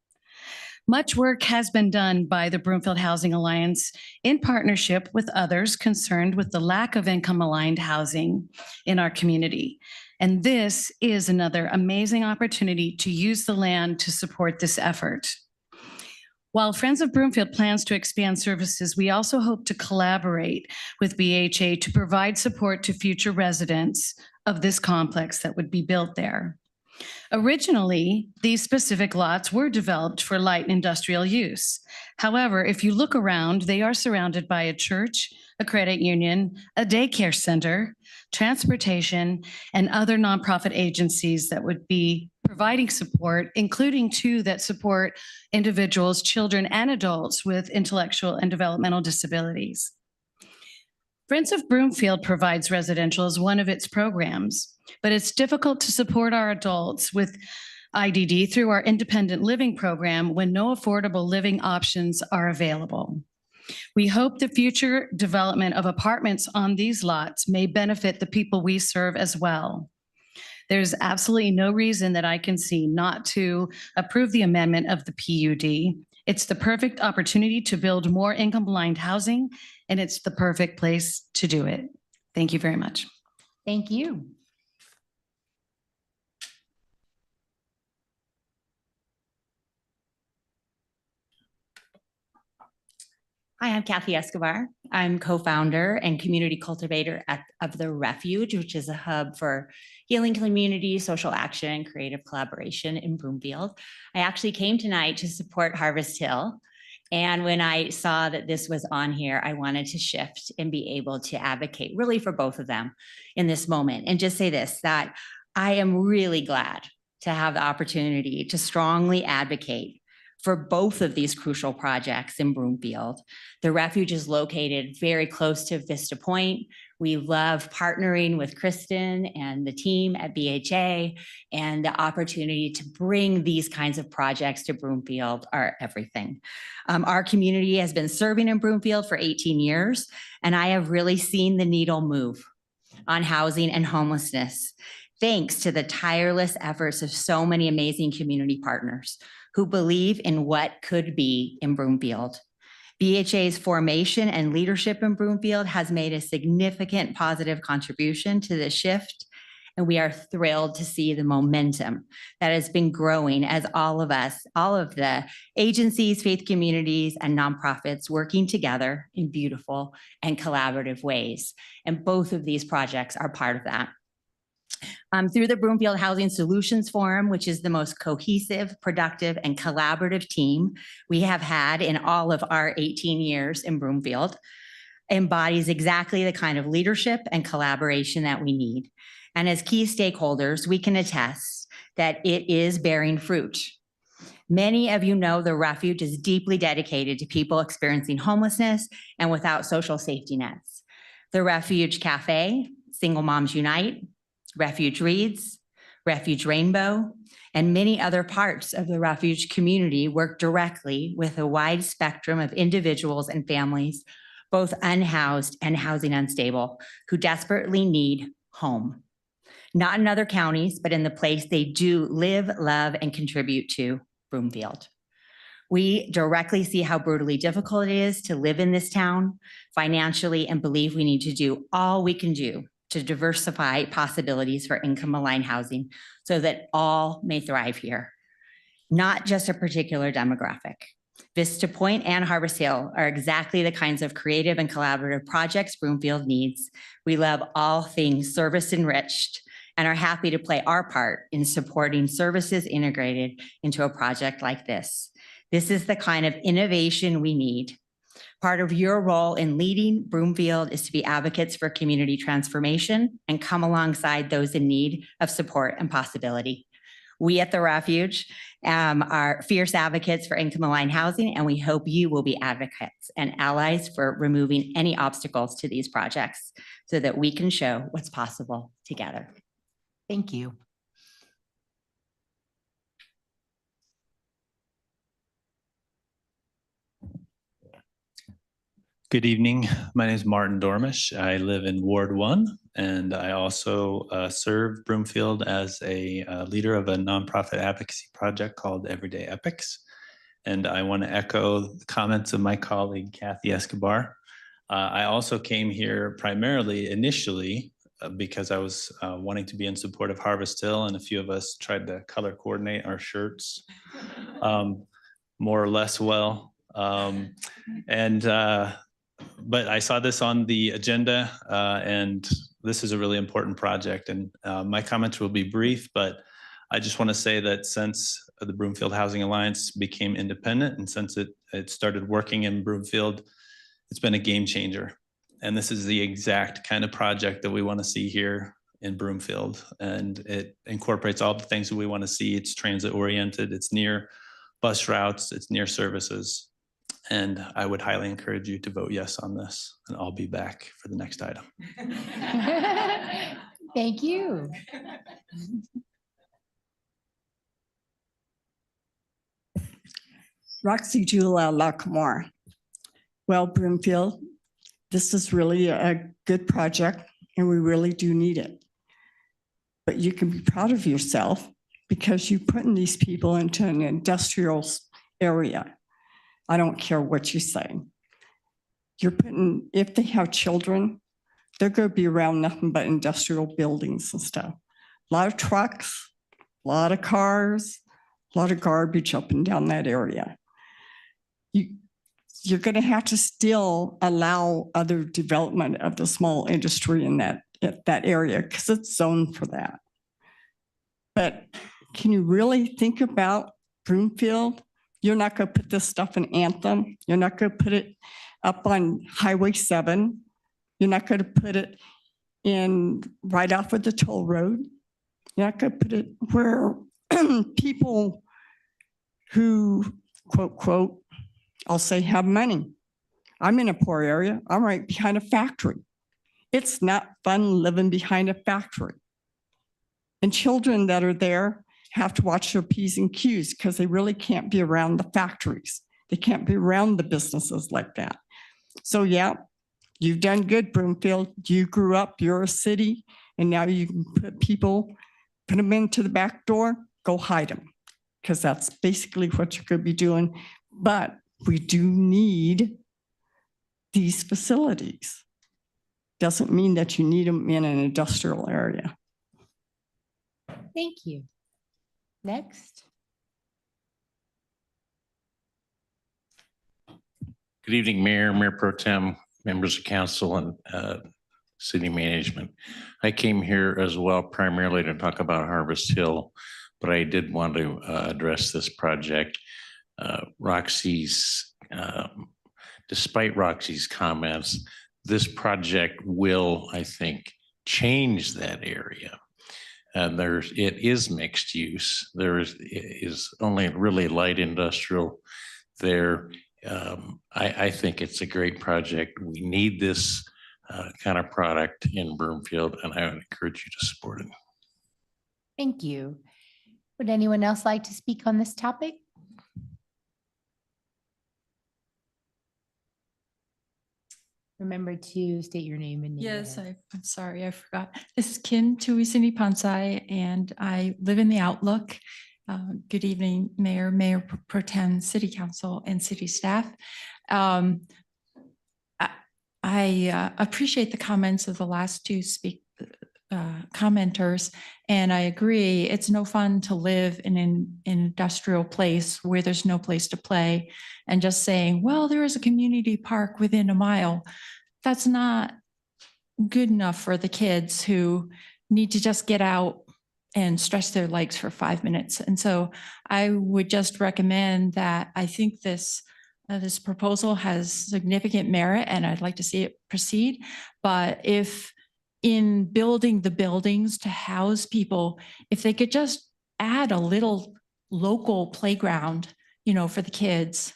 Much work has been done by the Broomfield Housing Alliance in partnership with others concerned with the lack of income-aligned housing in our community. And this is another amazing opportunity to use the land to support this effort. While Friends of Broomfield plans to expand services, we also hope to collaborate with BHA to provide support to future residents of this complex that would be built there. Originally, these specific lots were developed for light industrial use. However, if you look around, they are surrounded by a church, a credit union, a daycare center, transportation, and other nonprofit agencies that would be providing support, including 2 that support individuals, children, and adults with intellectual and developmental disabilities. Friends of Broomfield provides residential as one of its programs, but it's difficult to support our adults with IDD through our independent living program when no affordable living options are available. We hope the future development of apartments on these lots may benefit the people we serve as well. There's absolutely no reason that I can see not to approve the amendment of the PUD. It's the perfect opportunity to build more income-aligned housing, and it's the perfect place to do it. Thank you very much. Thank you. Hi, I'm Kathy Escobar. I'm co-founder and community cultivator of The Refuge, which is a hub for healing community, social action, creative collaboration in Broomfield. I actually came tonight to support Harvest Hill. And when I saw that this was on here, I wanted to shift and be able to advocate really for both of them in this moment. And just say this, that I am really glad to have the opportunity to strongly advocate for both of these crucial projects in Broomfield. The Refuge is located very close to Vista Point. We love partnering with Kristen and the team at BHA, and the opportunity to bring these kinds of projects to Broomfield are everything. Our community has been serving in Broomfield for 18 years, and I have really seen the needle move on housing and homelessness, thanks to the tireless efforts of so many amazing community partners who believe in what could be in Broomfield. BHA's formation and leadership in Broomfield has made a significant positive contribution to this shift, and we are thrilled to see the momentum that has been growing as all of us, all of the agencies, faith communities, and nonprofits working together in beautiful and collaborative ways. And both of these projects are part of that. Through the Broomfield Housing Solutions Forum, which is the most cohesive, productive, and collaborative team we have had in all of our 18 years in Broomfield, embodies exactly the kind of leadership and collaboration that we need. And as key stakeholders, we can attest that it is bearing fruit. Many of you know the Refuge is deeply dedicated to people experiencing homelessness and without social safety nets. The Refuge Cafe, Single Moms Unite, Refuge Reads, Refuge Rainbow, and many other parts of the Refuge community work directly with a wide spectrum of individuals and families, both unhoused and housing unstable, who desperately need home. Not in other counties, but in the place they do live, love, and contribute to, Broomfield. We directly see how brutally difficult it is to live in this town financially, and believe we need to do all we can do to diversify possibilities for income-aligned housing so that all may thrive here, not just a particular demographic. Vista Point and Harvest Hill are exactly the kinds of creative and collaborative projects Broomfield needs. We love all things service enriched and are happy to play our part in supporting services integrated into a project like this. This is the kind of innovation we need. Part of your role in leading Broomfield is to be advocates for community transformation and come alongside those in need of support and possibility. We at the Refuge are fierce advocates for income-aligned housing, and we hope you will be advocates and allies for removing any obstacles to these projects so that we can show what's possible together. Thank you. Good evening. My name is Martin Dormish. I live in Ward 1, and I also serve Broomfield as a leader of a nonprofit advocacy project called Everyday Epics. And I want to echo the comments of my colleague, Kathy Escobar. I also came here primarily initially because I was wanting to be in support of Harvest Hill, and a few of us tried to color coordinate our shirts more or less well. But I saw this on the agenda, and this is a really important project. And my comments will be brief, but I just want to say that since the Broomfield Housing Alliance became independent and since it started working in Broomfield, it's been a game changer. And this is the exact kind of project that we want to see here in Broomfield. And it incorporates all the things that we want to see. It's transit oriented, it's near bus routes, it's near services. And I would highly encourage you to vote yes on this, and I'll be back for the next item. Thank you. Roxy Jula Lackamore. Well, Broomfield, this is really a good project and we really do need it. But you can be proud of yourself because you're putting these people into an industrial area. I don't care what you say. You're putting, if they have children, they're going to be around nothing but industrial buildings and stuff. A lot of trucks, a lot of cars, a lot of garbage up and down that area. You're going to have to still allow other development of the small industry in that area because it's zoned for that. But can you really think about Broomfield? You're not going to put this stuff in Anthem. You're not going to put it up on Highway 7. You're not going to put it in right off of the toll road. You're not going to put it where people who, quote, quote, I'll say have money. I'm in a poor area. I'm right behind a factory. It's not fun living behind a factory. And children that are there have to watch their P's and Q's because they really can't be around the factories. They can't be around the businesses like that. So yeah, you've done good, Broomfield. You grew up, you're a city, and now you can put them into the back door, go hide them, because that's basically what you're going to be doing. But we do need these facilities. Doesn't mean that you need them in an industrial area. Thank you. Next. Good evening, Mayor, Mayor Pro Tem, members of council, and city management. I came here as well primarily to talk about Harvest Hill, but I did want to address this project. Despite Roxy's comments, this project will, I think, change that area. And it is mixed use. There is only really light industrial there. I think it's a great project. We need this kind of product in Broomfield, and I would encourage you to support it. Thank you. Would anyone else like to speak on this topic? Remember to state your name and name. Yes, I'm sorry, I forgot. This is Kim Tuisini Pansai, and I live in the Outlook. Good evening, Mayor, Mayor Pro Tem, City Council, and city staff. I appreciate the comments of the last two commenters, and I agree. It's no fun to live in an industrial place where there's no place to play, and just saying, well, there is a community park within a mile. That's not good enough for the kids who need to just get out and stretch their legs for 5 minutes. And so I would just recommend that I think this proposal has significant merit and I'd like to see it proceed. But if in building the buildings to house people, if they could just add a little local playground, for the kids,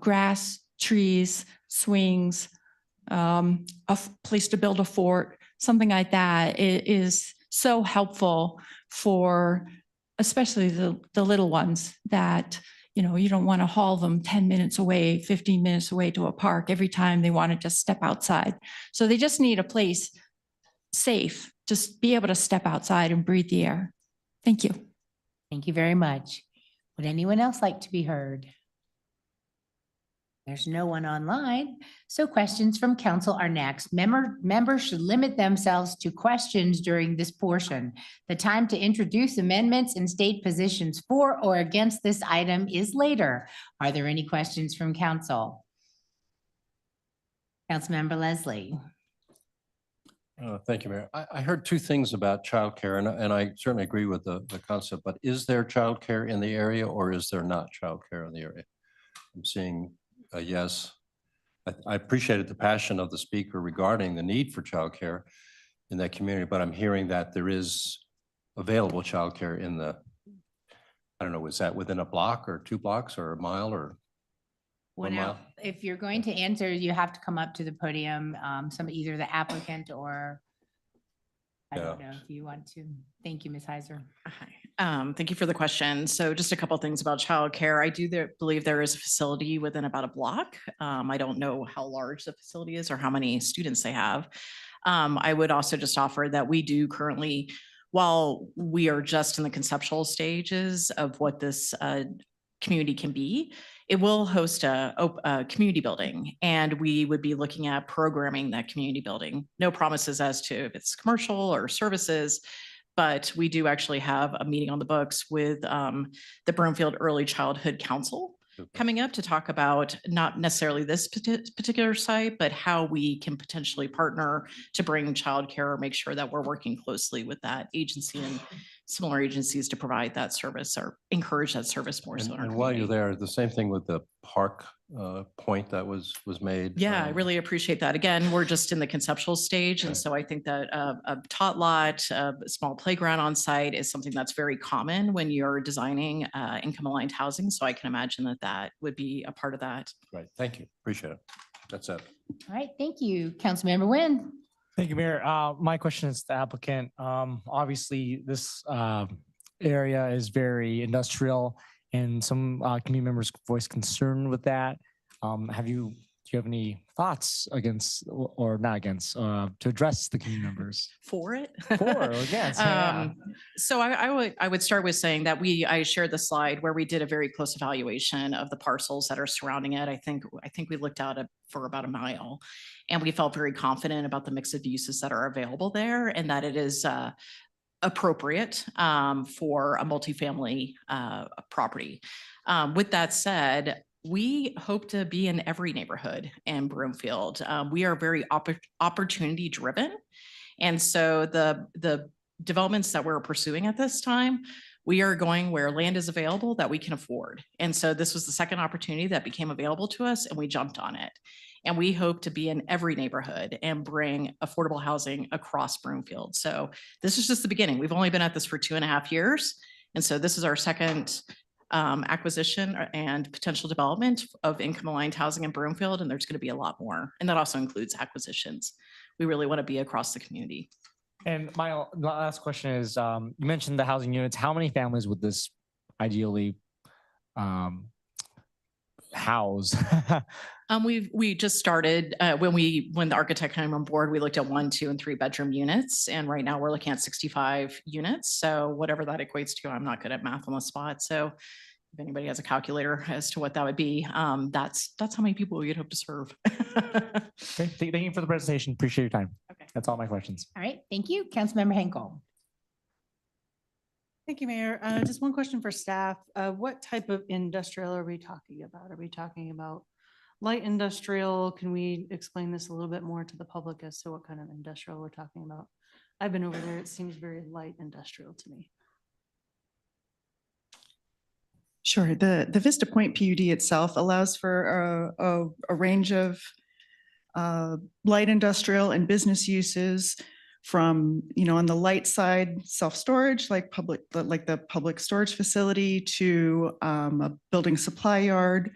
grass, trees, swings, place to build a fort, something like that, it is so helpful for especially the little ones that, you don't want to haul them 10 minutes away, 15 minutes away to a park every time they want to just step outside. So they just need a place safe, just be able to step outside and breathe the air. Thank you. Thank you very much. Would anyone else like to be heard? There's no one online, so questions from council are next. Members should limit themselves to questions during this portion. The time to introduce amendments and state positions for or against this item is later. Are there any questions from council? Councilmember Leslie. Thank you, Mayor. I heard two things about childcare, and I certainly agree with the concept, but is there childcare in the area or is there not childcare in the area? I'm seeing a yes. I appreciated the passion of the speaker regarding the need for childcare in that community, but I'm hearing that there is available childcare in the, I don't know, is that within a block or 2 blocks or a mile or? Well, 1 now, mile? if you're going to answer, you have to come up to the podium, either the applicant or I don't know if you want to. Thank you, Ms. Heiser. Hi, thank you for the question. So just a couple of things about childcare. I do believe there is a facility within about a block. I don't know how large the facility is or how many students they have. I would also just offer that we do currently, while we are just in the conceptual stages of what this community can be, it will host a community building, and we would be looking at programming that community building. No promises as to if it's commercial or services, but we do actually have a meeting on the books with the Broomfield Early Childhood Council coming up to talk about not necessarily this particular site, but how we can potentially partner to bring childcare or make sure that we're working closely with that agency and similar agencies to provide that service or encourage that service more so in our And while you're community. there, the same thing with the park point that was made. Yeah, I really appreciate that. Again, we're just in the conceptual stage. And so I think that a tot lot, a small playground on site is something that's very common when you're designing income aligned housing. So I can imagine that that would be a part of that. Right. Thank you. Appreciate it. That's it. All right, thank you. Councilmember Nguyen. Thank you, Mayor. My question is to the applicant. Obviously, this area is very industrial and some community members voiced concern with that. Do you have any thoughts against or not against to address the community members? For it? For or against? Yeah. So I would start with saying that I shared the slide where we did a very close evaluation of the parcels that are surrounding it. I think we looked at it for about a mile, and we felt very confident about the mix of uses that are available there and that it is appropriate for a multifamily property. With that said, we hope to be in every neighborhood in Broomfield. We are very opportunity driven. And so the developments that we're pursuing at this time, we are going where land is available that we can afford. And so this was the second opportunity that became available to us and we jumped on it. And we hope to be in every neighborhood and bring affordable housing across Broomfield. So this is just the beginning. We've only been at this for 2.5 years. And so this is our second acquisition and potential development of income aligned housing in Broomfield. And there's going to be a lot more. And that also includes acquisitions. We really want to be across the community. And my last question is, you mentioned the housing units. How many families would this ideally house? We just started when the architect came on board, we looked at 1, 2, and 3 bedroom units. And right now we're looking at 65 units. So whatever that equates to, I'm not good at math on the spot. So if anybody has a calculator as to what that would be, that's how many people we'd hope to serve. Okay, thank you for the presentation. Appreciate your time. Okay. That's all my questions. All right, thank you. Councilmember Henkel. Thank you, Mayor. Just one question for staff. What type of industrial are we talking about? Are we talking about light industrial? Can we explain this a little bit more to the public as to what kind of industrial we're talking about? I've been over there. It seems very light industrial to me. Sure. The Vista Point PUD itself allows for a range of light industrial and business uses from, on the light side, self-storage, like the public storage facility, to a building supply yard,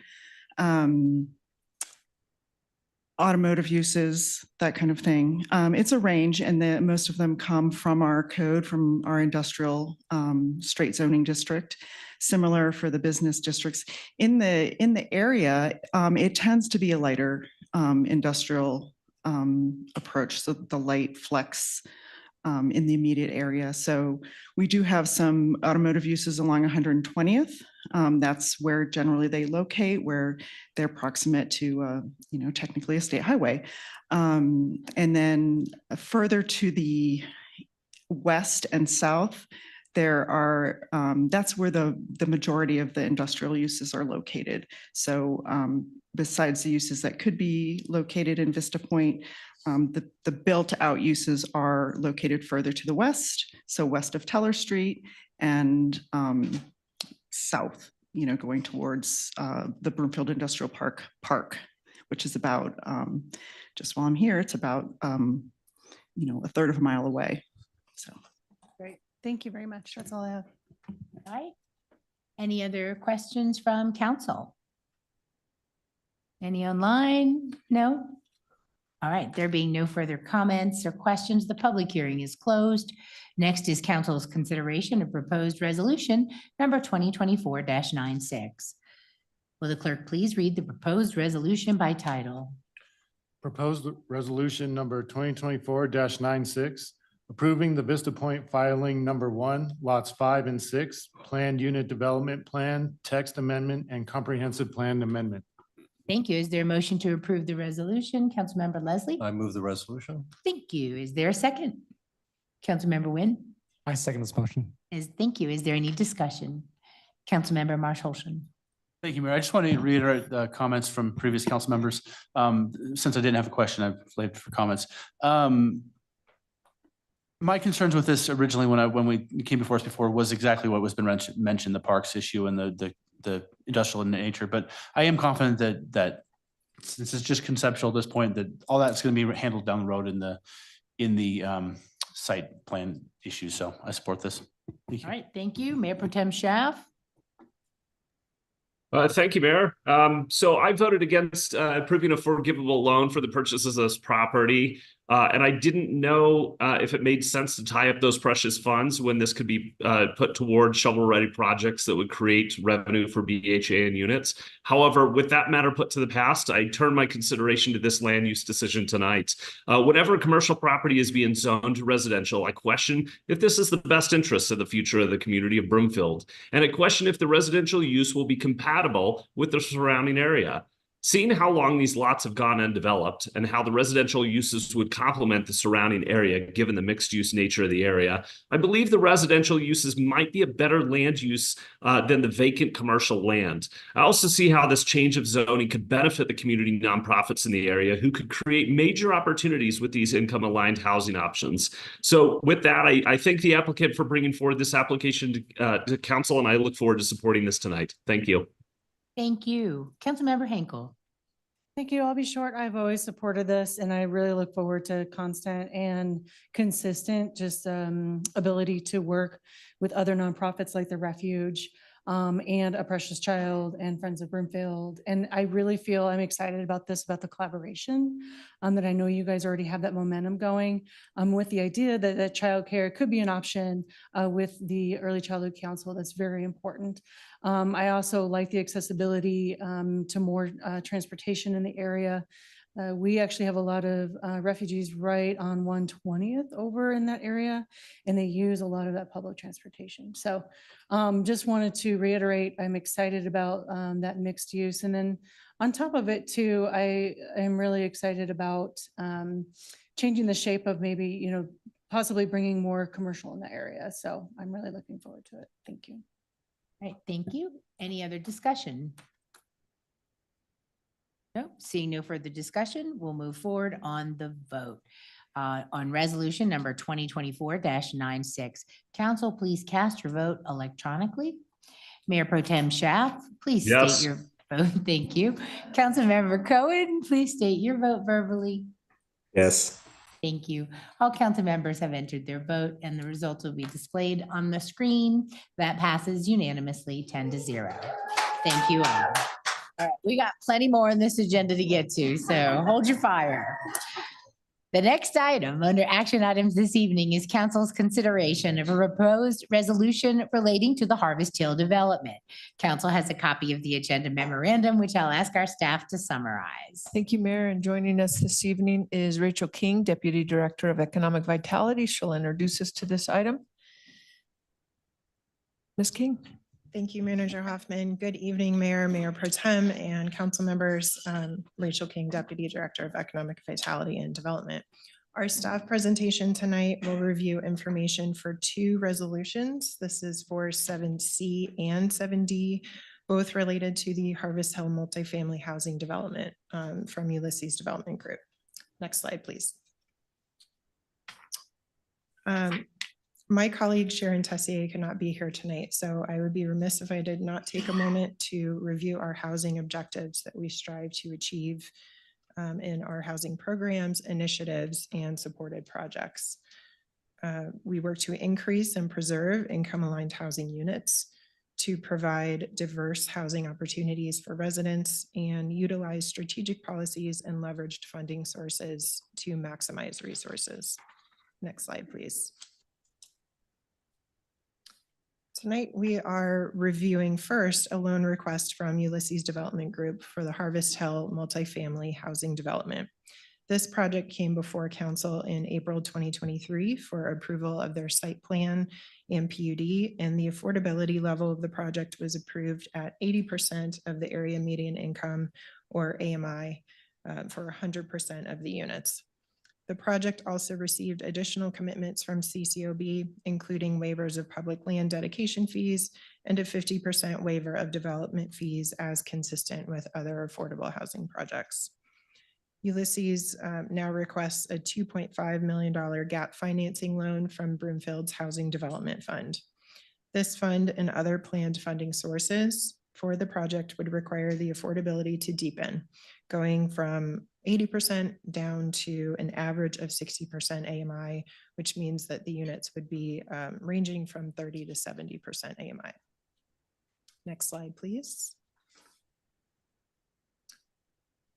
automotive uses, that kind of thing. It's a range, and most of them come from our code, from our industrial straight zoning district. Similar for the business districts. In the area, it tends to be a lighter industrial approach, so the light flex in the immediate area. So we do have some automotive uses along 120th. That's where generally they locate, where they're proximate to, technically a state highway. And then further to the west and south, there are, that's where the majority of the industrial uses are located. So besides the uses that could be located in Vista Point, the built out uses are located further to the west, so west of Teller Street, and south, going towards the Broomfield Industrial Park, which is about, just while I'm here, it's about, a third of a mile away. So. Great. Thank you very much. That's all I have. All right. Any other questions from council? Any online? No? All right, there being no further comments or questions, the public hearing is closed. Next is council's consideration of proposed resolution number 2024-96. Will the clerk please read the proposed resolution by title? Proposed resolution number 2024-96, approving the Vista Point filing number 1, lots 5 and 6, planned unit development plan, text amendment, and comprehensive plan amendment. Thank you. Is there a motion to approve the resolution? Councilmember Leslie? I move the resolution. Thank you. Is there a second? Councilmember Nguyen? I second this motion. Thank you. Is there any discussion? Councilmember Marsh Holston? Thank you, Mayor. I just want to reiterate the comments from previous council members. Since I didn't have a question, I've laid for comments. My concerns with this originally, when we came before us before, was exactly what was been mentioned, the parks issue and the industrial nature. But I am confident that since it's just conceptual at this point, that all that's going to be handled down the road in the site plan issues. So I support this. Thank you. All right, thank you. Mayor Pro Tem Schaaf? Thank you, Mayor. So I voted against approving a forgivable loan for the purchase of this property. And I didn't know if it made sense to tie up those precious funds when this could be put toward shovel-ready projects that would create revenue for BHA and units. However, with that matter put to the past, I turn my consideration to this land use decision tonight. Whenever a commercial property is being zoned to residential, I question if this is the best interest of the future of the community of Broomfield. And I question if the residential use will be compatible with the surrounding area. Seeing how long these lots have gone undeveloped and how the residential uses would complement the surrounding area, given the mixed use nature of the area, I believe the residential uses might be a better land use than the vacant commercial land. I also see how this change of zoning could benefit the community nonprofits in the area who could create major opportunities with these income aligned housing options. So with that, I thank the applicant for bringing forward this application to council, and I look forward to supporting this tonight. Thank you. Thank you. Councilmember Henkel? Thank you. I'll be short. I've always supported this, and I really look forward to constant and consistent ability to work with other nonprofits like the Refuge and A Precious Child and Friends of Broomfield. And I really feel I'm excited about this, about the collaboration, that I know you guys already have that momentum going with the idea that childcare could be an option with the Early Childhood Council. That's very important. I also like the accessibility to more transportation in the area. We actually have a lot of refugees right on 120th over in that area, and they use a lot of that public transportation. So just wanted to reiterate, I'm excited about that mixed use. And then on top of it too, I am really excited about changing the shape of maybe, possibly bringing more commercial in the area. So I'm really looking forward to it. Thank you. All right, thank you. Any other discussion? No, seeing no further discussion, we'll move forward on the vote. on resolution number 2024-96. Council, please cast your vote electronically. Mayor Pro Tem Schaaf, please state Yes. your vote. Thank you. Councilmember Cohen, please state your vote verbally. Yes. Thank you. All council members have entered their vote and the results will be displayed on the screen. That passes unanimously 10-0. Thank you all. All right, we got plenty more on this agenda to get to, so hold your fire. The next item under action items this evening is council's consideration of a proposed resolution relating to the Harvest Hill development. Council has a copy of the agenda memorandum, which I'll ask our staff to summarize. Thank you, Mayor. And joining us this evening is Rachel King, Deputy Director of Economic Vitality. She'll introduce us to this item. Ms. King. Thank you, Manager Hoffman. Good evening, Mayor, Mayor Pro Tem, and council members. Rachel King, Deputy Director of Economic Vitality and Development. Our staff presentation tonight will review information for two resolutions. This is for 7C and 7D, both related to the Harvest Hill multifamily housing development from Ulysses Development Group. Next slide, please. My colleague Sharon Tessier cannot be here tonight, so I would be remiss if I did not take a moment to review our housing objectives that we strive to achieve in our housing programs, initiatives, and supported projects. We work to increase and preserve income-aligned housing units, to provide diverse housing opportunities for residents, and utilize strategic policies and leveraged funding sources to maximize resources. Next slide, please. Tonight, we are reviewing first a loan request from Ulysses Development Group for the Harvest Hill multifamily housing development. This project came before council in April 2023 for approval of their site plan and PUD, and the affordability level of the project was approved at 80% of the area median income, or AMI, for 100% of the units. The project also received additional commitments from CCOB, including waivers of public land dedication fees and a 50% waiver of development fees as consistent with other affordable housing projects. Ulysses now requests a $2.5 million gap financing loan from Broomfield's Housing Development Fund. This fund and other planned funding sources for the project would require the affordability to deepen, going from 80% down to an average of 60% AMI, which means that the units would be ranging from 30 to 70% AMI. Next slide, please.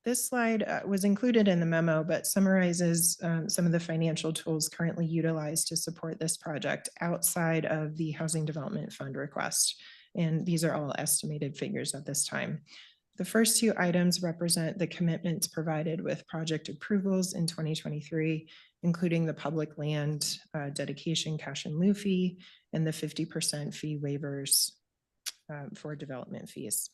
This slide was included in the memo, but summarizes some of the financial tools currently utilized to support this project outside of the Housing Development Fund request. And these are all estimated figures at this time. The first two items represent the commitments provided with project approvals in 2023, including the public land dedication cash in lieu fee and the 50% fee waivers for development fees.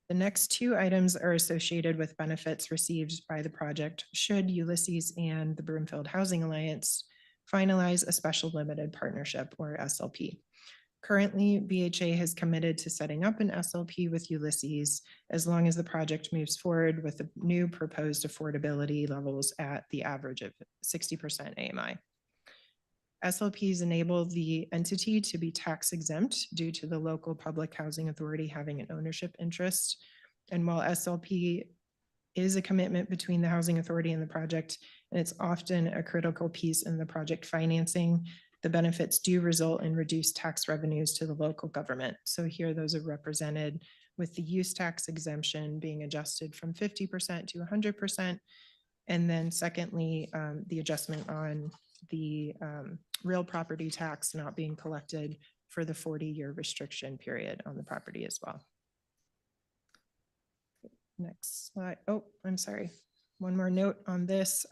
The next two items are associated with benefits received by the project should Ulysses and the Broomfield Housing Alliance finalize a special limited partnership, or SLP. Currently, BHA has committed to setting up an SLP with Ulysses as long as the project moves forward with the new proposed affordability levels at the average of 60% AMI. SLPs enable the entity to be tax exempt due to the local public housing authority having an ownership interest. And while SLP is a commitment between the housing authority and the project, and it's often a critical piece in the project financing, the benefits do result in reduced tax revenues to the local government. So here those are represented with the use tax exemption being adjusted from 50% to 100%. And then secondly, the adjustment on the real property tax not being collected for the 40-year restriction period on the property as well. Next slide. Oh, I'm sorry. One more note on this.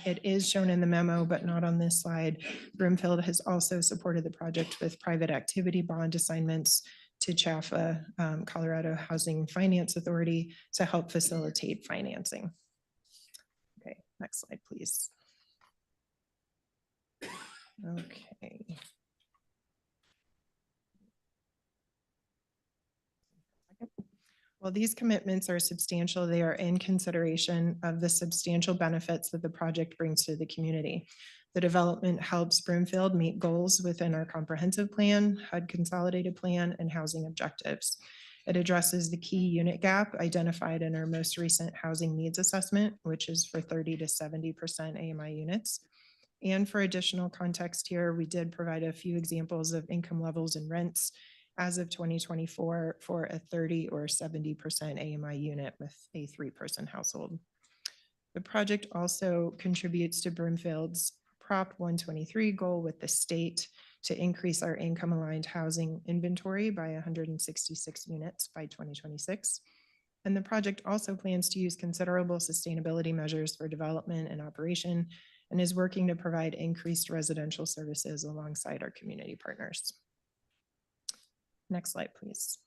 It is shown in the memo, but not on this slide. Broomfield has also supported the project with private activity bond assignments to CHAFA, Colorado Housing Finance Authority, to help facilitate financing. Okay, next slide, please. Okay. While these commitments are substantial, they are in consideration of the substantial benefits that the project brings to the community. The development helps Broomfield meet goals within our comprehensive plan, HUD consolidated plan, and housing objectives. It addresses the key unit gap identified in our most recent housing needs assessment, which is for 30 to 70% AMI units. And for additional context here, we did provide a few examples of income levels and rents as of 2024 for a 30 or 70% AMI unit with a 3-person household. The project also contributes to Broomfield's Prop 123 goal with the state to increase our income aligned housing inventory by 166 units by 2026. And the project also plans to use considerable sustainability measures for development and operation and is working to provide increased residential services alongside our community partners. Next slide, please.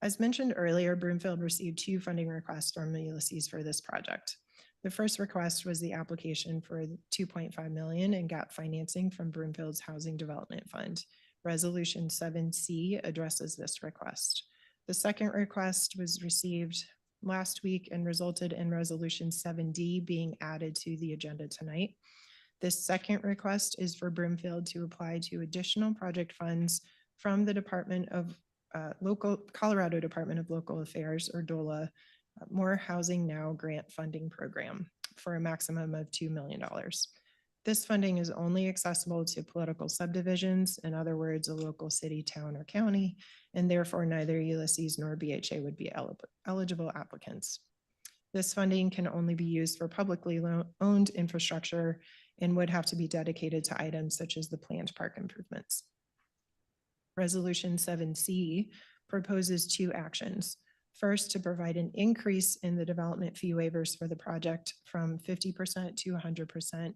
As mentioned earlier, Broomfield received 2 funding requests from Ulysses for this project. The first request was the application for $2.5 million in gap financing from Broomfield's Housing Development Fund. Resolution 7C addresses this request. The second request was received last week and resulted in Resolution 7D being added to the agenda tonight. This second request is for Broomfield to apply to additional project funds from the Colorado Department of Local Affairs, or DOLA, More Housing Now grant funding program for a maximum of $2 million. This funding is only accessible to political subdivisions, in other words, a local city, town, or county, and therefore neither Ulysses nor BHA would be eligible applicants. This funding can only be used for publicly owned infrastructure and would have to be dedicated to items such as the planned park improvements. Resolution 7C proposes 2 actions. First, to provide an increase in the development fee waivers for the project from 50% to 100%,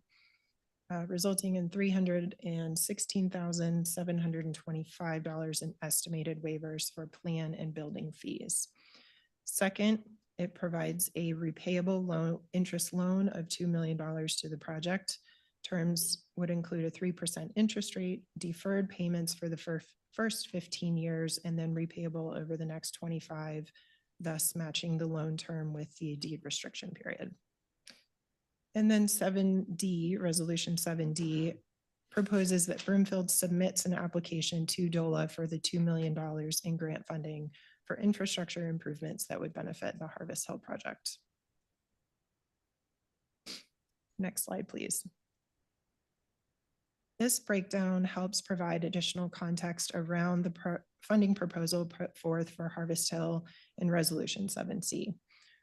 resulting in $316,725 in estimated waivers for plan and building fees. Second, it provides a repayable interest loan of $2 million to the project. Terms would include a 3% interest rate, deferred payments for the first 15 years, and then repayable over the next 25, thus matching the loan term with the deed restriction period. And then 7D, Resolution 7D, proposes that Broomfield submits an application to DOLA for the $2 million in grant funding for infrastructure improvements that would benefit the Harvest Hill project. Next slide, please. This breakdown helps provide additional context around the funding proposal put forth for Harvest Hill in Resolution 7C.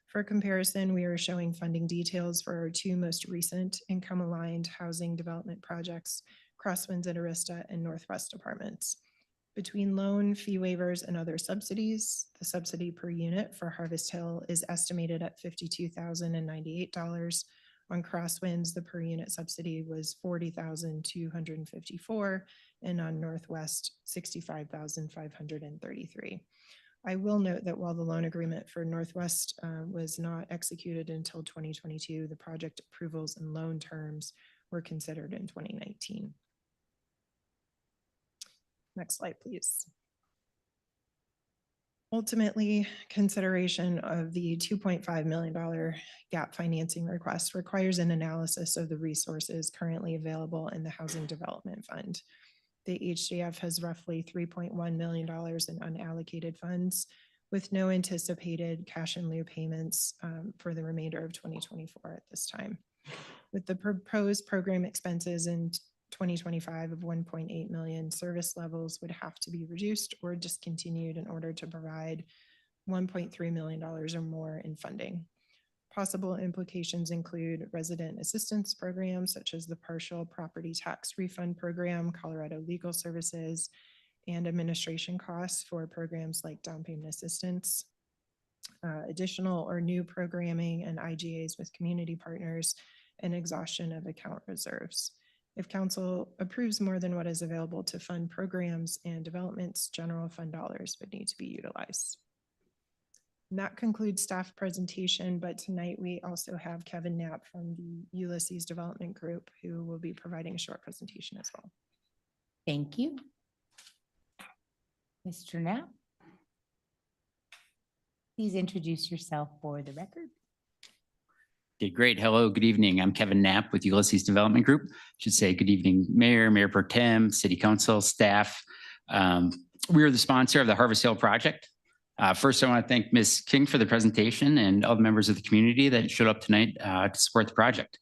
For comparison, we are showing funding details for our 2 most recent income-aligned housing development projects, Crosswinds at Arista and Northwest Apartments. Between loan, fee waivers, and other subsidies, the subsidy per unit for Harvest Hill is estimated at $52,098. On Crosswinds, the per unit subsidy was $40,254, and on Northwest, $65,533. I will note that while the loan agreement for Northwest was not executed until 2022, the project approvals and loan terms were considered in 2019. Next slide, please. Ultimately, consideration of the $2.5 million gap financing request requires an analysis of the resources currently available in the Housing Development Fund. The HDF has roughly $3.1 million in unallocated funds with no anticipated cash in lieu payments for the remainder of 2024 at this time. With the proposed program expenses in 2025 of 1.8 million, service levels would have to be reduced or discontinued in order to provide $1.3 million or more in funding. Possible implications include resident assistance programs such as the Partial Property Tax Refund Program, Colorado Legal Services, and administration costs for programs like down payment assistance, additional or new programming and IGAs with community partners, and exhaustion of account reserves. If council approves more than what is available to fund programs and developments, general fund dollars would need to be utilized. And that concludes staff presentation, but tonight we also have Kevin Knapp from the Ulysses Development Group who will be providing a short presentation as well. Thank you. Mr. Knapp. Please introduce yourself for the record. Okay, great. Hello, good evening. I'm Kevin Knapp with Ulysses Development Group. Should say good evening, Mayor, Mayor Pro Tem, City Council, staff. We are the sponsor of the Harvest Hill project. First, I want to thank Ms. King for the presentation and all the members of the community that showed up tonight to support the project.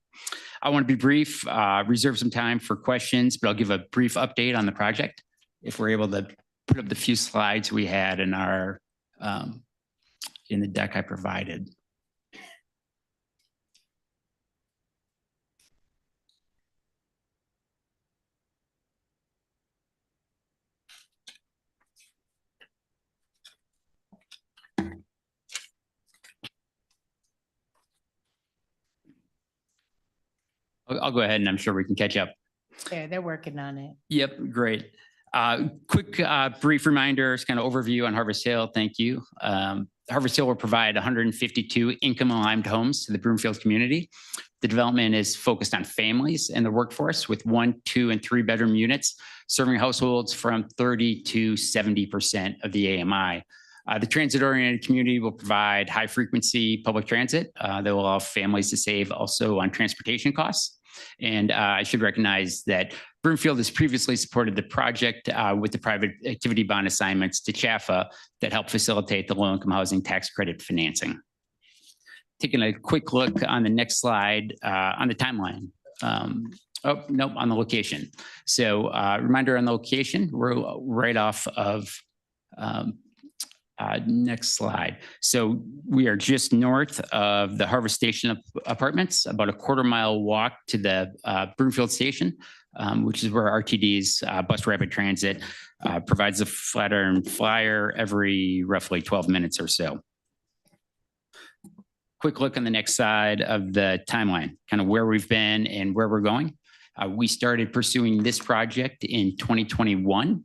I want to be brief, reserve some time for questions, but I'll give a brief update on the project. If we're able to put up the few slides we had in our in the deck I provided. I'll go ahead and I'm sure we can catch up. They're working on it. Yep, great. Quick brief reminder, it's kind of overview on Harvest Hill. Thank you. Harvest Hill will provide 152 income-aligned homes to the Broomfield community. The development is focused on families and the workforce with 1, 2, and 3 bedroom units, serving households from 30 to 70% of the AMI. The transit-oriented community will provide high-frequency public transit that will allow families to save also on transportation costs. And I should recognize that Broomfield has previously supported the project with the private activity bond assignments to CHAFA that help facilitate the low-income housing tax credit financing. Taking a quick look on the next slide on the timeline. Oh, nope, on the location. So reminder on the location, we're right off of next slide. So we are just north of the Harvest Station Apartments, about a quarter-mile walk to the Broomfield Station, which is where RTD's Bus Rapid Transit provides a Flatiron Flyer every roughly 12 minutes or so. Quick look on the next side of the timeline, kind of where we've been and where we're going. We started pursuing this project in 2021.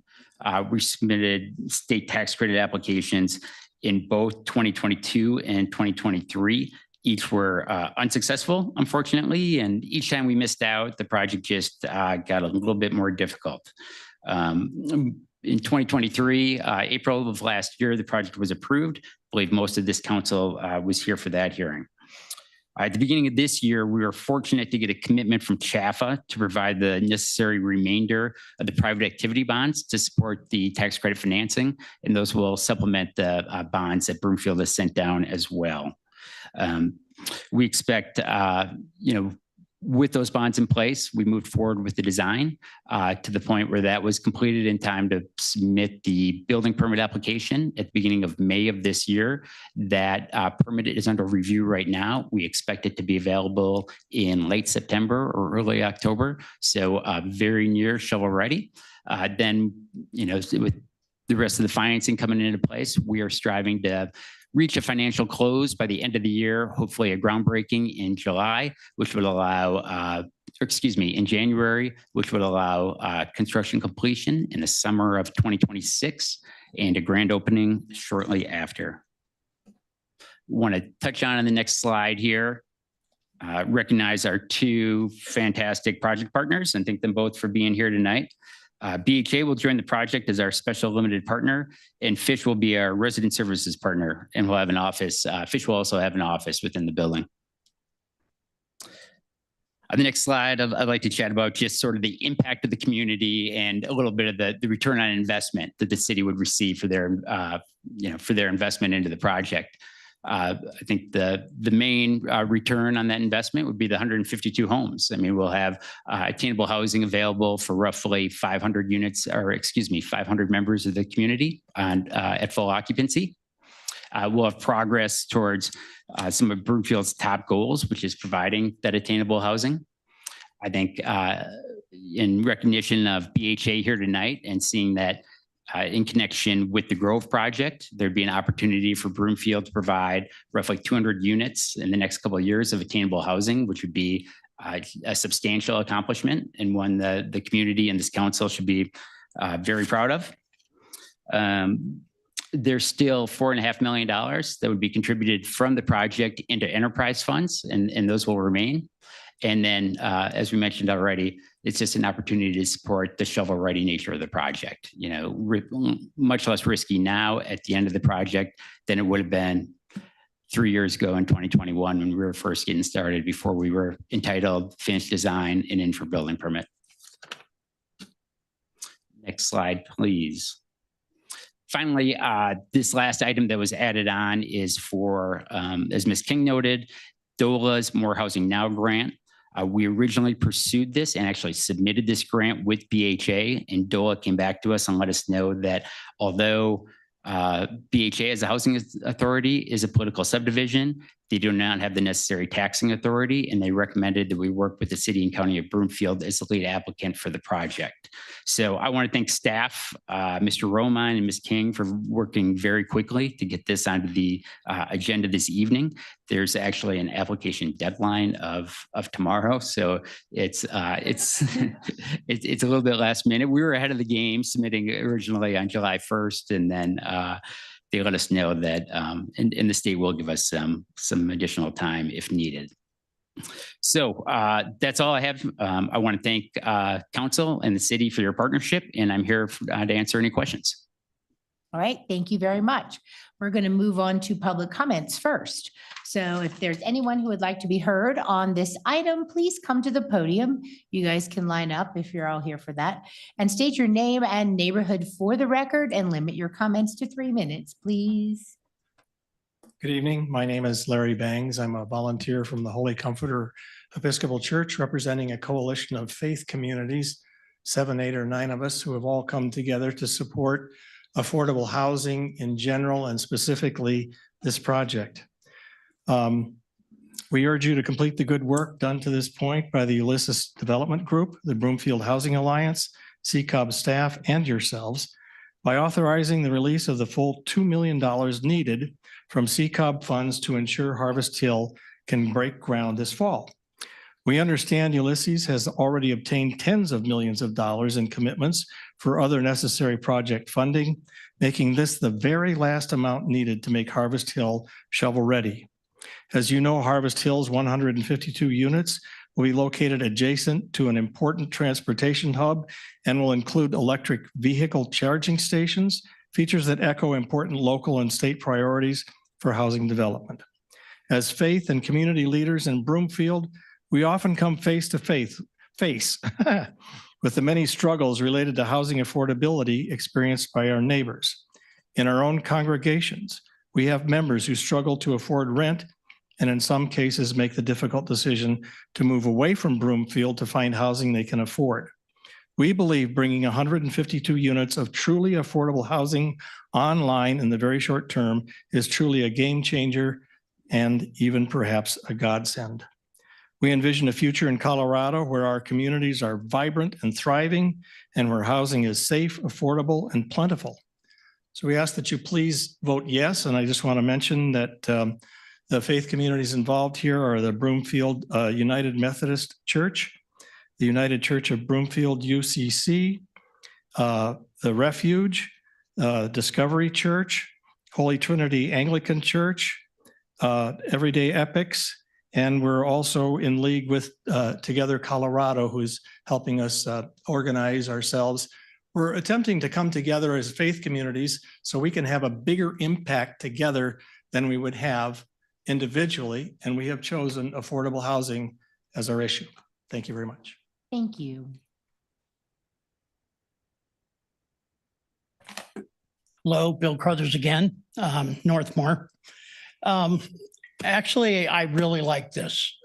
We submitted state tax credit applications in both 2022 and 2023. Each were unsuccessful, unfortunately, and each time we missed out, the project just got a little bit more difficult. In 2023, April of last year, the project was approved. I believe most of this council was here for that hearing. At the beginning of this year, we were fortunate to get a commitment from CHAFA to provide the necessary remainder of the private activity bonds to support the tax credit financing, and those will supplement the bonds that Broomfield has sent down as well. We expect, with those bonds in place, we moved forward with the design to the point where that was completed in time to submit the building permit application at the beginning of May of this year. That permit is under review right now. We expect it to be available in late September or early October. So very near shovel ready. Then, with the rest of the financing coming into place, we are striving to reach a financial close by the end of the year, hopefully a groundbreaking in July, which would allow, in January, which would allow construction completion in the summer of 2026 and a grand opening shortly after. Want to touch on the next slide here. Recognize our 2 fantastic project partners and thank them both for being here tonight. BHA will join the project as our special limited partner, and Fish will be our resident services partner, and we'll have an office. Fish will also have an office within the building. On the next slide, I'd like to chat about just sort of the impact of the community and a little bit of the return on investment that the city would receive for their, for their investment into the project. I think the main return on that investment would be the 152 homes. I mean, we'll have attainable housing available for roughly 500 units, or 500 members of the community at full occupancy. We'll have progress towards some of Broomfield's top goals, which is providing that attainable housing. I think in recognition of BHA here tonight and seeing that in connection with the Grove project, there'd be an opportunity for Broomfield to provide roughly 200 units in the next couple of years of attainable housing, which would be a substantial accomplishment and one that the community and this council should be very proud of. There's still $4.5 million that would be contributed from the project into enterprise funds, and those will remain. And then, as we mentioned already, it's just an opportunity to support the shovel-ready nature of the project. Much less risky now at the end of the project than it would have been 3 years ago in 2021 when we were first getting started before we were entitled, finished design, and in for building permit. Next slide, please. Finally, this last item that was added on is for, as Ms. King noted, DOLA's More Housing Now grant. We originally pursued this and actually submitted this grant with BHA, and DOLA came back to us and let us know that although BHA as a housing authority is a political subdivision, they do not have the necessary taxing authority, and they recommended that we work with the city and county of Broomfield as the lead applicant for the project. So I want to thank staff, Mr. Romine and Ms. King, for working very quickly to get this onto the agenda this evening. There's actually an application deadline of tomorrow, so it's it's a little bit last minute. We were ahead of the game, submitting originally on July 1st, and then they let us know that and the state will give us some additional time if needed. So that's all I have. I want to thank council and the city for your partnership, and I'm here to answer any questions. All right, thank you very much. We're going to move on to public comments first. So if there's anyone who would like to be heard on this item, please come to the podium. You guys can line up if you're all here for that, and state your name and neighborhood for the record, and limit your comments to 3 minutes, please. Good evening. My name is Larry Bangs. I'm a volunteer from the Holy Comforter Episcopal Church, representing a coalition of faith communities, 7, 8, or 9 of us who have all come together to support affordable housing in general and specifically this project. We urge you to complete the good work done to this point by the Ulysses Development Group, the Broomfield Housing Alliance, CCOB staff, and yourselves by authorizing the release of the full $2 million needed from CCOB funds to ensure Harvest Hill can break ground this fall. We understand Ulysses has already obtained tens of millions of dollars in commitments for other necessary project funding, making this the very last amount needed to make Harvest Hill shovel ready. As you know, Harvest Hill's 152 units will be located adjacent to an important transportation hub and will include electric vehicle charging stations, features that echo important local and state priorities for housing development. As faith and community leaders in Broomfield, we often come face to face with the many struggles related to housing affordability experienced by our neighbors. In our own congregations, we have members who struggle to afford rent and in some cases make the difficult decision to move away from Broomfield to find housing they can afford. We believe bringing 152 units of truly affordable housing online in the very short term is truly a game changer and even perhaps a godsend. We envision a future in Colorado where our communities are vibrant and thriving and where housing is safe, affordable, and plentiful. So we ask that you please vote yes. And I just want to mention that the faith communities involved here are the Broomfield United Methodist Church, the United Church of Broomfield UCC, the Refuge, Discovery Church, Holy Trinity Anglican Church, Everyday Epics, and we're also in league with Together Colorado, who's helping us organize ourselves. We're attempting to come together as faith communities so we can have a bigger impact together than we would have individually, and we have chosen affordable housing as our issue. Thank you very much. Thank you. Hello, Bill Crothers again, Northmore. Actually, I really like this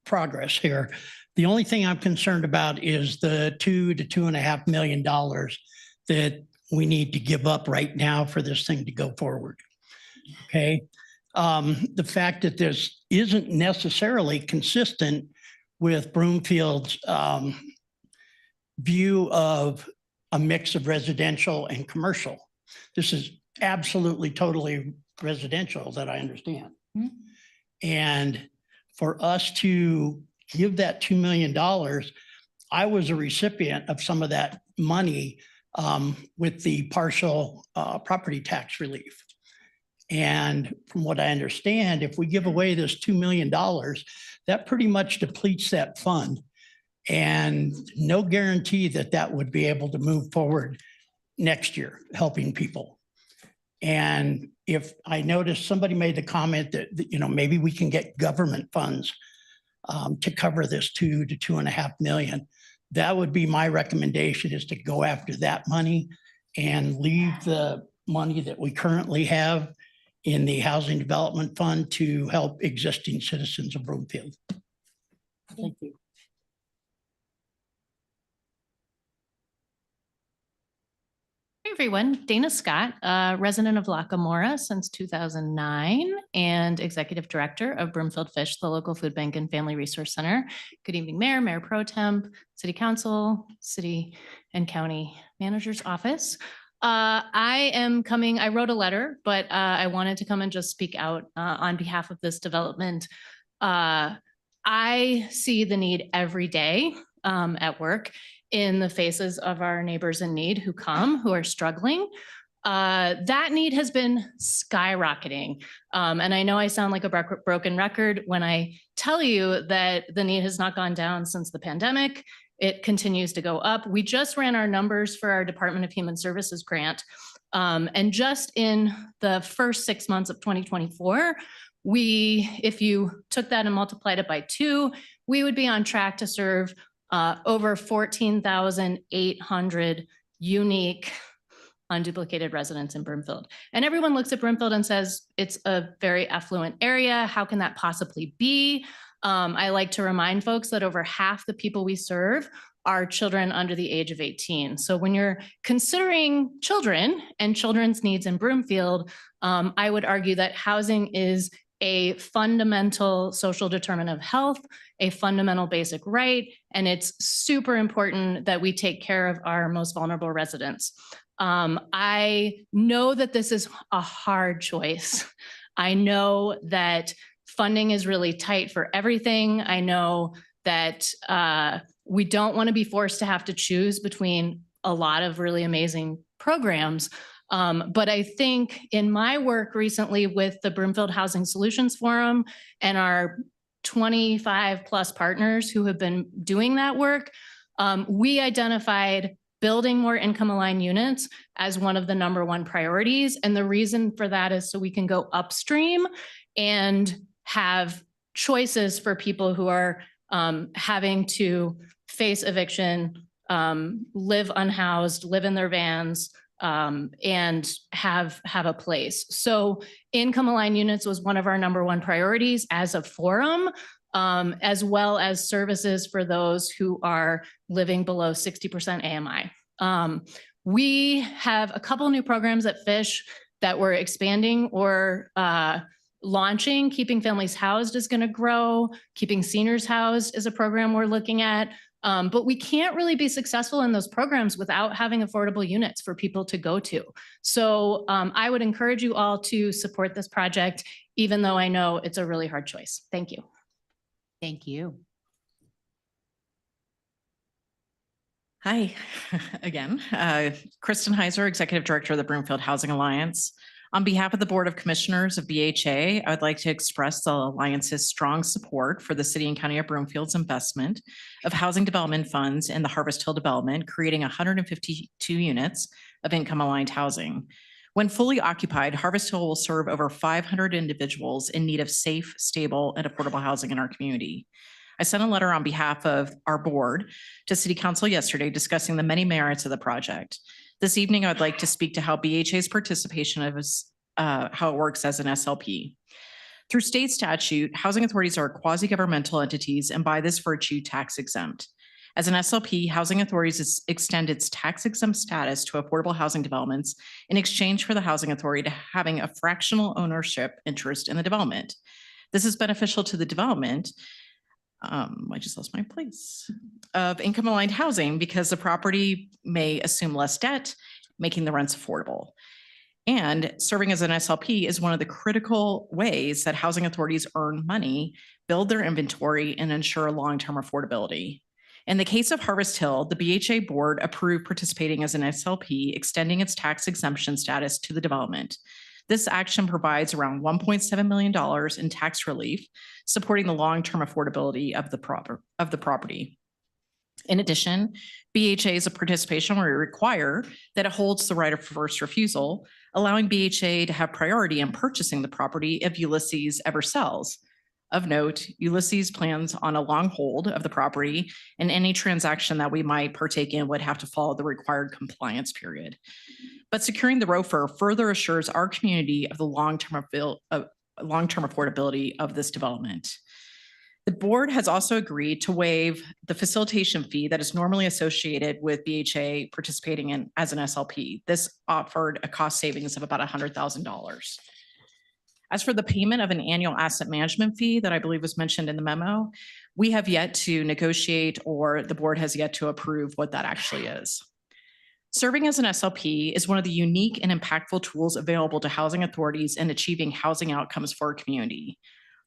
progress here. The only thing I'm concerned about is the $2 to $2.5 million that we need to give up right now for this thing to go forward. Okay. The fact that this isn't necessarily consistent with Broomfield's view of a mix of residential and commercial. This is absolutely totally residential that I understand. Mm-hmm. And for us to give that $2 million, I was a recipient of some of that money with the partial property tax relief. And from what I understand, if we give away this $2 million, that pretty much depletes that fund. And no guarantee that that would be able to move forward next year, helping people. And if I noticed somebody made the comment that, you know, maybe we can get government funds to cover this 2 to 2.5 million. That would be my recommendation, is to go after that money and leave the money that we currently have in the Housing Development Fund to help existing citizens of Broomfield. Thank you. Hey everyone, Dana Scott, resident of Lackamora since 2009 and executive director of Broomfield Fish, the local food bank and family resource center. Good evening, Mayor, Mayor Pro Temp, City Council, City and County Manager's Office. I wrote a letter, but I wanted to come and just speak out on behalf of this development. I see the need every day at work in the faces of our neighbors in need who are struggling. That need has been skyrocketing. And I know I sound like a broken record when I tell you that the need has not gone down since the pandemic. It continues to go up. We just ran our numbers for our Department of Human Services grant. And just in the first 6 months of 2024, if you took that and multiplied it by 2, we would be on track to serve over 14,800 unique unduplicated residents in Broomfield. And everyone looks at Broomfield and says, it's a very affluent area. How can that possibly be? I like to remind folks that over half the people we serve are children under the age of 18. So when you're considering children and children's needs in Broomfield, I would argue that housing is a fundamental social determinant of health, a fundamental basic right, and it's super important that we take care of our most vulnerable residents. I know that this is a hard choice. I know that funding is really tight for everything. I know that we don't want to be forced to have to choose between a lot of really amazing programs. But I think in my work recently with the Broomfield Housing Solutions Forum and our 25 plus partners who have been doing that work, we identified building more income aligned units as one of the #1 priorities. And the reason for that is so we can go upstream and have choices for people who are having to face eviction, live unhoused, live in their vans, and have a place. So income aligned units was one of our #1 priorities as a forum, as well as services for those who are living below 60% AMI. We have a couple new programs at Fish that we're expanding or launching. Keeping Families Housed is going to grow. Keeping Seniors Housed is a program we're looking at. But we can't really be successful in those programs without having affordable units for people to go to. So I would encourage you all to support this project, even though I know it's a really hard choice. Thank you. Thank you. Hi, again. Kristen Heiser, Executive Director of the Broomfield Housing Alliance. On behalf of the Board of Commissioners of BHA, I would like to express the Alliance's strong support for the City and County of Broomfield's investment of housing development funds in the Harvest Hill development, creating 152 units of income-aligned housing. When fully occupied, Harvest Hill will serve over 500 individuals in need of safe, stable, and affordable housing in our community. I sent a letter on behalf of our board to City Council yesterday discussing the many merits of the project. This evening, I would like to speak to how BHA's participation is, how it works as an SLP. Through state statute, housing authorities are quasi-governmental entities and by this virtue tax exempt. As an SLP, housing authorities extend its tax exempt status to affordable housing developments in exchange for the housing authority to having a fractional ownership interest in the development. This is beneficial to the development. I just lost my place of income aligned housing because the property may assume less debt, making the rents affordable. And serving as an SLP is one of the critical ways that housing authorities earn money, build their inventory, and ensure long-term affordability. In the case of Harvest Hill, the BHA board approved participating as an SLP, extending its tax exemption status to the development. This action provides around $1.7 million in tax relief, supporting the long-term affordability of the property. In addition, BHA's participation will require that it holds the right of first refusal, allowing BHA to have priority in purchasing the property if Ulysses ever sells. Of note, Ulysses plans on a long hold of the property, and any transaction that we might partake in would have to follow the required compliance period. But securing the ROFR further assures our community of the long-term affordability of this development. The board has also agreed to waive the facilitation fee that is normally associated with BHA participating in as an SLP. This offered a cost savings of about $100,000. As for the payment of an annual asset management fee that I believe was mentioned in the memo, we have yet to negotiate, or the board has yet to approve what that actually is. Serving as an SLP is one of the unique and impactful tools available to housing authorities in achieving housing outcomes for our community.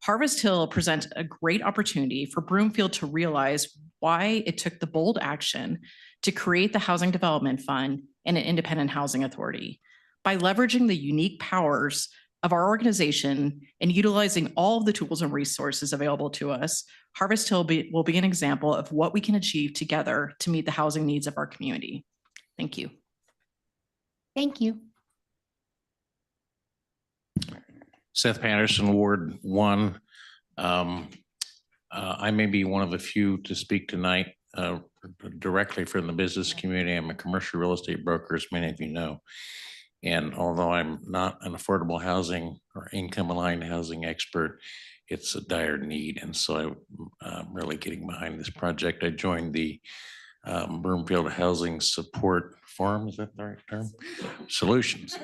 Harvest Hill presents a great opportunity for Broomfield to realize why it took the bold action to create the Housing Development Fund and an independent housing authority. By leveraging the unique powers of our organization and utilizing all of the tools and resources available to us, Harvest Hill will be an example of what we can achieve together to meet the housing needs of our community. Thank you. Thank you. Seth Patterson, Ward 1. I may be one of the few to speak tonight directly from the business community. I'm a commercial real estate broker, as many of you know. And although I'm not an affordable housing or income aligned housing expert, it's a dire need. And so I'm really getting behind this project. I joined the Broomfield Housing Support Forum, is that the right term? Solutions.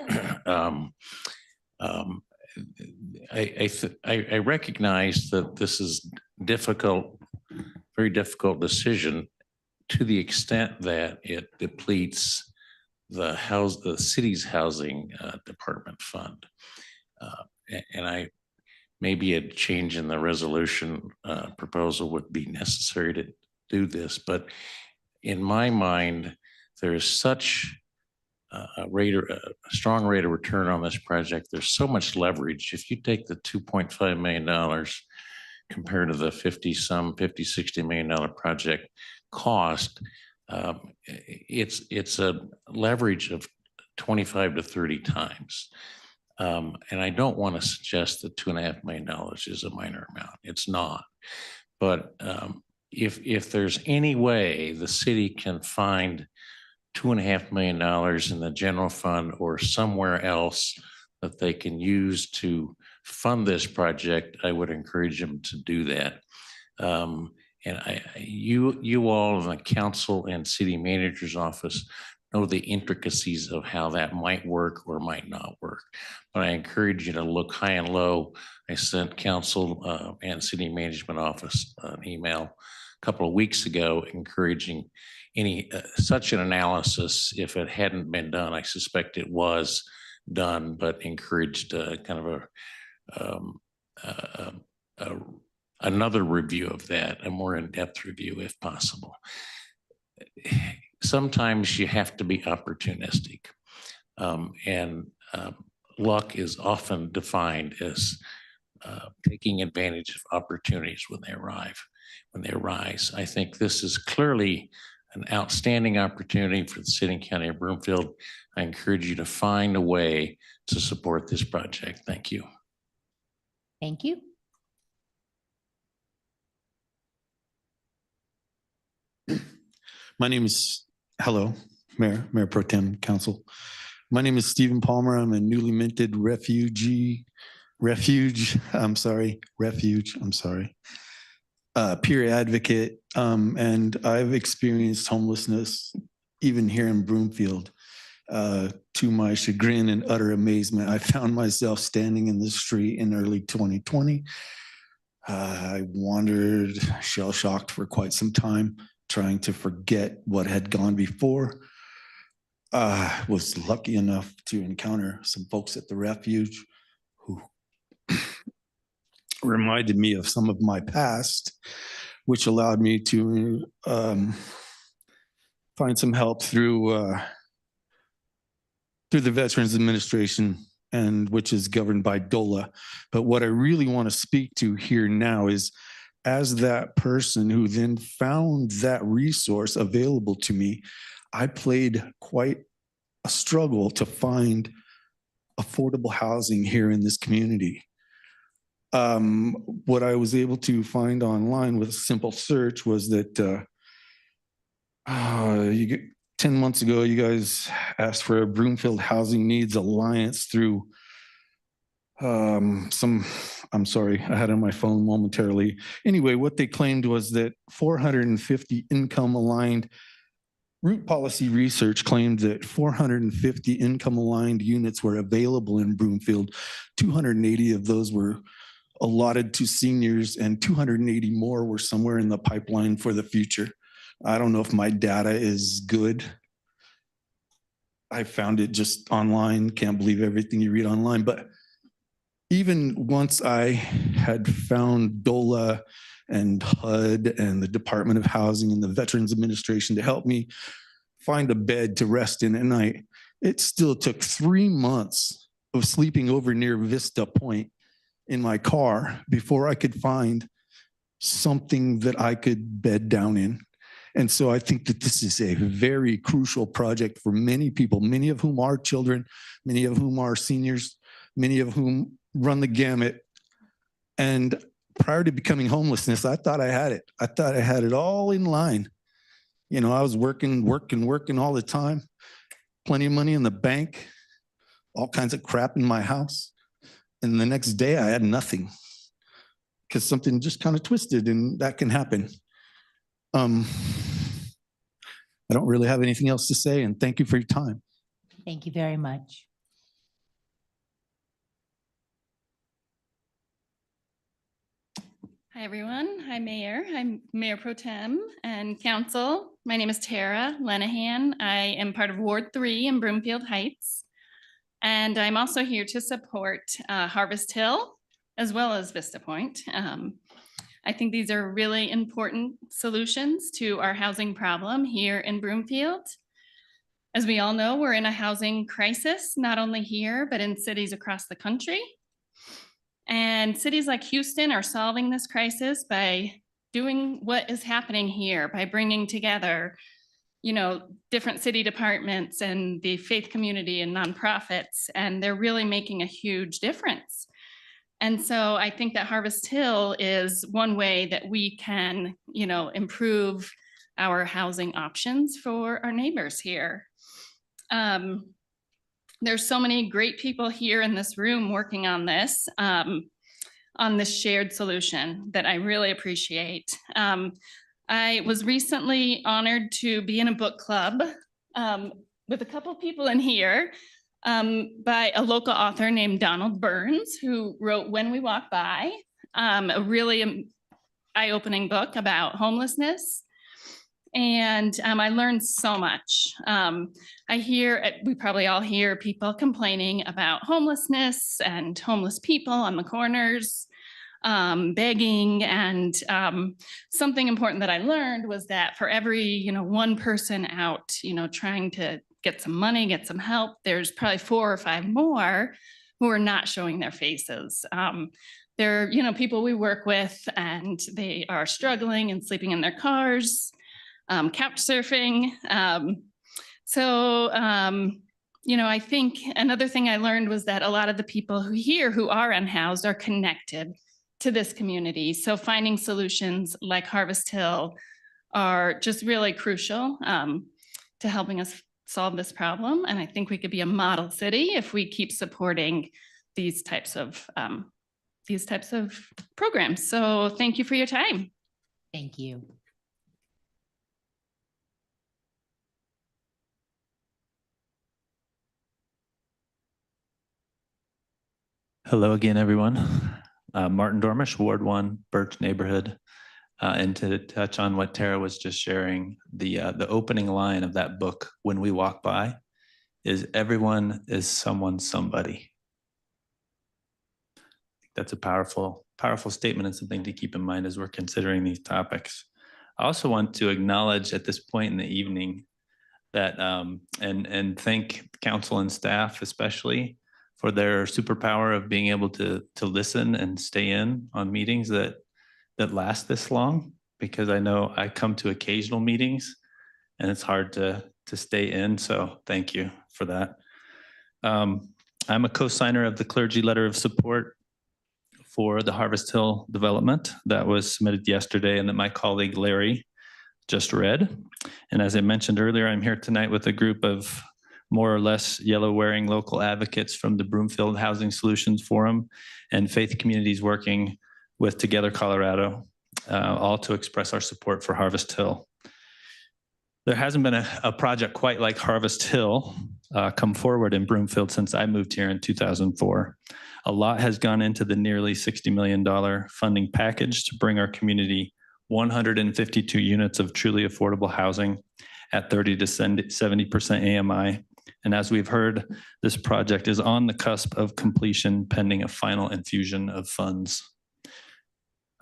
I recognize that this is difficult, very difficult decision to the extent that it depletes the city's housing department fund. And maybe a change in the resolution proposal would be necessary to do this, but in my mind, there is such a strong rate of return on this project. There's so much leverage. If you take the $2.5 million compared to the $50-60 million project cost, it's a leverage of 25 to 30 times. And I don't want to suggest that $2.5 million is a minor amount. It's not. But if there's any way the city can find $2.5 million in the general fund or somewhere else that they can use to fund this project, I would encourage them to do that. And you all in the council and city manager's office know the intricacies of how that might work or might not work. But I encourage you to look high and low. I sent council and city management office an email a couple of weeks ago encouraging any such an analysis. If it hadn't been done, I suspect it was done, but encouraged kind of another review of that, a more in-depth review if possible. Sometimes you have to be opportunistic, and luck is often defined as taking advantage of opportunities when they arise. I think this is clearly an outstanding opportunity for the city and county of Broomfield. I encourage you to find a way to support this project. Thank you. Thank you. My name is, hello, Mayor Pro Tem Council. My name is Stephen Palmer. I'm a newly minted refuge, peer advocate. And I've experienced homelessness even here in Broomfield. To my chagrin and utter amazement, I found myself standing in the street in early 2020. I wandered shell-shocked for quite some time, trying to forget what had gone before. I was lucky enough to encounter some folks at the refuge who reminded me of some of my past, which allowed me to find some help through the Veterans Administration, and which is governed by DOLA. But what I really want to speak to here now is, as that person who then found that resource available to me, I played quite a struggle to find affordable housing here in this community. What I was able to find online with a simple search was that 10 months ago, you guys asked for a Broomfield Housing Needs Alliance through I'm sorry, I had it on my phone momentarily. Anyway, what they claimed was that 450 income aligned Root Policy Research claimed that 450 income aligned units were available in Broomfield. 280 of those were allotted to seniors and 280 more were somewhere in the pipeline for the future. I don't know if my data is good. I found it just online. Can't believe everything you read online. But even once I had found DOLA and HUD and the Department of Housing and the Veterans Administration to help me find a bed to rest in at night, it still took 3 months of sleeping over near Vista Point in my car before I could find something that I could bed down in. And so I think that this is a very crucial project for many people, many of whom are children, many of whom are seniors, many of whom run the gamut. And prior to becoming homelessness, I thought I had it. I thought I had it all in line. You know, I was working all the time, plenty of money in the bank, all kinds of crap in my house. And the next day I had nothing because something just kind of twisted, and that can happen. I don't really have anything else to say, and thank you for your time. Thank you very much. Hi, everyone. Hi, Mayor. I'm Mayor Pro Tem and Council. My name is Tara Lenahan. I am part of Ward 3 in Broomfield Heights. And I'm also here to support Harvest Hill as well as Vista Point. I think these are really important solutions to our housing problem here in Broomfield. As we all know, we're in a housing crisis, not only here, but in cities across the country. And cities like Houston are solving this crisis by doing what is happening here, by bringing together, you know, different city departments and the faith community and nonprofits, and they're really making a huge difference. And so I think that Harvest Hill is one way that we can, you know, improve our housing options for our neighbors here. There's so many great people here in this room working on this shared solution that I really appreciate. I was recently honored to be in a book club with a couple people in here by a local author named Donald Burns, who wrote When We Walk By, a really eye-opening book about homelessness. And I learned so much. We probably all hear people complaining about homelessness and homeless people on the corners, begging. And something important that I learned was that for every, you know, one person out, you know, trying to get some money, get some help, there's probably 4 or 5 more who are not showing their faces. They're, you know, people we work with, and they are struggling and sleeping in their cars, couch surfing. You know, I think another thing I learned was that a lot of the people who are unhoused are connected to this community. So finding solutions like Harvest Hill are just really crucial to helping us solve this problem. And I think we could be a model city if we keep supporting these types of programs. So thank you for your time. Thank you. Hello again, everyone. Martin Dormish, Ward 1, Birch Neighborhood. And to touch on what Tara was just sharing, the opening line of that book, When We Walk By, is everyone is someone, somebody. That's a powerful statement and something to keep in mind as we're considering these topics. I also want to acknowledge at this point in the evening that, and thank council and staff especially for their superpower of being able to listen and stay in on meetings that last this long, because I know I come to occasional meetings and it's hard to stay in. So thank you for that. I'm a co-signer of the clergy letter of support for the Harvest Hill development that was submitted yesterday and that my colleague Larry just read. And as I mentioned earlier, I'm here tonight with a group of more or less yellow-wearing local advocates from the Broomfield Housing Solutions Forum and faith communities working with Together Colorado, all to express our support for Harvest Hill. There hasn't been a project quite like Harvest Hill come forward in Broomfield since I moved here in 2004. A lot has gone into the nearly $60 million funding package to bring our community 152 units of truly affordable housing at 30 to 70% AMI. And as we've heard, this project is on the cusp of completion pending a final infusion of funds.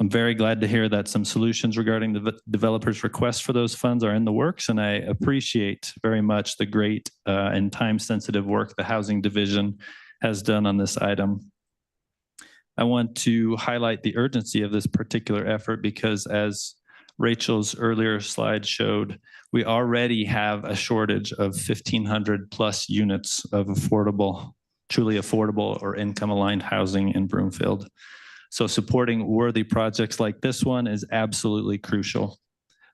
I'm very glad to hear that some solutions regarding the developer's request for those funds are in the works, and I appreciate very much the great and time-sensitive work the Housing Division has done on this item. I want to highlight the urgency of this particular effort because, as Rachel's earlier slide showed, we already have a shortage of 1,500 plus units of affordable, truly affordable or income-aligned housing in Broomfield. So supporting worthy projects like this one is absolutely crucial.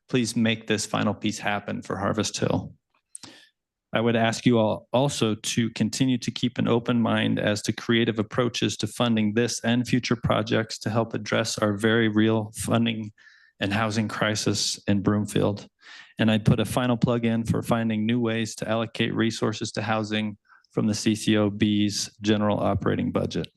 Please make this final piece happen for Harvest Hill. I would ask you all also to continue to keep an open mind as to creative approaches to funding this and future projects to help address our very real funding and housing crisis in Broomfield. And I'd put a final plug in for finding new ways to allocate resources to housing from the CCOB's general operating budget.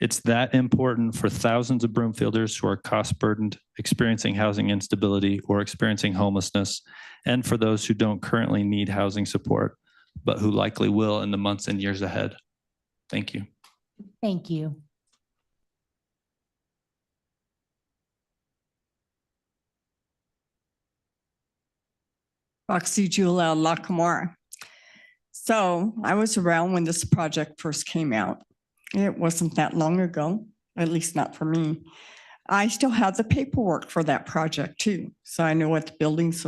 It's that important for thousands of Broomfielders who are cost burdened, experiencing housing instability or experiencing homelessness, and for those who don't currently need housing support, but who likely will in the months and years ahead. Thank you. Thank you. Roxy Julia Lacamore. So I was around when this project first came out. It wasn't that long ago, at least not for me. I still have the paperwork for that project too. So I know what the buildings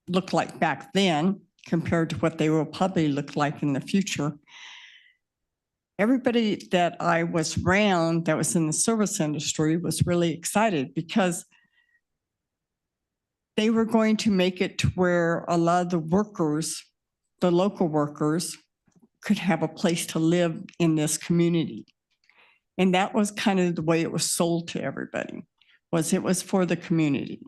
looked like back then compared to what they will probably look like in the future. Everybody that I was around that was in the service industry was really excited because they were going to make it to where a lot of the workers, the local workers, could have a place to live in this community. And that was kind of the way it was sold to everybody, was it was for the community.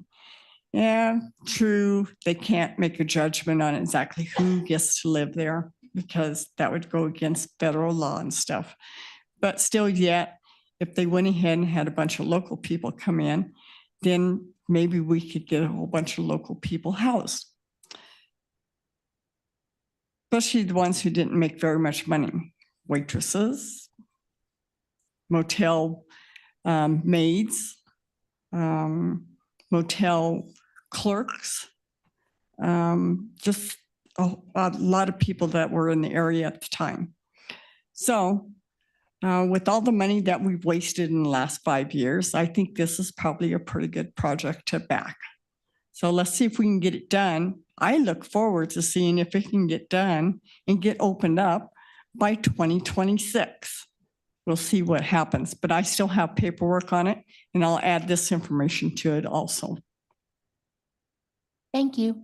Yeah, true, they can't make a judgment on exactly who gets to live there because that would go against federal law and stuff. But still yet, if they went ahead and had a bunch of local people come in, then maybe we could get a whole bunch of local people housed. Especially the ones who didn't make very much money. Waitresses, motel maids, motel clerks, just a lot of people that were in the area at the time. So with all the money that we've wasted in the last 5 years, I think this is probably a pretty good project to back. So let's see if we can get it done. I look forward to seeing if it can get done and get opened up by 2026. We'll see what happens, but I still have paperwork on it and I'll add this information to it also. Thank you.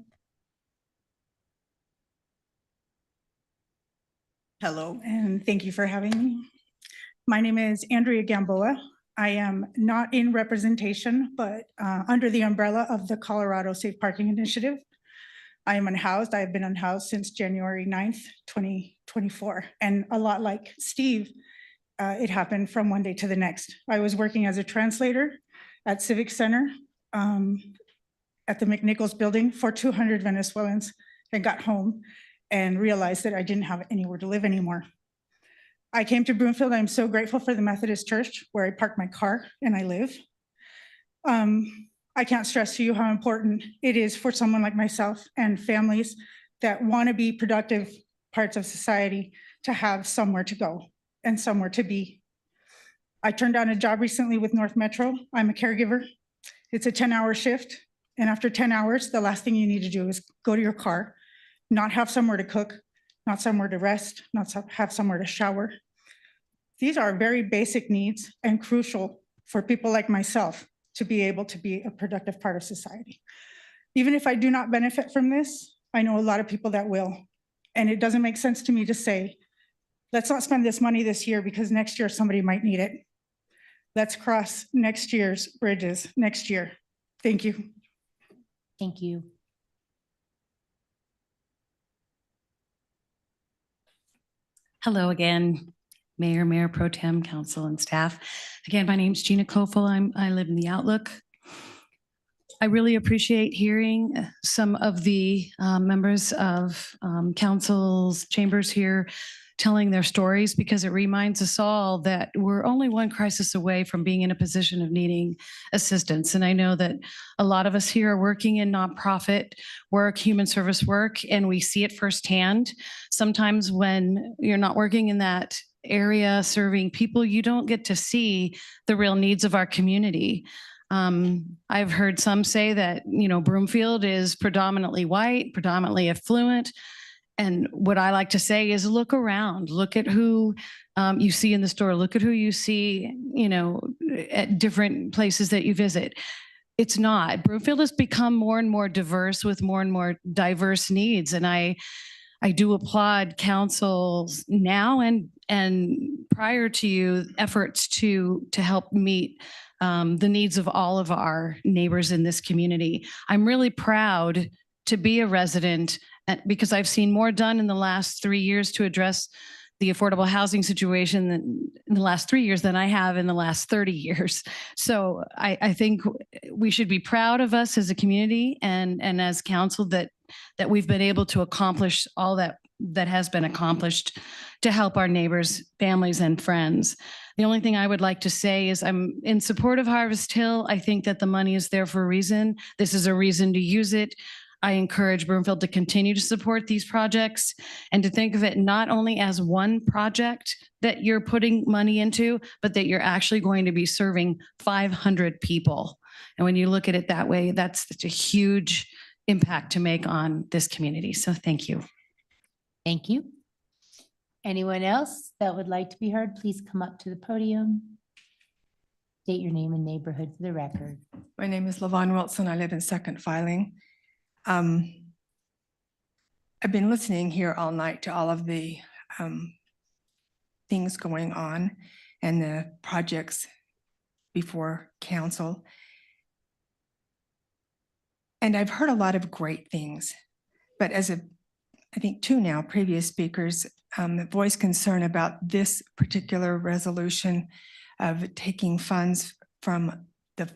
Hello, and thank you for having me. My name is Andrea Gamboa. I am not in representation, but under the umbrella of the Colorado Safe Parking Initiative. I am unhoused. I have been unhoused since January 9th, 2024. And a lot like Steve, it happened from one day to the next. I was working as a translator at Civic Center at the McNichols building for 200 Venezuelans and got home and realized that I didn't have anywhere to live anymore. I came to Broomfield. I'm so grateful for the Methodist Church where I park my car and I live. I can't stress to you how important it is for someone like myself and families that want to be productive parts of society to have somewhere to go and somewhere to be. I turned down a job recently with North Metro. I'm a caregiver. It's a 10-hour shift. And after 10 hours, the last thing you need to do is go to your car, not have somewhere to cook, not somewhere to rest, have somewhere to shower. These are very basic needs and crucial for people like myself to be able to be a productive part of society. Even if I do not benefit from this, I know a lot of people that will. And it doesn't make sense to me to say, let's not spend this money this year because next year somebody might need it. Let's cross next year's bridges next year. Thank you. Thank you. Hello again, Mayor, Mayor Pro Tem, Council and staff. Again, my name's Gina Kofel. I live in the Outlook. I really appreciate hearing some of the members of council's chambers here telling their stories, because it reminds us all that we're only one crisis away from being in a position of needing assistance. And I know that a lot of us here are working in nonprofit work, human service work, and we see it firsthand. Sometimes when you're not working in that area serving people, you don't get to see the real needs of our community. I've heard some say that, Broomfield is predominantly white, predominantly affluent. And what I like to say is look around, look at who you see in the store, look at who you see, at different places that you visit. It's not. Broomfield has become more and more diverse with more and more diverse needs. And I do applaud councils now and prior to you efforts to help meet the needs of all of our neighbors in this community. I'm really proud to be a resident because I've seen more done in the last 3 years to address the affordable housing situation in the last 3 years than I have in the last 30 years. So I think we should be proud of us as a community and as council that we've been able to accomplish all that has been accomplished to help our neighbors, families, and friends. The only thing I would like to say is I'm in support of Harvest Hill. I think that the money is there for a reason. This is a reason to use it. I encourage Broomfield to continue to support these projects and to think of it not only as one project that you're putting money into, but that you're actually going to be serving 500 people. And when you look at it that way, that's such a huge impact to make on this community. So thank you. Thank you. Anyone else that would like to be heard, please come up to the podium. State your name and neighborhood for the record. My name is LaVon Wilson. I live in Second Filing. I've been listening here all night to all of the things going on and the projects before council. And I've heard a lot of great things, but I think two now previous speakers voiced concern about this particular resolution of taking funds from the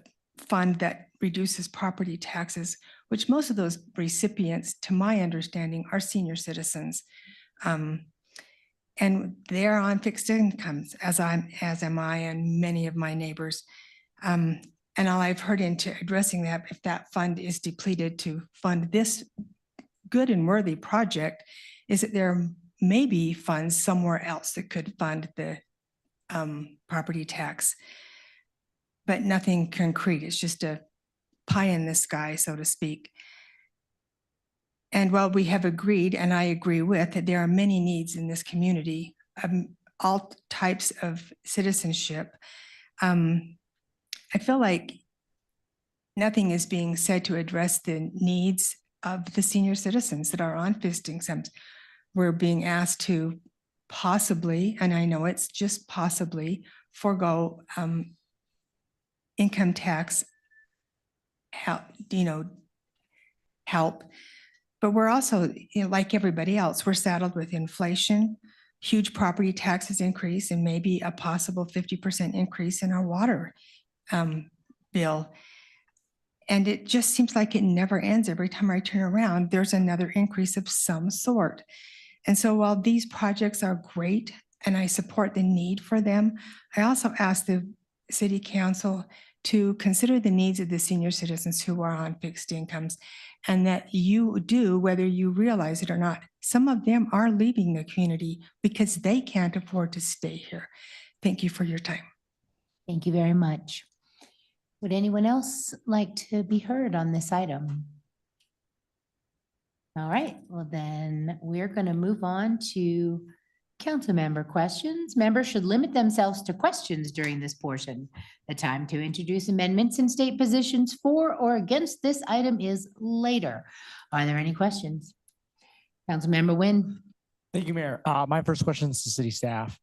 fund that reduces property taxes, which most of those recipients, to my understanding, are senior citizens. And they're on fixed incomes, as am I and many of my neighbors. And all I've heard into addressing that, if that fund is depleted to fund this good and worthy project, is that there may be funds somewhere else that could fund the property tax, but nothing concrete. It's just a pie in the sky, so to speak. And while we have agreed, and I agree with, that there are many needs in this community, all types of citizenship, I feel like nothing is being said to address the needs of the senior citizens that are on fixed incomes. We're being asked to possibly, and I know it's just possibly, forego income tax help. But we're also, like everybody else, we're saddled with inflation, huge property taxes increase, and maybe a possible 50% increase in our water bill. And it just seems like it never ends. Every time I turn around, there's another increase of some sort. And so while these projects are great and I support the need for them, I also ask the city council to consider the needs of the senior citizens who are on fixed incomes, and that you do, whether you realize it or not. Some of them are leaving the community because they can't afford to stay here. Thank you for your time. Thank you very much. Would anyone else like to be heard on this item? All right, well then we're going to move on to council member questions. Members should limit themselves to questions during this portion. The time to introduce amendments and state positions for or against this item is later. Are there any questions? Councilmember Nguyen. Thank you, Mayor. My first question is to city staff.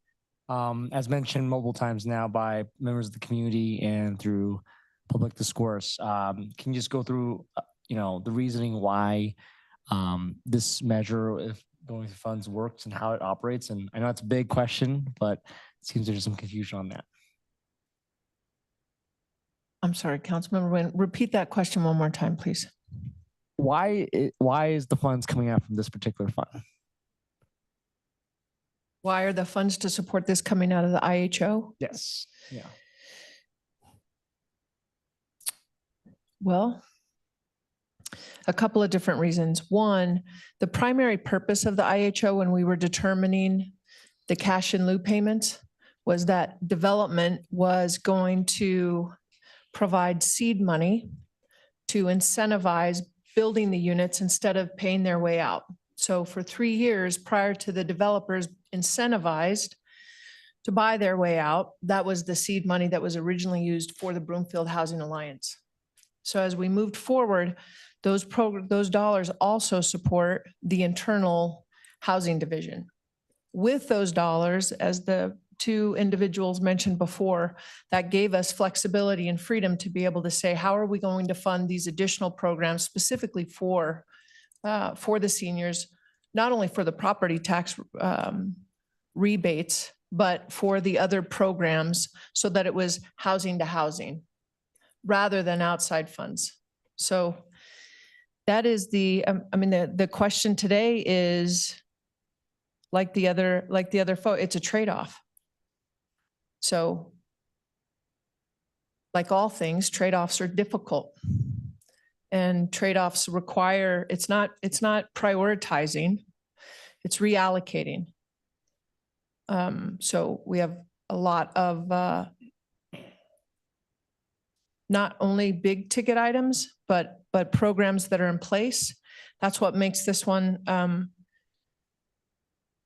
As mentioned multiple times now by members of the community and through public discourse, can you just go through, the reasoning why this measure, if going through funds, works and how it operates? And I know it's a big question, but it seems there's some confusion on that. I'm sorry, Councilmember Nguyen, repeat that question one more time, please. Why is the funds coming out from this particular fund? Why are the funds to support this coming out of the IHO? Yes. Yeah. Well, a couple of different reasons. One, the primary purpose of the IHO when we were determining the cash in lieu payments was that development was going to provide seed money to incentivize building the units instead of paying their way out. So for 3 years prior to the developers incentivized to buy their way out, that was the seed money that was originally used for the Broomfield Housing Alliance. So as we moved forward, those dollars also support the internal housing division. With those dollars, as the two individuals mentioned before, that gave us flexibility and freedom to be able to say, how are we going to fund these additional programs specifically for the seniors, not only for the property tax rebates, but for the other programs so that it was housing to housing rather than outside funds. So that is the question today is like the other it's a trade-off. So like all things, trade-offs are difficult. And trade-offs require, it's not prioritizing, it's reallocating. So we have a lot of not only big ticket items, but programs that are in place. That's what makes this one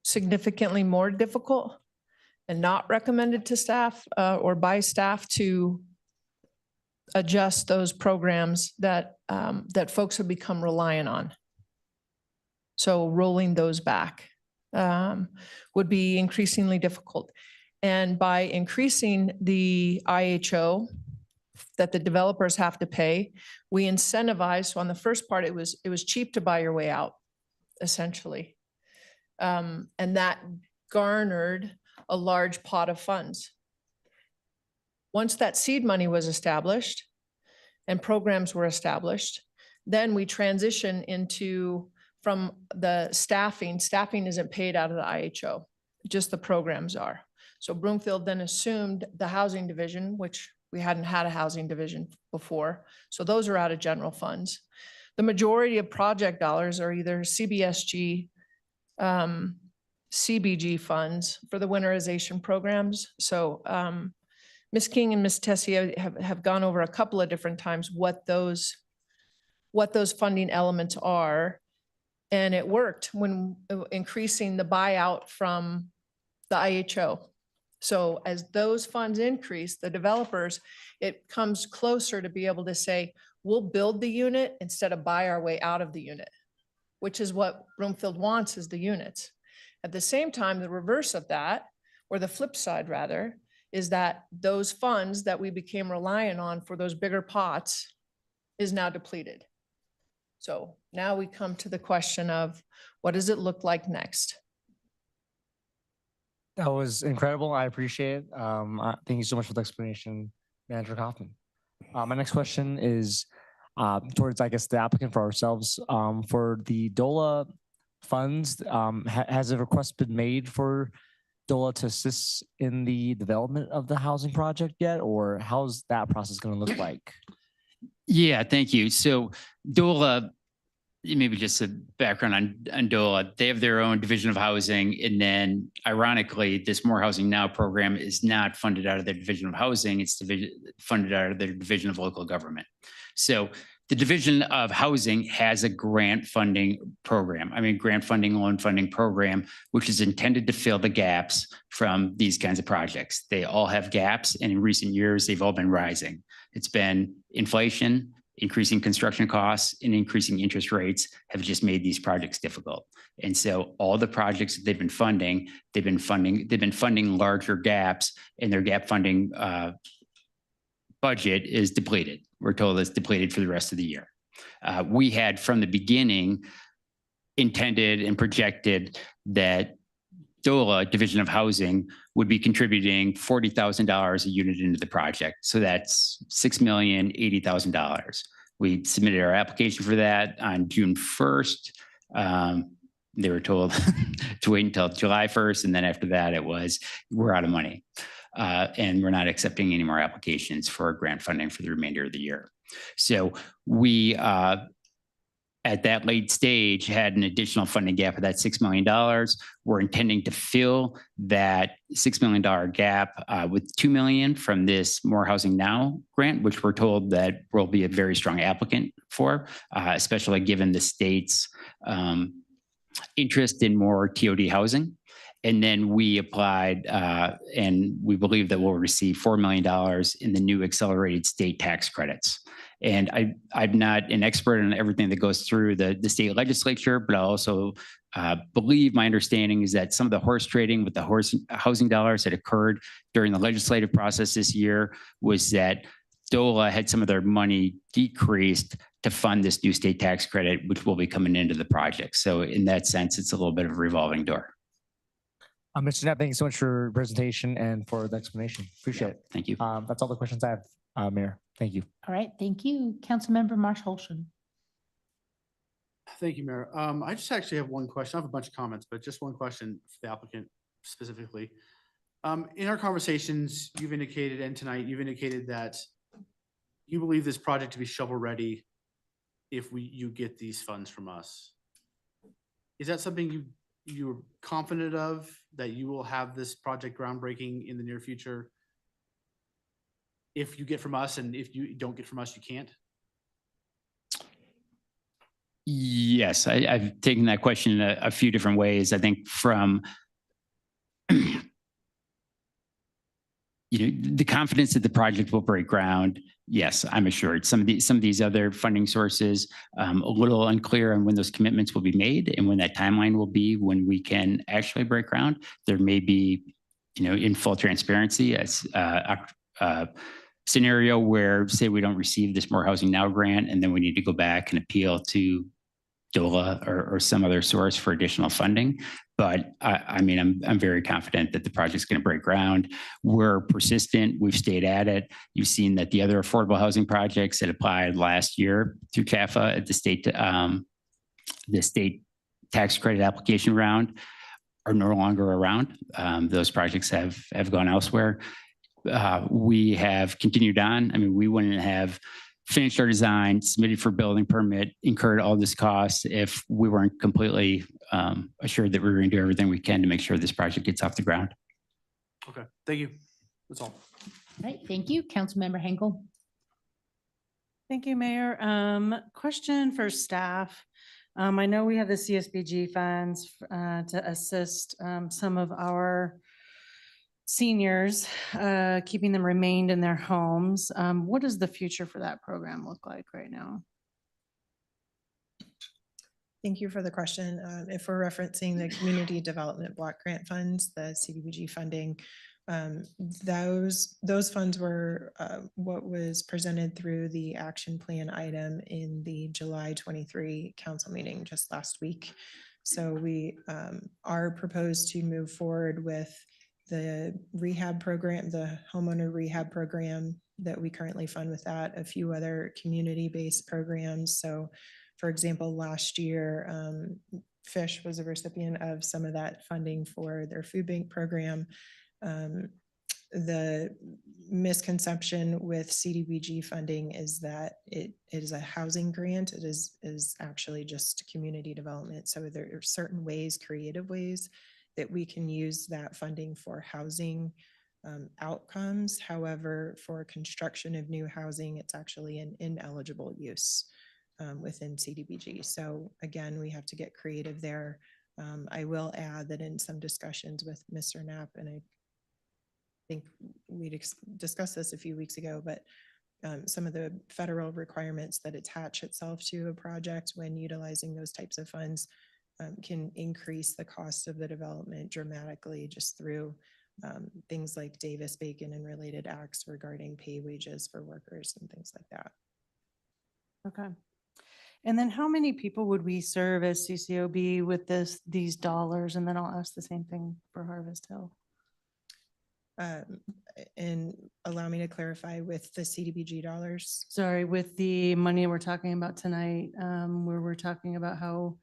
significantly more difficult and not recommended to staff or by staff to adjust those programs that folks have become reliant on. So rolling those back would be increasingly difficult. And by increasing the IHO that the developers have to pay, we incentivize. So on the first part, it was cheap to buy your way out, essentially. And that garnered a large pot of funds. Once that seed money was established and programs were established, then we transition from the staffing. Staffing isn't paid out of the IHO, just the programs are. So Broomfield then assumed the housing division, which we hadn't had a housing division before. So those are out of general funds. The majority of project dollars are either CBSG, CBG funds for the winterization programs. So Ms. King and Ms. Tessier have gone over a couple of different times what those funding elements are. And it worked when increasing the buyout from the IHO. So as those funds increase, the developers, it comes closer to be able to say, we'll build the unit instead of buy our way out of the unit, which is what Broomfield wants, is the units. At the same time, the reverse of that, or the flip side rather, is that those funds that we became reliant on for those bigger pots is now depleted. So now we come to the question of what does it look like next? That was incredible. I appreciate it. Thank you so much for the explanation, Manager Kaufman. My next question is towards, I guess, the applicant for ourselves. For the DOLA funds, has a request been made for DOLA to assist in the development of the housing project yet, or how's that process going to look like? Yeah, thank you. So DOLA, maybe just a background on DOLA, they have their own division of housing. And then ironically, this More Housing Now program is not funded out of their division of housing. It's funded out of their division of local government. So the Division of Housing has a grant funding program. I mean, grant funding, loan funding program, which is intended to fill the gaps from these kinds of projects. They all have gaps, and in recent years, they've all been rising. It's been inflation, increasing construction costs, and increasing interest rates have just made these projects difficult. And so all the projects that they've been funding larger gaps, and their gap funding budget is depleted. We're told it's depleted for the rest of the year. We had from the beginning intended and projected that DOLA, Division of Housing, would be contributing $40,000 a unit into the project. So that's $6,080,000. We submitted our application for that on June 1st. They were told to wait until July 1st. And then after that, it was, we're out of money. And we're not accepting any more applications for grant funding for the remainder of the year. So we, at that late stage, had an additional funding gap of that $6 million. We're intending to fill that $6 million gap with $2 million from this More Housing Now grant, which we're told that we'll be a very strong applicant for, especially given the state's interest in more TOD housing. And then we applied, and we believe that we'll receive $4 million in the new accelerated state tax credits. And I'm not an expert on everything that goes through the state legislature, but I also believe my understanding is that some of the horse trading with the housing dollars that occurred during the legislative process this year was that DOLA had some of their money decreased to fund this new state tax credit, which will be coming into the project. So in that sense, it's a little bit of a revolving door. Mr. Knapp, thank you so much for your presentation and for the explanation. Appreciate it. Thank you. That's all the questions I have, Mayor. Thank you. All right, thank you. Councilmember Marsh Holston. Thank you, Mayor. I just actually have one question. I have a bunch of comments, but just one question for the applicant specifically. In our conversations, you've indicated, and tonight, you've indicated that you believe this project to be shovel-ready if you get these funds from us. Is that something you're confident of, that you will have this project groundbreaking in the near future? If you get from us, and if you don't get from us, you can't? Yes, I've taken that question in a few different ways. I think from the confidence that the project will break ground, yes, I'm assured. Some of these other funding sources, a little unclear on when those commitments will be made and when that timeline will be when we can actually break ground. There may be, in full transparency, as scenario where, say, we don't receive this More Housing Now grant, and then we need to go back and appeal to DOLA or some other source for additional funding. But I'm very confident that the project's going to break ground. We're persistent. We've stayed at it. You've seen that the other affordable housing projects that applied last year through CAFA at the state tax credit application round are no longer around. Those projects have gone elsewhere. We have continued on. We wouldn't have finished our design, submitted for building permit, incurred all this cost if we weren't completely assured that we were going to do everything we can to make sure this project gets off the ground. Okay, thank you. That's all. All right, thank you. Councilmember Henkel. Thank you, Mayor. Question for staff. I know we have the CSBG funds to assist some of our seniors, keeping them remained in their homes. What does the future for that program look like right now? Thank you for the question. If we're referencing the Community Development Block Grant Funds, the CDBG funding, those funds were what was presented through the action plan item in the July 23 council meeting just last week. So we are proposed to move forward with the rehab program, the homeowner rehab program that we currently fund with that, a few other community-based programs. So for example, last year, Fish was a recipient of some of that funding for their food bank program. The misconception with CDBG funding is that it is a housing grant. It is actually just community development. So there are certain ways, creative ways, that we can use that funding for housing outcomes. However, for construction of new housing, it's actually an ineligible use within CDBG. So again, we have to get creative there. I will add that in some discussions with Mr. Knapp, and I think we discussed this a few weeks ago, but some of the federal requirements that attach itself to a project when utilizing those types of funds can increase the cost of the development dramatically just through things like Davis-Bacon and related acts regarding pay wages for workers and things like that. Okay. And then how many people would we serve as CCOB with these dollars? And then I'll ask the same thing for Harvest Hill. And allow me to clarify with the CDBG dollars. Sorry, with the money we're talking about tonight, where we're talking about how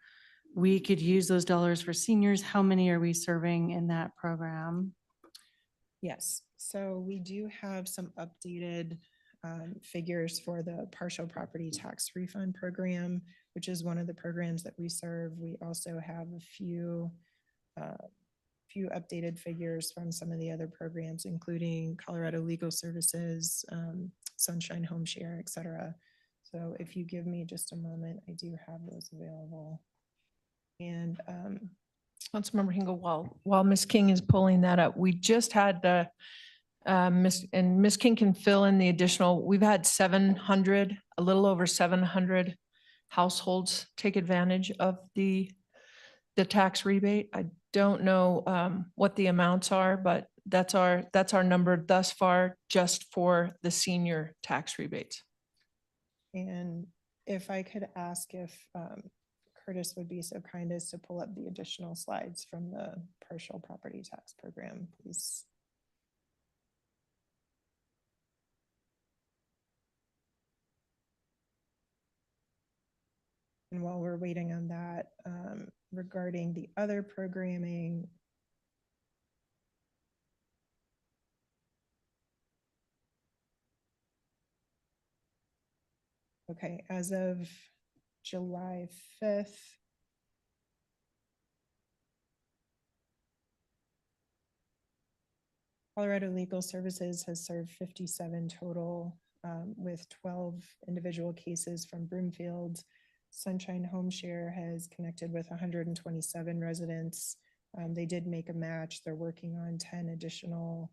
we could use those dollars for seniors, how many are we serving in that program? Yes, so we do have some updated figures for the partial property tax refund program, which is one of the programs that we serve. We also have a few updated figures from some of the other programs, including Colorado Legal Services, Sunshine Home Share, et cetera. So if you give me just a moment, I do have those available. And Councilmember Hingle, while Ms. King is pulling that up, we just had the Ms. King can fill in the additional, we've had 700, a little over 700 households take advantage of the tax rebate. I don't know what the amounts are, but that's our number thus far just for the senior tax rebates. And if I could ask if Curtis would be so kind as to pull up the additional slides from the partial property tax program, please. And while we're waiting on that, regarding the other programming, okay, as of July 5th, Colorado Legal Services has served 57 total, with 12 individual cases from Broomfield. Sunshine Home Share has connected with 127 residents. They did make a match. They're working on 10 additional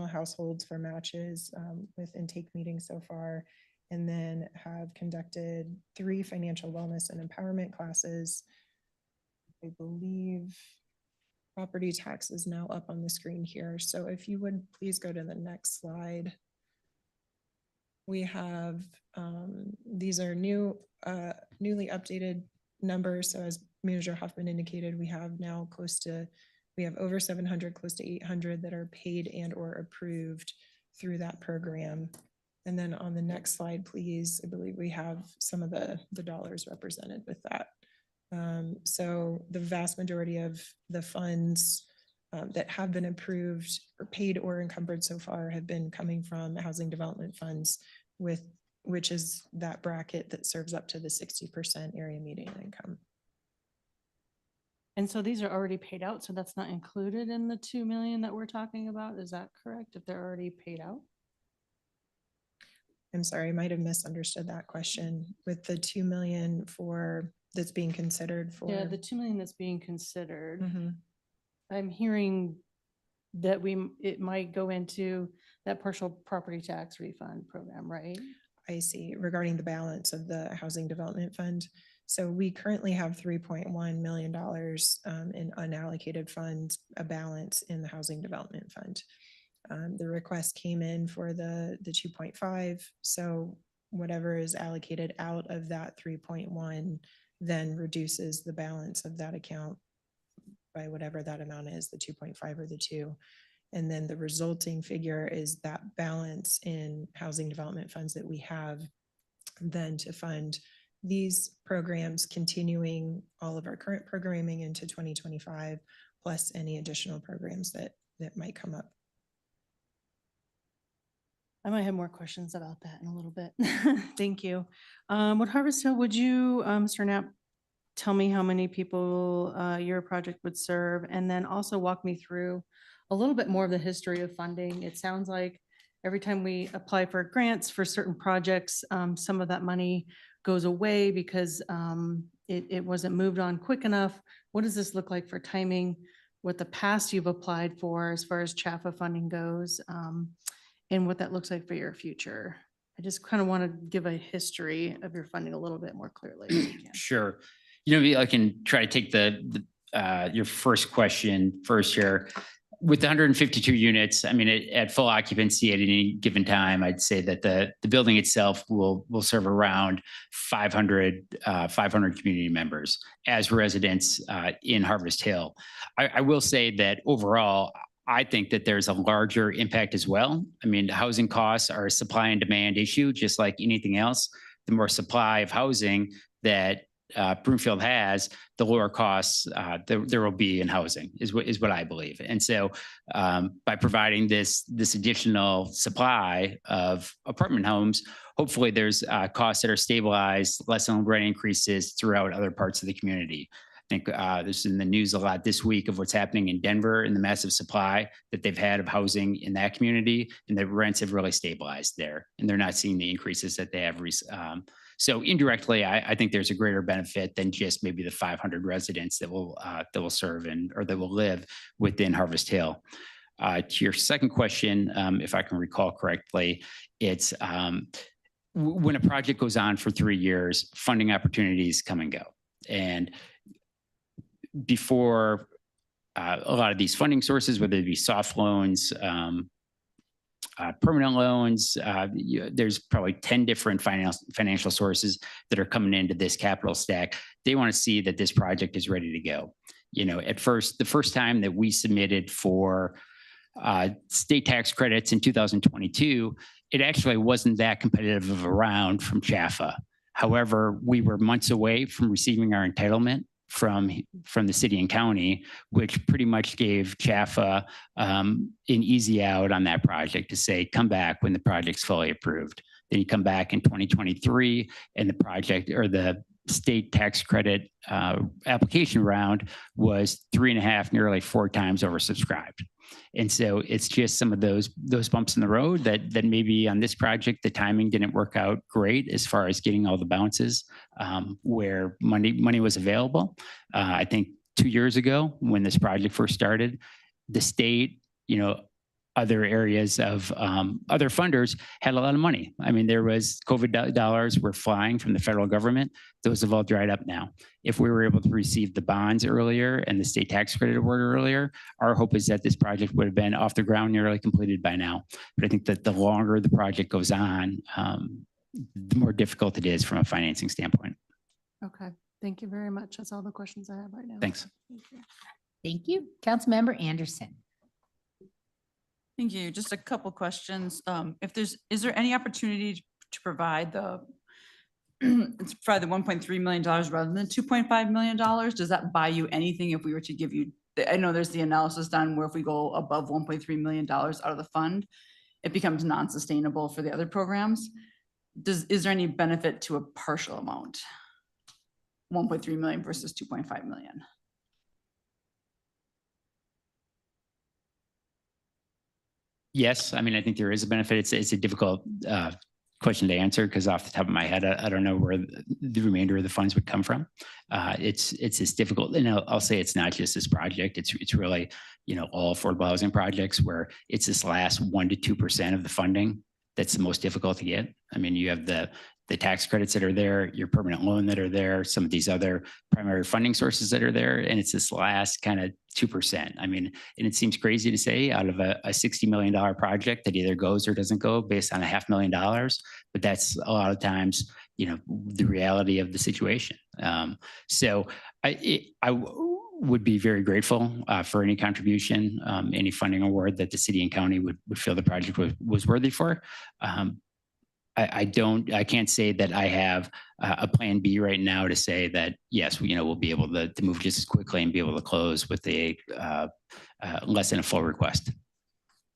households for matches with intake meetings so far, and then have conducted 3 financial wellness and empowerment classes. I believe property tax is now up on the screen here. So if you would please go to the next slide. We have, these are newly updated numbers. So as Manager Hoffman indicated, we have over 700, close to 800 that are paid and or approved through that program. And then on the next slide, please, I believe we have some of the dollars represented with that. So the vast majority of the funds that have been approved or paid or encumbered so far have been coming from housing development funds, which is that bracket that serves up to the 60% area median income. And so these are already paid out, so that's not included in the 2 million that we're talking about, is that correct, if they're already paid out? I'm sorry, I might have misunderstood that question. With the 2 million that's being considered for. Yeah, the 2 million that's being considered. Mhm. I'm hearing that it might go into that partial property tax refund program, right? I see, regarding the balance of the Housing Development Fund. So we currently have $3.1 million in unallocated funds, a balance in the Housing Development Fund. The request came in for the 2.5. So whatever is allocated out of that 3.1 then reduces the balance of that account by whatever that amount is, the 2.5 or the 2. And then the resulting figure is that balance in housing development funds that we have then to fund these programs, continuing all of our current programming into 2025, plus any additional programs that might come up. I might have more questions about that in a little bit. Thank you. With Harvest Hill, would you, Mr. Knapp, tell me how many people your project would serve, and then also walk me through a little bit more of the history of funding. It sounds like every time we apply for grants for certain projects, some of that money goes away because it wasn't moved on quick enough. What does this look like for timing? What the past you've applied for as far as CHAFA funding goes, and what that looks like for your future? I just kind of want to give a history of your funding a little bit more clearly. if you can. Sure. You know, I can try to take your first question first here. With the 152 units, I mean, at full occupancy at any given time, I'd say that the building itself will serve around 500 community members as residents in Harvest Hill. I will say that overall, I think that there's a larger impact as well. I mean, housing costs are a supply and demand issue, just like anything else. The more supply of housing that Broomfield has, the lower costs there will be in housing is what I believe. And so by providing this additional supply of apartment homes, hopefully there's costs that are stabilized, less than rent increases throughout other parts of the community. I think this is in the news a lot this week of what's happening in Denver and the massive supply that they've had of housing in that community, and the rents have really stabilized there, and they're not seeing the increases that they have. So indirectly, I think there's a greater benefit than just maybe the 500 residents that will serve or that will live within Harvest Hill. To your second question, if I can recall correctly, it's when a project goes on for 3 years, funding opportunities come and go. And before a lot of these funding sources, whether it be soft loans, permanent loans, there's probably 10 different financial sources that are coming into this capital stack. They want to see that this project is ready to go. You know, the first time that we submitted for state tax credits in 2022, it actually wasn't that competitive of a round from CHAFA. However, we were months away from receiving our entitlement from the city and county, which pretty much gave CHAFA an easy out on that project to say, come back when the project's fully approved. Then you come back in 2023 and the project or the state tax credit application round was 3.5, nearly 4 times oversubscribed. And so it's just some of those bumps in the road that maybe on this project, the timing didn't work out great as far as getting all the bounces where money was available. I think 2 years ago when this project first started, the state, you know, other areas of other funders had a lot of money. I mean, there was COVID dollars were flying from the federal government. Those have all dried up now. If we were able to receive the bonds earlier and the state tax credit award earlier, our hope is that this project would have been off the ground, nearly completed by now. But I think that the longer the project goes on, the more difficult it is from a financing standpoint. Okay, thank you very much. That's all the questions I have right now. Thanks. Thank you. Thank you. Councilmember Anderson. Thank you. Just a couple questions. Is there any opportunity to provide the $1.3 million rather than $2.5 million? Does that buy you anything if we were to give you, I know there's the analysis done where if we go above $1.3 million out of the fund, it becomes non-sustainable for the other programs. Is there any benefit to a partial amount? 1.3 million versus 2.5 million? Yes, I mean, I think there is a benefit. It's a difficult question to answer because off the top of my head, I don't know where the remainder of the funds would come from. It's just difficult. And I'll say it's not just this project. It's really, you know, all affordable housing projects where it's this last 1 to 2% of the funding that's the most difficult to get. I mean, you have the tax credits that are there, your permanent loan that are there, some of these other primary funding sources that are there, and it's this last kind of 2%. I mean, and it seems crazy to say out of a $60 million project that either goes or doesn't go based on $500,000, but that's a lot of times, you know, the reality of the situation. So I would be very grateful for any contribution, any funding award that the city and county would feel the project was worthy for. I can't say that I have a plan B right now to say that, yes, you know, we'll be able to move just as quickly and be able to close with a less than a full request.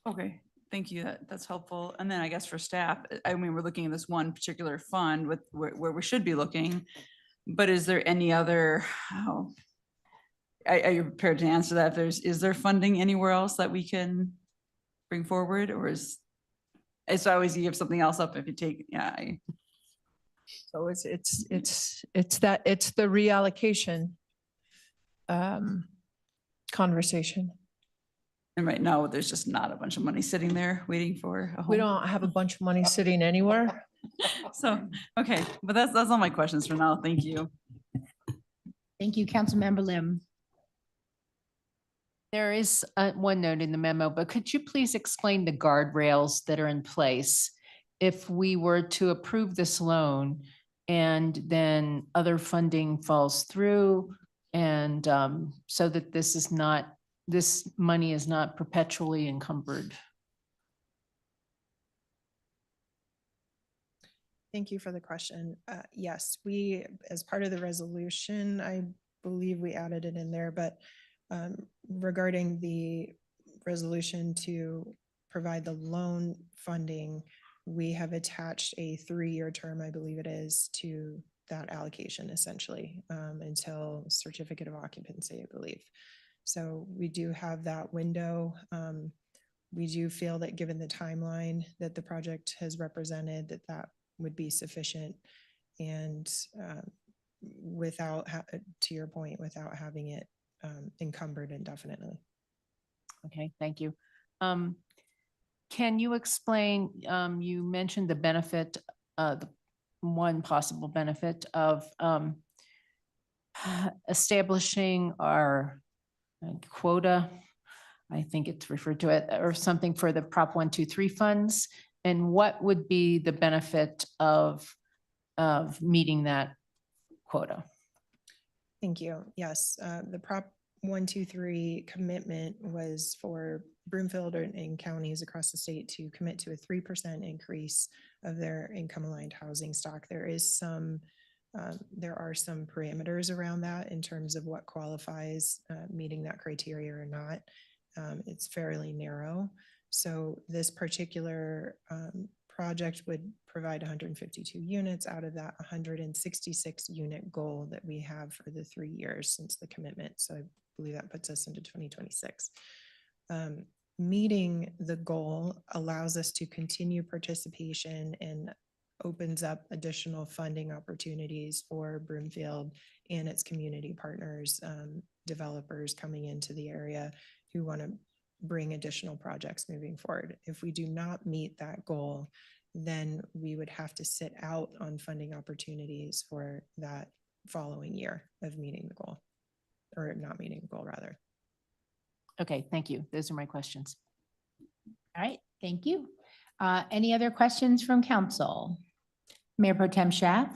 Okay, thank you. That's helpful. And then I guess for staff, I mean, we're looking at this one particular fund with where we should be looking. But is there any other, are you prepared to answer that? Is there funding anywhere else that we can bring forward, or it's always you give something else up if you take, So it's the reallocation conversation. And right now, there's just not a bunch of money sitting there waiting for a home. We don't have a bunch of money sitting anywhere. So, okay, but that's all my questions for now. Thank you. Thank you, Councilmember Lim. There is one note in the memo, but could you please explain the guardrails that are in place? If we were to approve this loan and then other funding falls through, and so that this money is not perpetually encumbered. Thank you for the question. Yes, we, as part of the resolution, I believe we added it in there, but regarding the resolution to provide the loan funding, we have attached a 3-year term, I believe it is, to that allocation essentially, until certificate of occupancy, I believe. So we do have that window. We do feel that given the timeline that the project has represented, that would be sufficient. And without, to your point, without having it encumbered indefinitely. Okay, thank you. Can you explain, you mentioned the benefit, the one possible benefit of establishing our quota, I think it's referred to it, or something for the Prop 123 funds, and what would be the benefit of meeting that quota? Thank you. Yes, the Prop 123 commitment was for Broomfield and counties across the state to commit to a 3% increase of their income aligned housing stock. There are some parameters around that in terms of what qualifies meeting that criteria or not. It's fairly narrow. So this particular project would provide 152 units out of that 166 unit goal that we have for the 3 years since the commitment. So I believe that puts us into 2026. Meeting the goal allows us to continue participation and opens up additional funding opportunities for Broomfield and its community partners, developers coming into the area who want to bring additional projects moving forward. If we do not meet that goal, then we would have to sit out on funding opportunities for that following year of meeting the goal, or not meeting the goal rather. Okay, thank you. Those are my questions. All right, thank you. Any other questions from council? Mayor Pro Tem Schaaf.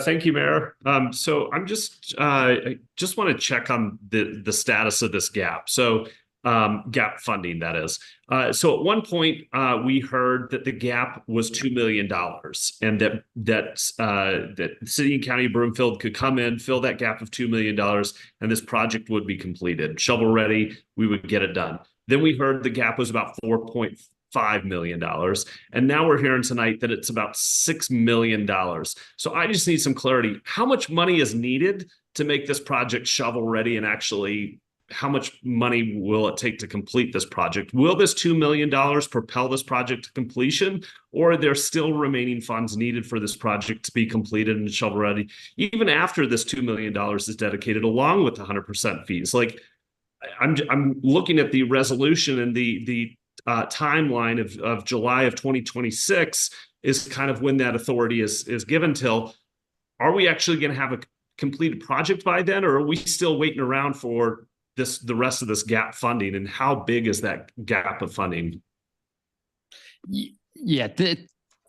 Thank you, Mayor. So I'm I just want to check on the status of this gap. So gap funding, that is. So at one point, we heard that the gap was $2 million, and that City and County of Broomfield could come in, fill that gap of $2 million, and this project would be completed. Shovel ready, we would get it done. Then we heard the gap was about $4.5 million. And now we're hearing tonight that it's about $6 million. So I just need some clarity. How much money is needed to make this project shovel ready, and actually how much money will it take to complete this project? Will this $2 million propel this project to completion, or are there still remaining funds needed for this project to be completed and shovel ready, even after this $2 million is dedicated along with the 100% fees? Like, I'm looking at the resolution, and the timeline of July of 2026 is kind of when that authority is given till. Are we actually going to have a completed project by then, or are we still waiting around for the rest of this gap funding, and how big is that gap of funding? Yeah,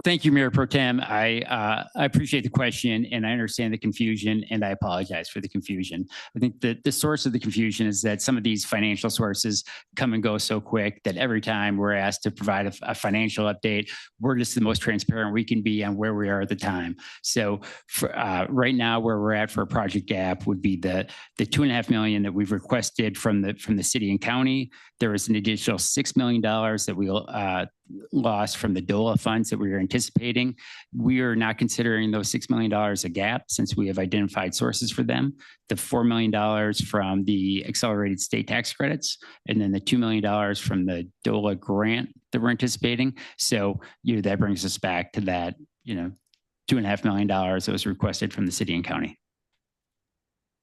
thank you, Mayor Pro Tem. I appreciate the question, and I understand the confusion, and I apologize for the confusion. I think that the source of the confusion is that some of these financial sources come and go so quick that every time we're asked to provide a financial update, we're just the most transparent we can be on where we are at the time. So for, right now, where we're at for a project gap would be the $2.5 million that we've requested from the city and county. There is an additional $6 million that loss from the DOLA funds that we were anticipating. We are not considering those $6 million a gap since we have identified sources for them. The $4 million from the accelerated state tax credits, and then the $2 million from the DOLA grant that we're anticipating. So, that brings us back to that, $2.5 million that was requested from the city and county.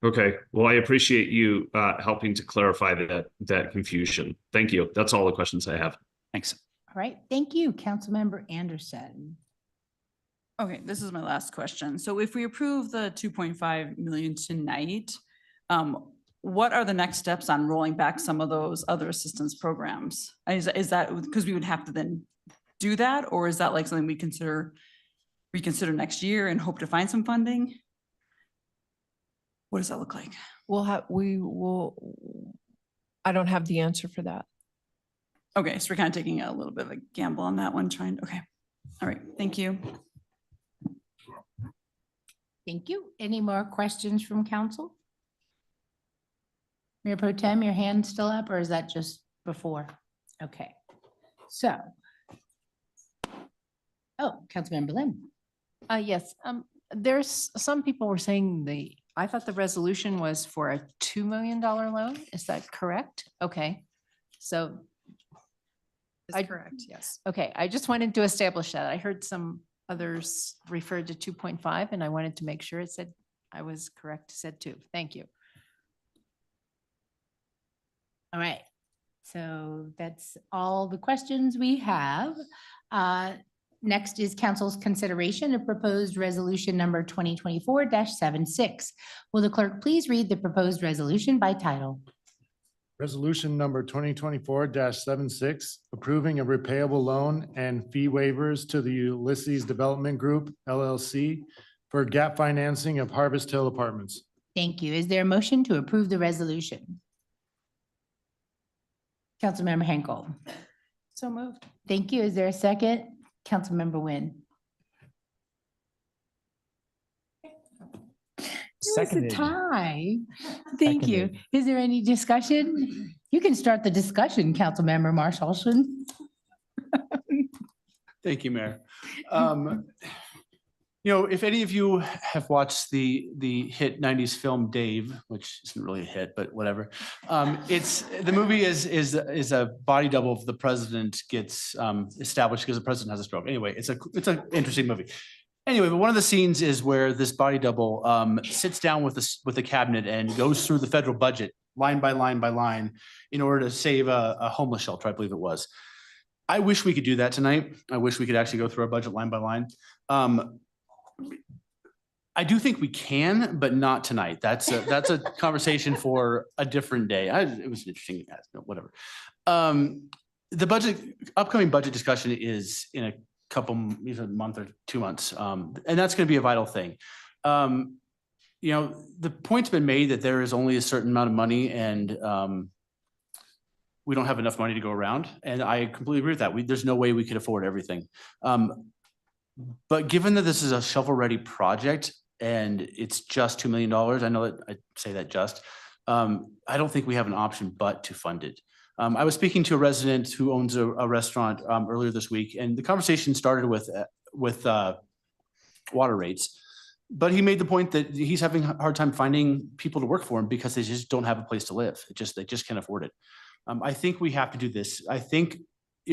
Okay, well, I appreciate you helping to clarify that confusion. Thank you. That's all the questions I have. Thanks. All right, thank you, Councilmember Anderson. Okay, this is my last question. So if we approve the 2.5 million tonight, what are the next steps on rolling back some of those other assistance programs? Is that because we would have to then do that, or is that like something we reconsider next year and hope to find some funding? What does that look like? I don't have the answer for that. Okay, so we're kind of taking a little bit of a gamble on that one, okay. All right, thank you. Thank you. Any more questions from council? Mayor Pro Tem, your hand still up, or is that just before? Okay, so. Oh, Councilmember Lim. Yes, there's some people were saying I thought the resolution was for a $2 million loan. Is that correct? Okay, so. That's correct, yes. Okay, I just wanted to establish that. I heard some others referred to 2.5 and I wanted to make sure it said I was correct, said 2. Thank you. All right, so that's all the questions we have. Next is council's consideration of proposed resolution number 2024-76. Will the clerk please read the proposed resolution by title? Resolution number 2024-76, approving a repayable loan and fee waivers to the Ulysses Development Group, LLC, for gap financing of Harvest Hill Apartments. Thank you. Is there a motion to approve the resolution? Councilmember Henkel. So moved. Thank you. Is there a second? Councilmember Nguyen. It's a tie. Thank you. Is there any discussion? You can start the discussion, Councilmember Marshallson. Thank you, Mayor. If any of you have watched the hit 90s film Dave, which isn't really a hit, but whatever. The movie is a body double of the president gets established because the president has a stroke. Anyway, it's an interesting movie. Anyway, but one of the scenes is where this body double sits down with the cabinet and goes through the federal budget line by line by line in order to save a homeless shelter, I believe it was. I wish we could do that tonight. I wish we could actually go through our budget line by line. I do think we can, but not tonight. That's a conversation for a different day. It was interesting, whatever. The upcoming budget discussion is in a either month or 2 months. And that's going to be a vital thing. The point's been made that there is only a certain amount of money and we don't have enough money to go around. And I completely agree with that. There's no way we could afford everything. But given that this is a shovel-ready project and it's just $2 million, I know that I say that just, I don't think we have an option but to fund it. I was speaking to a resident who owns a restaurant earlier this week, and the conversation started with water rates. But he made the point that he's having a hard time finding people to work for him because they just don't have a place to live. They just can't afford it. I think we have to do this. I think,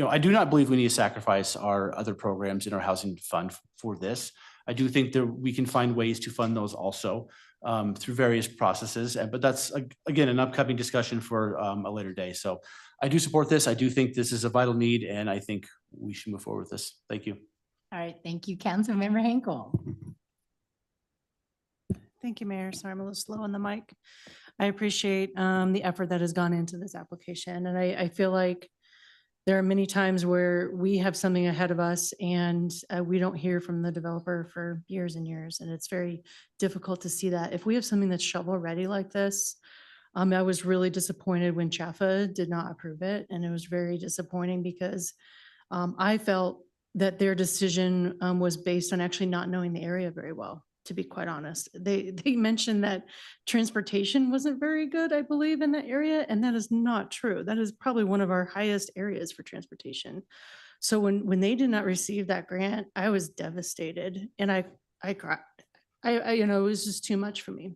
I do not believe we need to sacrifice our other programs in our housing fund for this. I do think that we can find ways to fund those also through various processes. But that's, again, an upcoming discussion for a later day. So I do support this. I do think this is a vital need, and I think we should move forward with this. Thank you. All right. Thank you, Councilmember Henkel. Thank you, Mayor. Sorry, I'm a little slow on the mic. I appreciate the effort that has gone into this application. And I feel like there are many times where we have something ahead of us and we don't hear from the developer for years and years. And it's very difficult to see that. If we have something that's shovel ready like this, I was really disappointed when Chaffa did not approve it. And it was very disappointing because I felt that their decision was based on actually not knowing the area very well, to be quite honest. They mentioned that transportation wasn't very good, I believe, in that area, and that is not true. That is probably one of our highest areas for transportation. So when they did not receive that grant, I was devastated and I cried. It was just too much for me.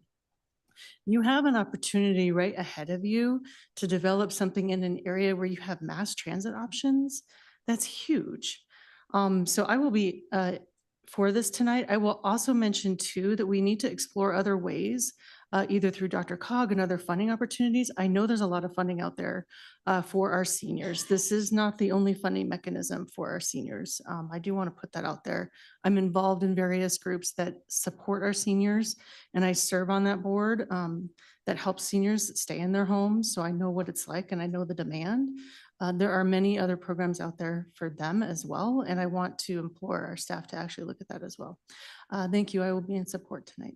You have an opportunity right ahead of you to develop something in an area where you have mass transit options. That's huge. So I will be for this tonight. I will also mention too that we need to explore other ways, either through DRCOG and other funding opportunities. I know there's a lot of funding out there for our seniors. This is not the only funding mechanism for our seniors. I do want to put that out there. I'm involved in various groups that support our seniors, and I serve on that board that helps seniors stay in their homes. So I know what it's like and I know the demand. There are many other programs out there for them as well, and I want to implore our staff to actually look at that as well. Thank you. I will be in support tonight.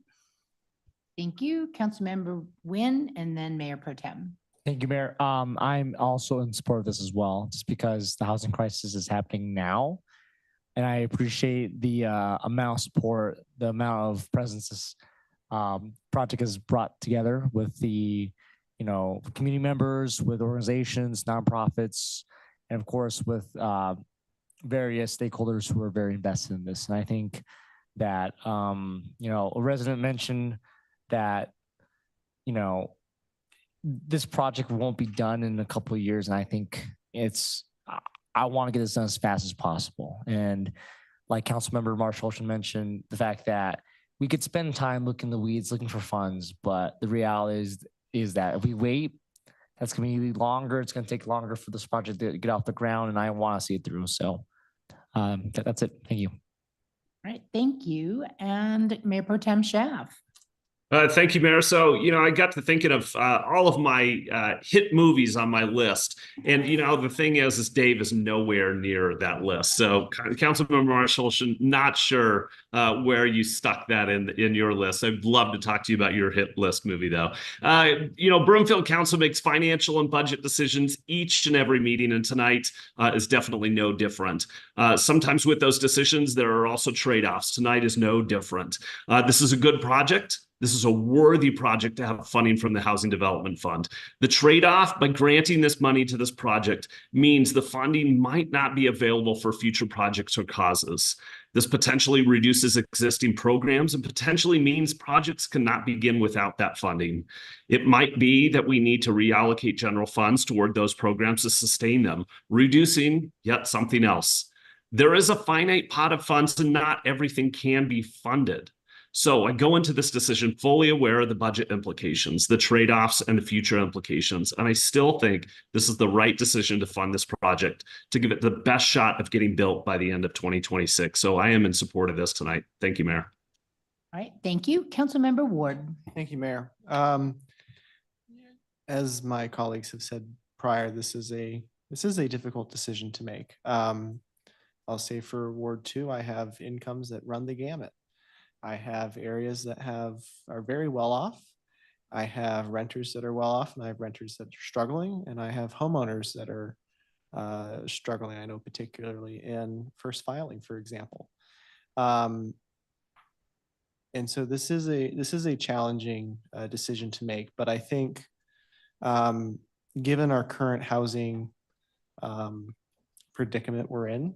Thank you, Councilmember Nguyen, and then Mayor Pro Tem. Thank you, Mayor. I'm also in support of this as well, just because the housing crisis is happening now. And I appreciate the amount of support, the amount of presence this project has brought together with the community members, with organizations, nonprofits, and of course with various stakeholders who are very invested in this. And I think that, a resident mentioned that, this project won't be done in a couple of years. And I think I want to get this done as fast as possible. And like Councilmember Marshall mentioned, the fact that we could spend time looking in the weeds, looking for funds, but the reality is that if we wait, that's going to be longer. It's going to take longer for this project to get off the ground, and I want to see it through. So that's it. Thank you. All right, thank you. And Mayor Pro Tem Schaaf. Thank you, Mayor. So, I got to thinking of all of my hit movies on my list. And, the thing is Dave is nowhere near that list. So Councilmember Marshall, not sure where you stuck that in your list. I'd love to talk to you about your hit list movie, though. Broomfield Council makes financial and budget decisions each and every meeting, and tonight is definitely no different. Sometimes with those decisions, there are also trade-offs. Tonight is no different. This is a good project. This is a worthy project to have funding from the Housing Development Fund. The trade-off by granting this money to this project means the funding might not be available for future projects or causes. This potentially reduces existing programs and potentially means projects cannot begin without that funding. It might be that we need to reallocate general funds toward those programs to sustain them, reducing yet something else. There is a finite pot of funds and not everything can be funded. So I go into this decision fully aware of the budget implications, the trade-offs, and the future implications. And I still think this is the right decision to fund this project, to give it the best shot of getting built by the end of 2026. So I am in support of this tonight. Thank you, Mayor. All right, thank you. Councilmember Ward. Thank you, Mayor. As my colleagues have said prior, this is a difficult decision to make. I'll say for Ward 2, I have incomes that run the gamut. I have areas that are very well off. I have renters that are well off, and I have renters that are struggling, and I have homeowners that are struggling. I know particularly in first filing, for example. And so this is a challenging decision to make, but I think given our current housing predicament we're in,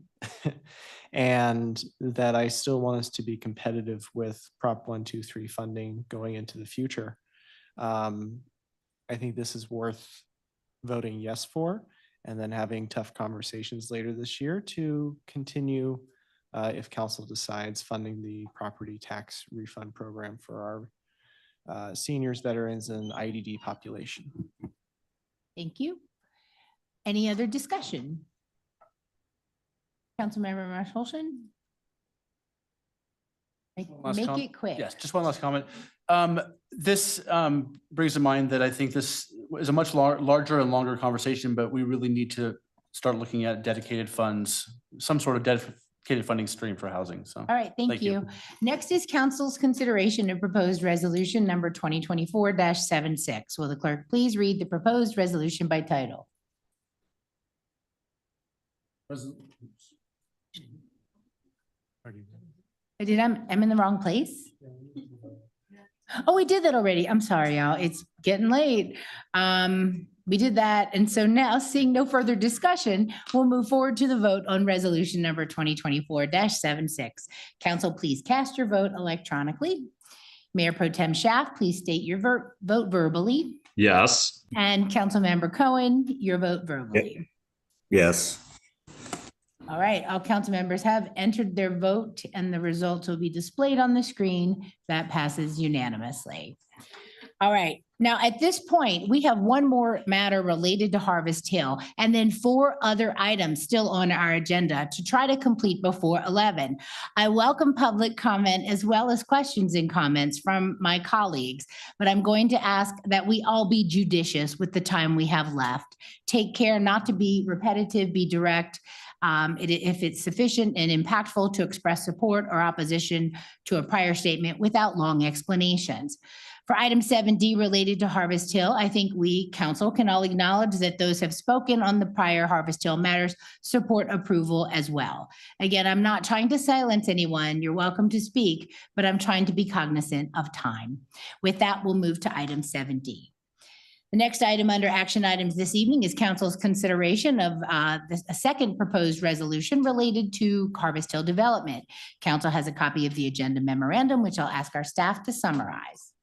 and that I still want us to be competitive with Prop 123 funding going into the future. I think this is worth voting yes for, and then having tough conversations later this year to continue, if council decides, funding the property tax refund program for our seniors, veterans, and IDD population. Thank you. Any other discussion? Councilmember Marshall. Make it quick. Yes, just one last comment. This brings to mind that I think this is a much larger and longer conversation, but we really need to start looking at dedicated funds, some sort of dedicated funding stream for housing. So, all right, thank you. Next is council's consideration of proposed resolution number 2024-76. Will the clerk please read the proposed resolution by title? I'm in the wrong place. Oh, we did that already. I'm sorry, y'all. It's getting late. We did that. And so now, seeing no further discussion, we'll move forward to the vote on resolution number 2024-76. Council, please cast your vote electronically. Mayor Pro Tem Schaaf, please state your vote verbally. Yes. And Councilmember Cohen, your vote verbally. Yes. All right, all council members have entered their vote and the results will be displayed on the screen. That passes unanimously. All right, now at this point, we have one more matter related to Harvest Hill and then 4 other items still on our agenda to try to complete before 11. I welcome public comment as well as questions and comments from my colleagues, but I'm going to ask that we all be judicious with the time we have left. Take care not to be repetitive, be direct. If it's sufficient and impactful to express support or opposition to a prior statement without long explanations. For item 7D related to Harvest Hill, I think we, council, can all acknowledge that those have spoken on the prior Harvest Hill matters support approval as well. Again, I'm not trying to silence anyone. You're welcome to speak, but I'm trying to be cognizant of time. With that, we'll move to item 7D. The next item under action items this evening is council's consideration of a second proposed resolution related to Harvest Hill development. Council has a copy of the agenda memorandum, which I'll ask our staff to summarize.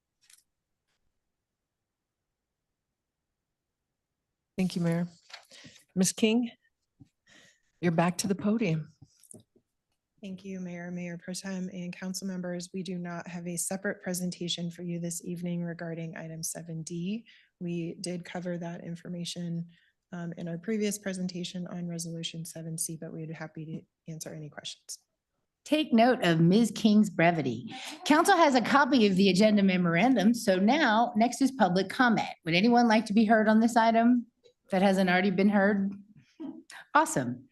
Thank you, Mayor. Ms. King, you're back to the podium. Thank you, Mayor Pro Tem, and council members. We do not have a separate presentation for you this evening regarding item 7D. We did cover that information in our previous presentation on resolution 7C, but we'd be happy to answer any questions. Take note of Ms. King's brevity. Council has a copy of the agenda memorandum. So now, next is public comment. Would anyone like to be heard on this item that hasn't already been heard? Awesome.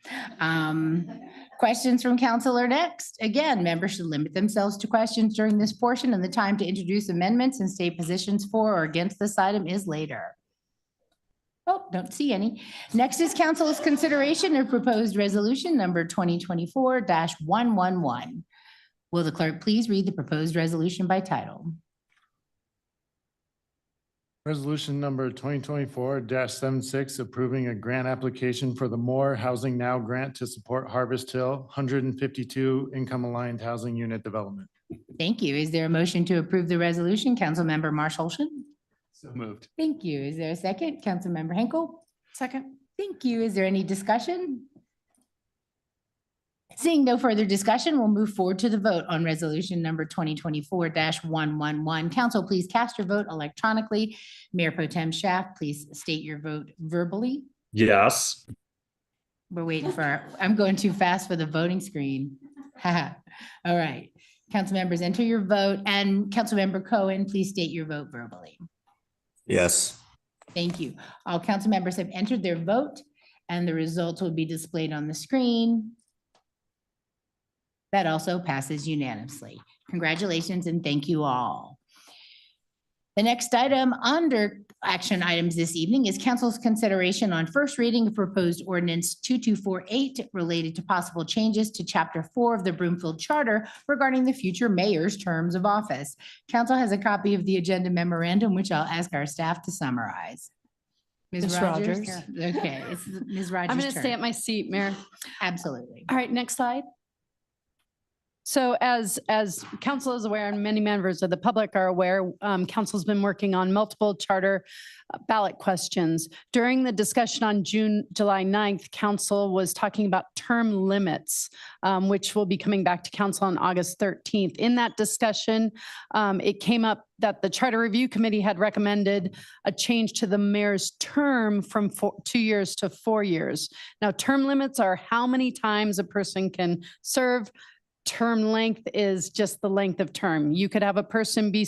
Questions from council are next. Again, members should limit themselves to questions during this portion, and the time to introduce amendments and state positions for or against this item is later. Oh, don't see any. Next is council's consideration of proposed resolution number 2024-111. Will the clerk please read the proposed resolution by title? Resolution number 2024-76, approving a grant application for the More Housing Now grant to support Harvest Hill 152 income aligned housing unit development. Thank you. Is there a motion to approve the resolution? Councilmember Marshall. So moved. Thank you. Is there a second? Councilmember Henkel? Second. Thank you. Is there any discussion? Seeing no further discussion, we'll move forward to the vote on resolution number 2024-111. Council, please cast your vote electronically. Mayor Pro Tem Schaaf, please state your vote verbally. Yes. We're waiting for, I'm going too fast for the voting screen. All right. Council members, enter your vote, and Councilmember Cohen, please state your vote verbally. Yes. Thank you. All council members have entered their vote, and the results will be displayed on the screen. That also passes unanimously. Congratulations and thank you all. The next item under action items this evening is council's consideration on first reading of proposed ordinance 2248 related to possible changes to chapter 4 of the Broomfield Charter regarding the future mayor's terms of office. Council has a copy of the agenda memorandum, which I'll ask our staff to summarize. Ms. Rogers? Okay, it's Ms. Rogers' I'm going to stay turn. at my seat, Mayor. Absolutely. All right, next slide. So as council is aware and many members of the public are aware, council's been working on multiple charter ballot questions. During the discussion on July 9th, council was talking about term limits, which will be coming back to council on August 13th. In that discussion, it came up that the Charter Review Committee had recommended a change to the mayor's term from 2 years to 4 years. Now, term limits are how many times a person can serve. Term length is just the length of term. You could have a person be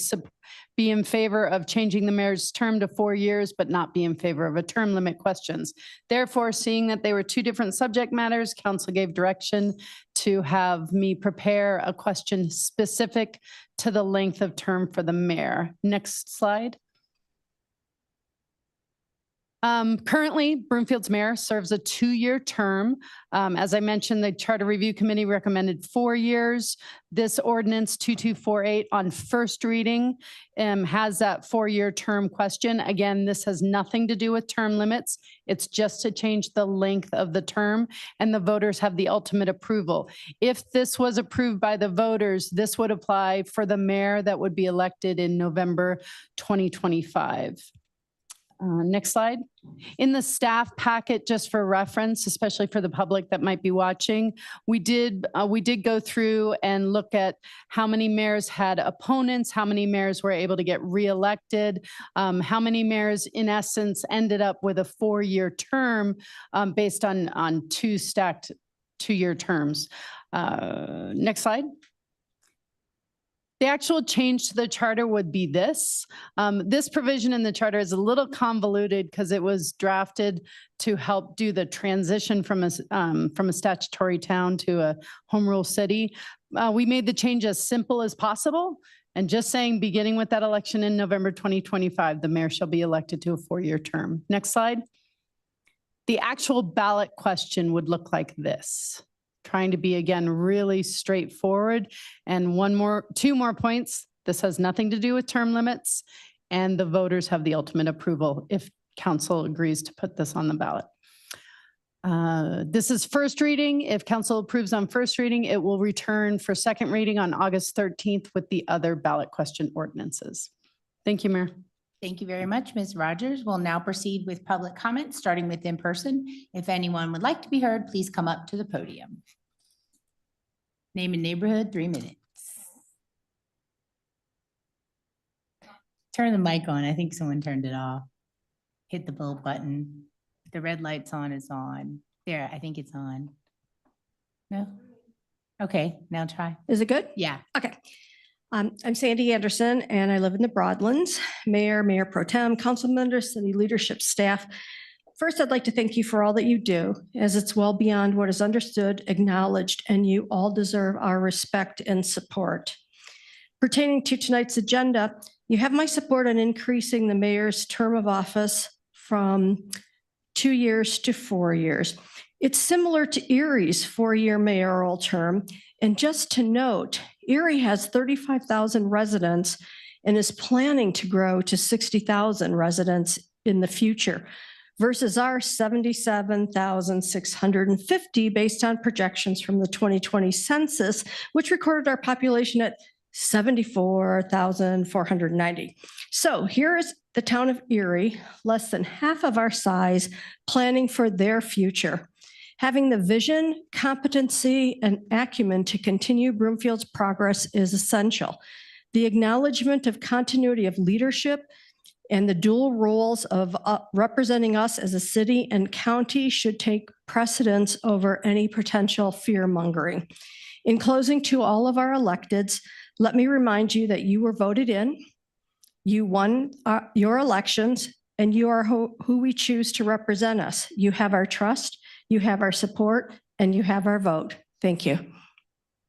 in favor of changing the mayor's term to 4 years, but not be in favor of a term limit questions. Therefore, seeing that they were two different subject matters, council gave direction to have me prepare a question specific to the length of term for the mayor. Next slide. Currently, Broomfield's mayor serves a 2-year term. As I mentioned, the Charter Review Committee recommended 4 years. This ordinance 2248 on first reading has that 4-year term question. Again, this has nothing to do with term limits. It's just to change the length of the term, and the voters have the ultimate approval. If this was approved by the voters, this would apply for the mayor that would be elected in November 2025. Next slide. In the staff packet, just for reference, especially for the public that might be watching, we did go through and look at how many mayors had opponents, how many mayors were able to get reelected, how many mayors in essence ended up with a 4-year term based on 2 stacked 2-year terms. Next slide. The actual change to the charter would be this. This provision in the charter is a little convoluted because it was drafted to help do the transition from a statutory town to a home rule city. We made the change as simple as possible and just saying, beginning with that election in November 2025, the mayor shall be elected to a 4-year term. Next slide. The actual ballot question would look like this. Trying to be, again, really straightforward. And 2 more points. This has nothing to do with term limits, and the voters have the ultimate approval if council agrees to put this on the ballot. This is first reading. If council approves on first reading, it will return for second reading on August 13th with the other ballot question ordinances. Thank you, Mayor. Thank you very much, Ms. Rogers. We'll now proceed with public comment, starting with in person. If anyone would like to be heard, please come up to the podium. Name and neighborhood, 3 minutes. Turn the mic on. I think someone turned it off. Hit the bulb button. The red light's on, it's on. There, I think it's on. No? Okay, now try. Is it good? Yeah. Okay. I'm Sandy Anderson and I live in the Broadlands. Mayor, Mayor Pro Tem, council members, city leadership staff. First, I'd like to thank you for all that you do, as it's well beyond what is understood, acknowledged, and you all deserve our respect and support. Pertaining to tonight's agenda, you have my support on increasing the mayor's term of office from 2 years to 4 years. It's similar to Erie's 4-year mayoral term. And just to note, Erie has 35,000 residents and is planning to grow to 60,000 residents in the future versus our 77,650 based on projections from the 2020 census, which recorded our population at 74,490. So here is the town of Erie, less than half of our size, planning for their future. Having the vision, competency, and acumen to continue Broomfield's progress is essential. The acknowledgement of continuity of leadership and the dual roles of representing us as a city and county should take precedence over any potential fear-mongering. In closing, to all of our electeds, let me remind you that you were voted in, you won your elections, and you are who we choose to represent us. You have our trust, you have our support, and you have our vote. Thank you.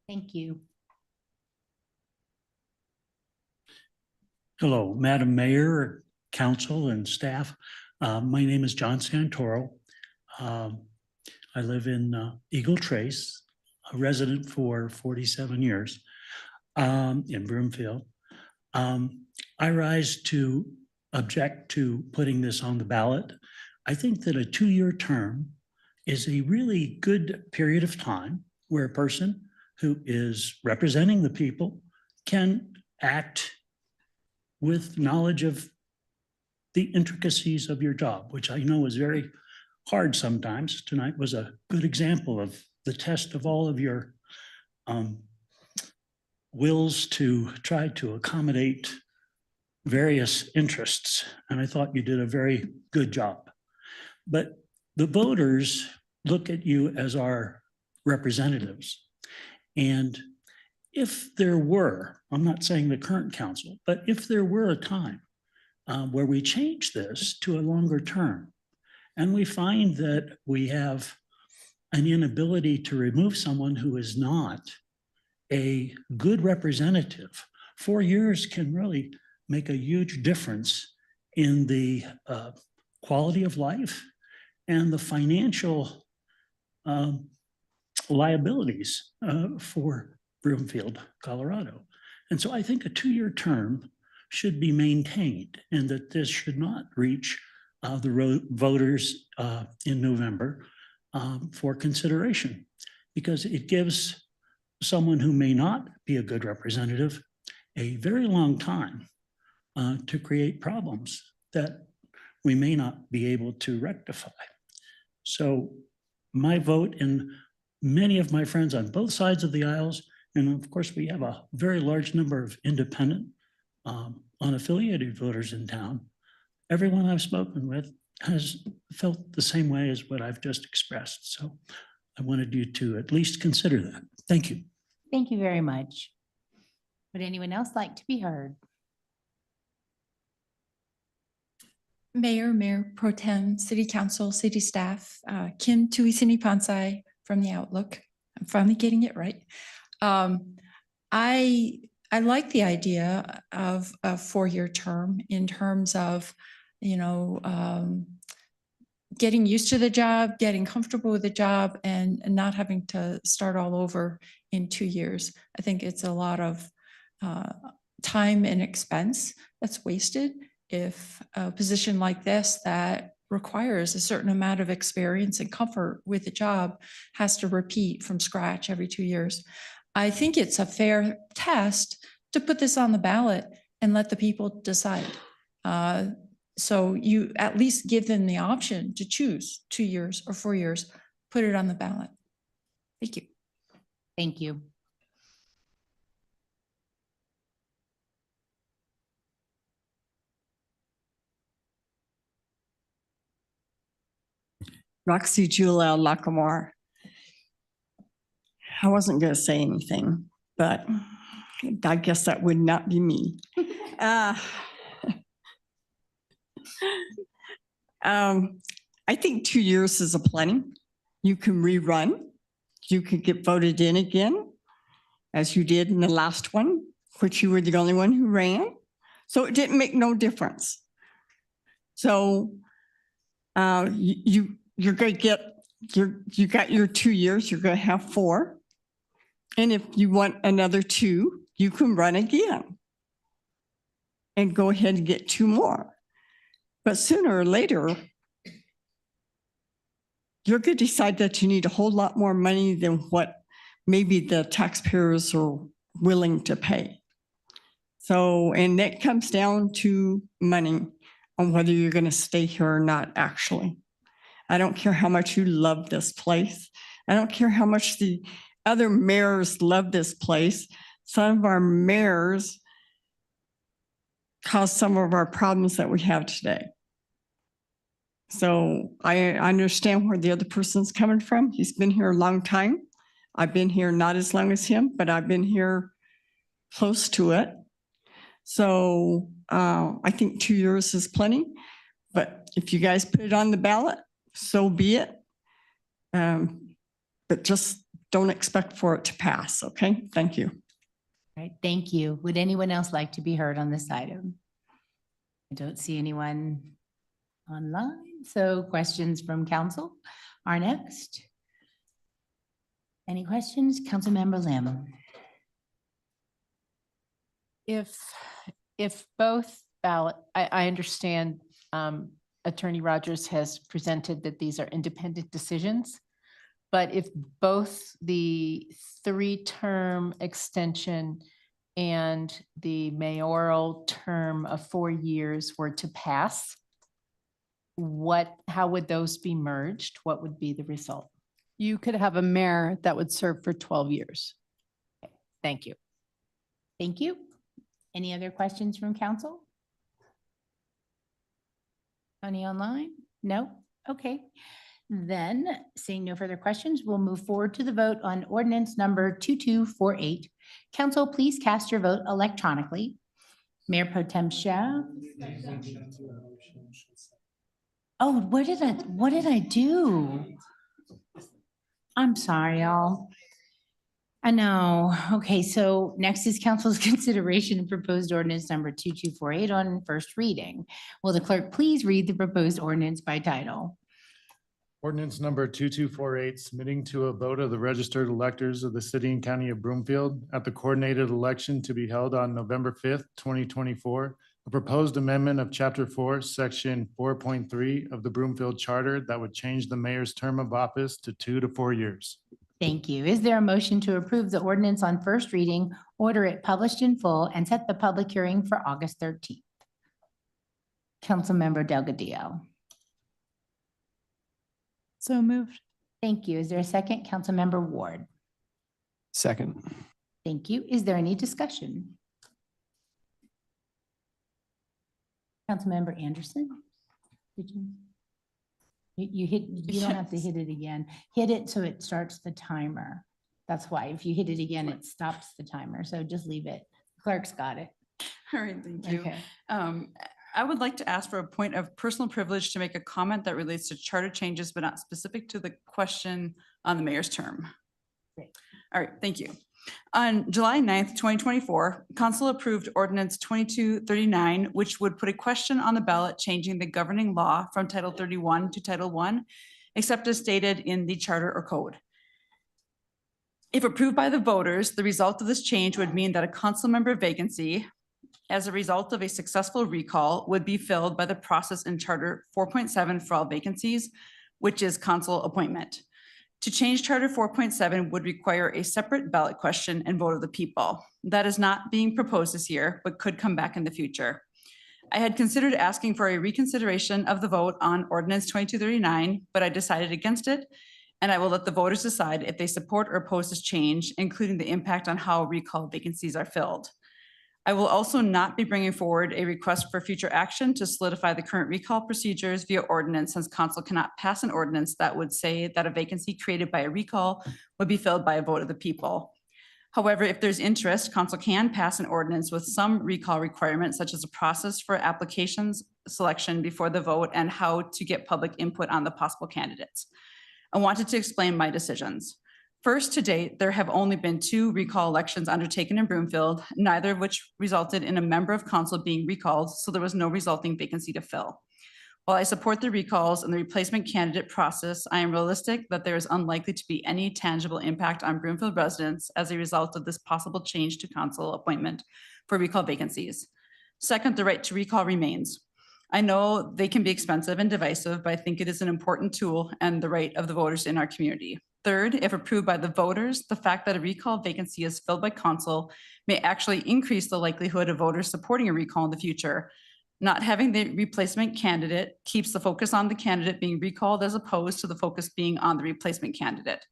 Thank you. Hello, Madam Mayor, Council, and staff. My name is John Santoro. I live in Eagle Trace, a resident for 47 years in Broomfield. I rise to object to putting this on the ballot. I think that a 2-year term is a really good period of time where a person who is representing the people can act with knowledge of the intricacies of your job, which I know is very hard sometimes. Tonight was a good example of the test of all of your wills to try to accommodate various interests. And I thought you did a very good job. But the voters look at you as our representatives. And if there were, I'm not saying the current council, but if there were a time where we change this to a longer term, and we find that we have an inability to remove someone who is not a good representative, 4 years can really make a huge difference in the quality of life and the financial liabilities for Broomfield, Colorado. And so I think a 2-year term should be maintained and that this should not reach the voters in November for consideration, because it gives someone who may not be a good representative a very long time to create problems that we may not be able to rectify. So my vote, and many of my friends on both sides of the aisles, and of course we have a very large number of independent unaffiliated voters in town, everyone I've spoken with has felt the same way as what I've just expressed. So I wanted you to at least consider that. Thank you. Thank you very much. Would anyone else like to be heard? Mayor Pro Tem, City Council, City Staff, Kim Tuisini Pansai from the Outlook. I'm finally getting it right. I like the idea of a 4-year term in terms of, getting used to the job, getting comfortable with the job, and not having to start all over in 2 years. I think it's a lot of time and expense that's wasted if a position like this that requires a certain amount of experience and comfort with the job has to repeat from scratch every 2 years. I think it's a fair test to put this on the ballot and let the people decide. So you at least give them the option to choose 2 years or 4 years, put it on the ballot. Thank you. Thank you. Roxy Julia Lacamore. I wasn't going to say anything, but I guess that would not be me. I think 2 years is a plenty. You can rerun. You can get voted in again, as you did in the last one, which you were the only one who ran. So it didn't make no difference. So you're going to get you got your 2 years. You're going to have 4, and if you want another 2, you can run again and go ahead and get 2 more. But sooner or later, you're going to decide that you need a whole lot more money than what maybe the taxpayers are willing to pay. So, and that comes down to money on whether you're going to stay here or not, actually. I don't care how much you love this place. I don't care how much the other mayors love this place. Some of our mayors cause some of our problems that we have today. So I understand where the other person's coming from. He's been here a long time. I've been here not as long as him, but I've been here close to it. So I think 2 years is plenty. But if you guys put it on the ballot, so be it. But just don't expect for it to pass, okay? Thank you. All right, thank you. Would anyone else like to be heard on this item? I don't see anyone online, so questions from council are next. Any questions? Councilmember Lim. If both ballot, I understand Attorney Rogers has presented that these are independent decisions, but if both the 3-term extension and the mayoral term of 4 years were to pass, how would those be merged? What would be the result? You could have a mayor that would serve for 12 years. Thank you. Thank you. Any other questions from council? Any online? No? Okay. Then, seeing no further questions, we'll move forward to the vote on ordinance number 2248. Council, please cast your vote electronically. Mayor Pro Tem Shah. Oh, what did I do? I'm sorry, y'all. I know. Okay, so next is council's consideration of proposed ordinance number 2248 on first reading. Will the clerk please read the proposed ordinance by title? Ordinance number 2248, submitting to a vote of the registered electors of the city and county of Broomfield at the coordinated election to be held on November 5th, 2024, a proposed amendment of Chapter 4, Section 4.3 of the Broomfield Charter that would change the mayor's term of office to 2 to 4 years. Thank you. Is there a motion to approve the ordinance on first reading, order it published in full, and set the public hearing for August 13th? Councilmember Delgadillo. So moved. Thank you. Is there a second? Councilmember Ward. Second. Thank you. Is there any discussion? Councilmember Anderson? Did you? You hit, you don't have to hit it again. Hit it so it starts the timer. That's why if you hit it again, it stops the timer. So just leave it. Clerk's got it. All right, thank you. Okay. I would like to ask for a point of personal privilege to make a comment that relates to charter changes, but not specific to the question on the mayor's term. Great. All right, thank you. On July 9th, 2024, council approved ordinance 2239, which would put a question on the ballot changing the governing law from Title 31 to Title 1, except as stated in the charter or code. If approved by the voters, the result of this change would mean that a council member vacancy as a result of a successful recall would be filled by the process in Charter 4.7 for all vacancies, which is council appointment. To change Charter 4.7 would require a separate ballot question and vote of the people. That is not being proposed this year, but could come back in the future. I had considered asking for a reconsideration of the vote on ordinance 2239, but I decided against it, and I will let the voters decide if they support or oppose this change, including the impact on how recall vacancies are filled. I will also not be bringing forward a request for future action to solidify the current recall procedures via ordinance, since council cannot pass an ordinance that would say that a vacancy created by a recall would be filled by a vote of the people. However, if there's interest, council can pass an ordinance with some recall requirements, such as a process for applications selection before the vote and how to get public input on the possible candidates. I wanted to explain my decisions. First, to date, there have only been 2 recall elections undertaken in Broomfield, neither of which resulted in a member of council being recalled, so there was no resulting vacancy to fill. While I support the recalls and the replacement candidate process, I am realistic that there is unlikely to be any tangible impact on Broomfield residents as a result of this possible change to council appointment for recall vacancies. Second, the right to recall remains. I know they can be expensive and divisive, but I think it is an important tool and the right of the voters in our community. Third, if approved by the voters, the fact that a recall vacancy is filled by council may actually increase the likelihood of voters supporting a recall in the future. Not having the replacement candidate keeps the focus on the candidate being recalled as opposed to the focus being on the replacement candidate.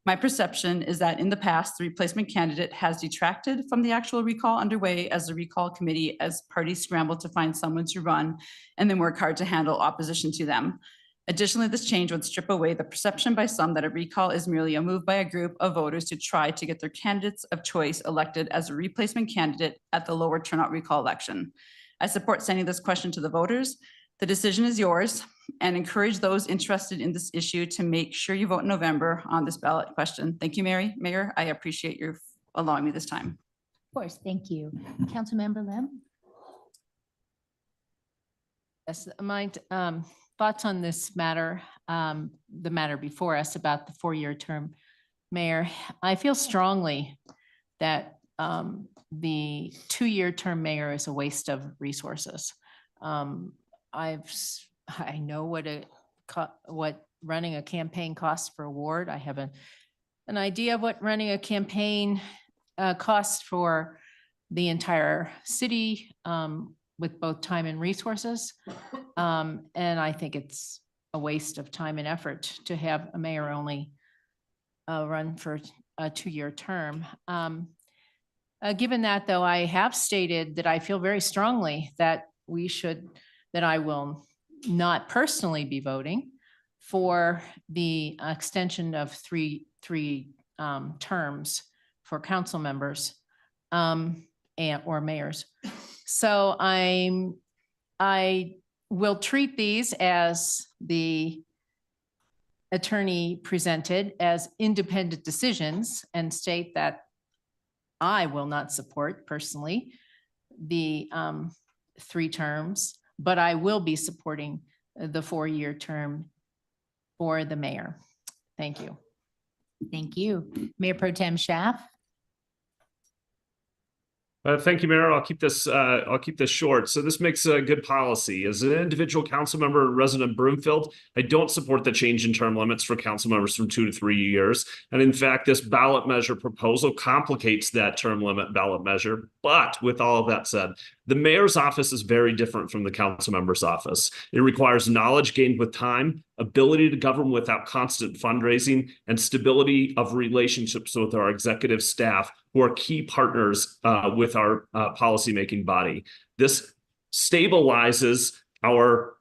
My perception is that in the past, the replacement candidate has detracted from the actual recall underway as the recall committee, as parties scramble to find someone to run and then work hard to handle opposition to them. Additionally, this change would strip away the perception by some that a recall is merely a move by a group of voters to try to get their candidates of choice elected as a replacement candidate at the lower turnout recall election. I support sending this question to the voters. The decision is yours, and encourage those interested in this issue to make sure you vote in November on this ballot question. Thank you, Mayor. I appreciate your allowing me this time. Of course, thank you. Councilmember Lim? Yes, my thoughts on this matter, the matter before us about the 4-year term, Mayor. I feel strongly that the 2-year term mayor is a waste of resources. I know what running a campaign costs for a ward. I have an idea of what running a campaign costs for the entire city, with both time and resources. And I think it's a waste of time and effort to have a mayor only run for a 2-year term. Given that, though, I have stated that I feel very strongly that that I will not personally be voting for the extension of three terms for council members or mayors. So I will treat these as the attorney presented as independent decisions and state that I will not support personally the 3 terms, but I will be supporting the 4-year term for the mayor. Thank you. Thank you. Mayor Pro Tem Schaaf. Thank you, Mayor. I'll keep this short. So this makes a good policy. As an individual council member resident of Broomfield, I don't support the change in term limits for council members from 2 to 3 years. And in fact, this ballot measure proposal complicates that term limit ballot measure. But with all of that said, the mayor's office is very different from the council member's office. It requires knowledge gained with time, ability to govern without constant fundraising, and stability of relationships with our executive staff, who are key partners with our policymaking body. This stabilizes our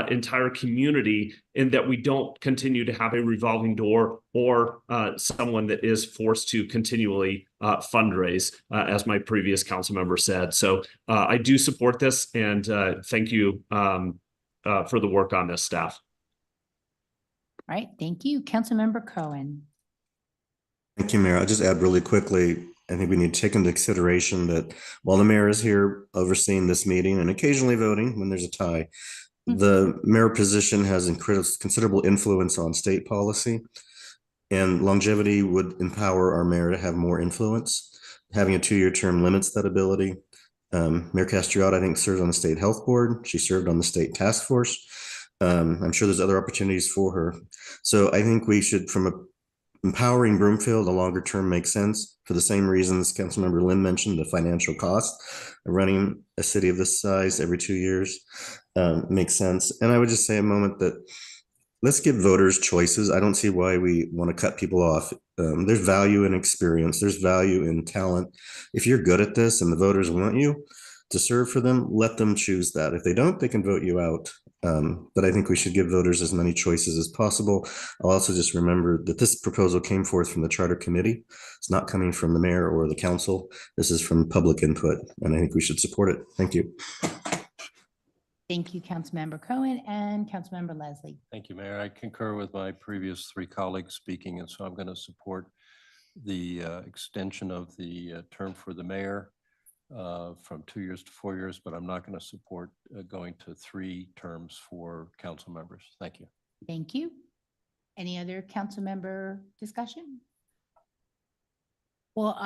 entire community in that we don't continue to have a revolving door or someone that is forced to continually fundraise, as my previous council member said. So I do support this, and thank you for the work on this, staff. All right, thank you. Councilmember Cohen. Thank you, Mayor. I'll just add really quickly, I think we need to take into consideration that while the mayor is here overseeing this meeting and occasionally voting when there's a tie, the mayor position has considerable influence on state policy, and longevity would empower our mayor to have more influence. Having a 2-year term limits that ability. Mayor Castriot, I think, serves on the state health board. She served on the state task force. I'm sure there's other opportunities for her. So I think we should, from empowering Broomfield, a longer term makes sense for the same reasons Councilmember Lynn mentioned, the financial cost of running a city of this size every 2 years makes sense. And I would just say a moment that let's give voters choices. I don't see why we want to cut people off. There's value in experience. There's value in talent. If you're good at this and the voters want you to serve for them, let them choose that. If they don't, they can vote you out. But I think we should give voters as many choices as possible. I'll also just remember that this proposal came forth from the Charter Committee. It's not coming from the mayor or the council. This is from public input, and I think we should support it. Thank you. Thank you, Councilmember Cohen and Councilmember Leslie. Thank you, Mayor. I concur with my previous 3 colleagues speaking, and so I'm going to support the extension of the term for the mayor from 2 years to 4 years, but I'm not going to support going to 3 terms for council members. Thank you. Thank you. Any other council member discussion? Well,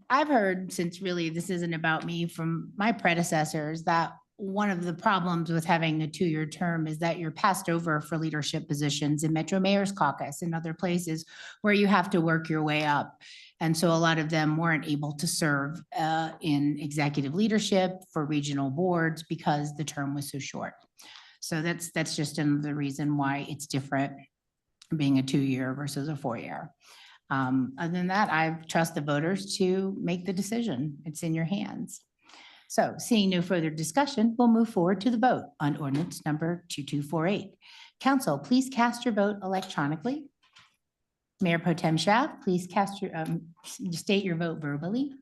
I've heard, since really this isn't about me, from my predecessors, that one of the problems with having a 2-year term is that you're passed over for leadership positions in Metro Mayor's Caucus and other places where you have to work your way up. And so a lot of them weren't able to serve in executive leadership for regional boards because the term was so short. So that's just another reason why it's different being a 2-year versus a 4-year. Other than that, I trust the voters to make the decision. It's in your hands. So seeing no further discussion, we'll move forward to the vote on ordinance number 2248. Council, please cast your vote electronically. Mayor Pro Tem Schaaf, please cast your, state your vote verbally.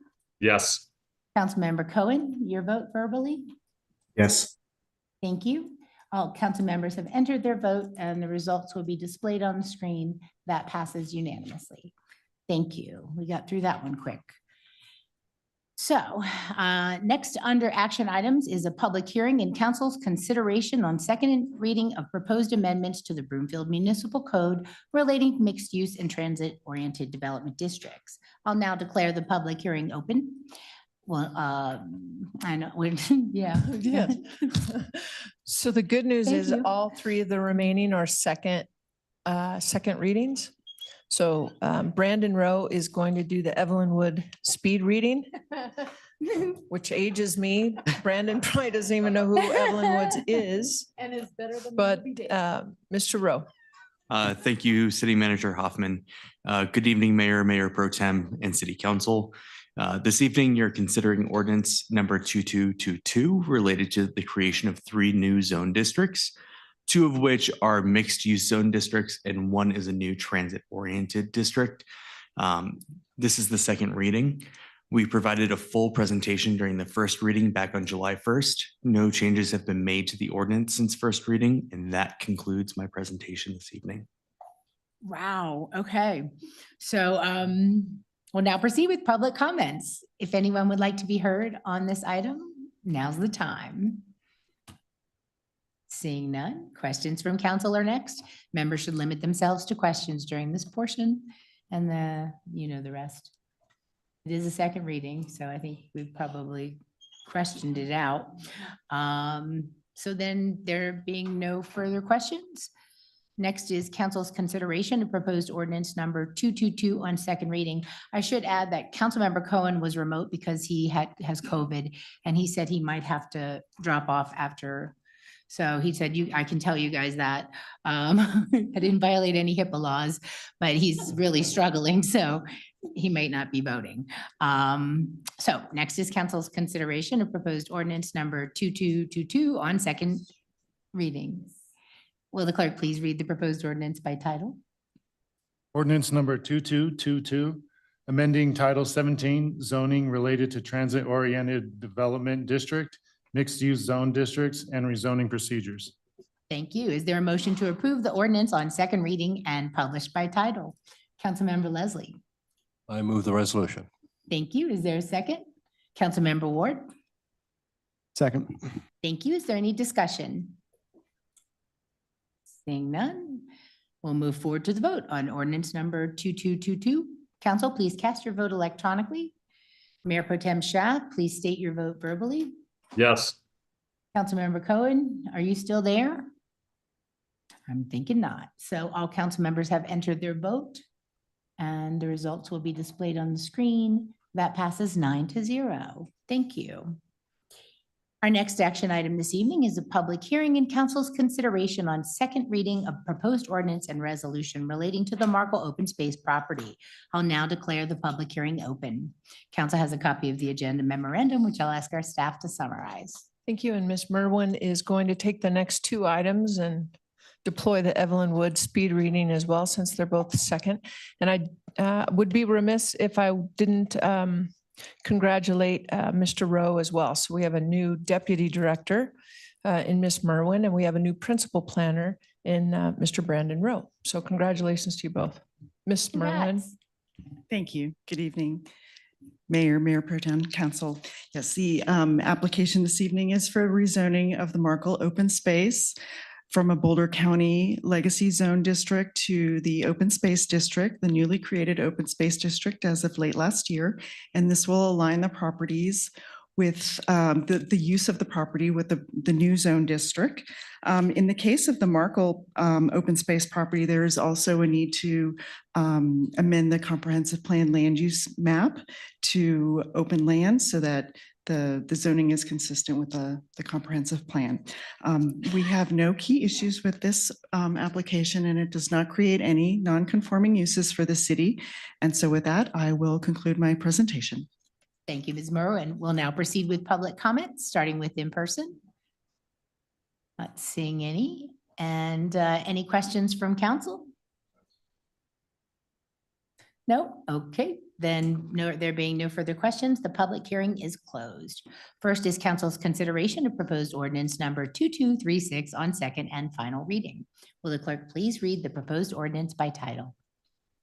Yes. Councilmember Cohen, your vote verbally. Yes. Thank you. All council members have entered their vote and the results will be displayed on the screen. That passes unanimously. Thank you. We got through that one quick. So next under action items is a public hearing and council's consideration on second reading of proposed amendments to the Broomfield Municipal Code relating to mixed use and transit oriented development districts. I'll now declare the public hearing open. Well, I know, yeah. Yeah. So the good news is all 3 of the remaining are second readings. So Brandon Rowe is going to do the Evelyn Wood speed reading, which ages me. Brandon probably doesn't even know who Evelyn Woods is. And is better than But Mr. Rowe. Thank you, City Manager Hoffman. Good evening, Mayor, Mayor Pro Tem, and City Council. This evening, you're considering ordinance number 2222 related to the creation of 3 new zone districts, 2 of which are mixed-use zone districts, and 1 is a new transit-oriented district. This is the second reading. We provided a full presentation during the first reading back on July 1st. No changes have been made to the ordinance since first reading, and that concludes my presentation this evening. Wow, okay. So we'll now proceed with public comments. If anyone would like to be heard on this item, now's the time. Seeing none, questions from council are next. Members should limit themselves to questions during this portion and the rest. It is a second reading, so I think we've probably questioned it out. So then there being no further questions, next is council's consideration of proposed ordinance number 222 on second reading. I should add that Councilmember Cohen was remote because he has COVID, and he said he might have to drop off after. So he said, I can tell you guys that. I didn't violate any HIPAA laws, but he's really struggling, so he might not be voting. So next is council's consideration of proposed ordinance number 2222 on second reading. Will the clerk please read the proposed ordinance by title? Ordinance number 2222, amending Title 17 zoning related to transit-oriented development district, mixed-use zone districts, and rezoning procedures. Thank you. Is there a motion to approve the ordinance on second reading and published by title? Councilmember Leslie. I move the resolution. Thank you. Is there a second? Councilmember Ward. Second. Thank you. Is there any discussion? Seeing none, we'll move forward to the vote on ordinance number 2222. Council, please cast your vote electronically. Mayor Pro Tem Shah, please state your vote verbally. Yes. Councilmember Cohen, are you still there? I'm thinking not. So all council members have entered their vote, and the results will be displayed on the screen. That passes 9-0. Thank you. Our next action item this evening is a public hearing and council's consideration on second reading of proposed ordinance and resolution relating to the Markle open space property. I'll now declare the public hearing open. Council has a copy of the agenda memorandum, which I'll ask our staff to summarize. Thank you. And Ms. Merwin is going to take the next two items and deploy the Evelyn Wood speed reading as well, since they're both second. And I would be remiss if I didn't congratulate Mr. Rowe as well. So we have a new deputy director in Ms. Merwin, and we have a new principal planner in Mr. Brandon Rowe. So congratulations to you both. Ms. Merwin. Thank you. Good evening, Mayor Pro Tem, Council. Yes, the application this evening is for rezoning of the Markle open space from a Boulder County Legacy Zone District to the Open Space District, the newly created Open Space District as of late last year. And this will align the properties with the use of the property with the new zone district. In the case of the Markle open space property, there is also a need to amend the comprehensive plan land use map to open land so that the zoning is consistent with the comprehensive plan. We have no key issues with this application, and it does not create any non-conforming uses for the city. And so with that, I will conclude my presentation. Thank you, Ms. Merwin. We'll now proceed with public comments, starting with in person. Not seeing any. And any questions from council? No? Okay. Then there being no further questions, the public hearing is closed. First is council's consideration of proposed ordinance number 2236 on second and final reading. Will the clerk please read the proposed ordinance by title?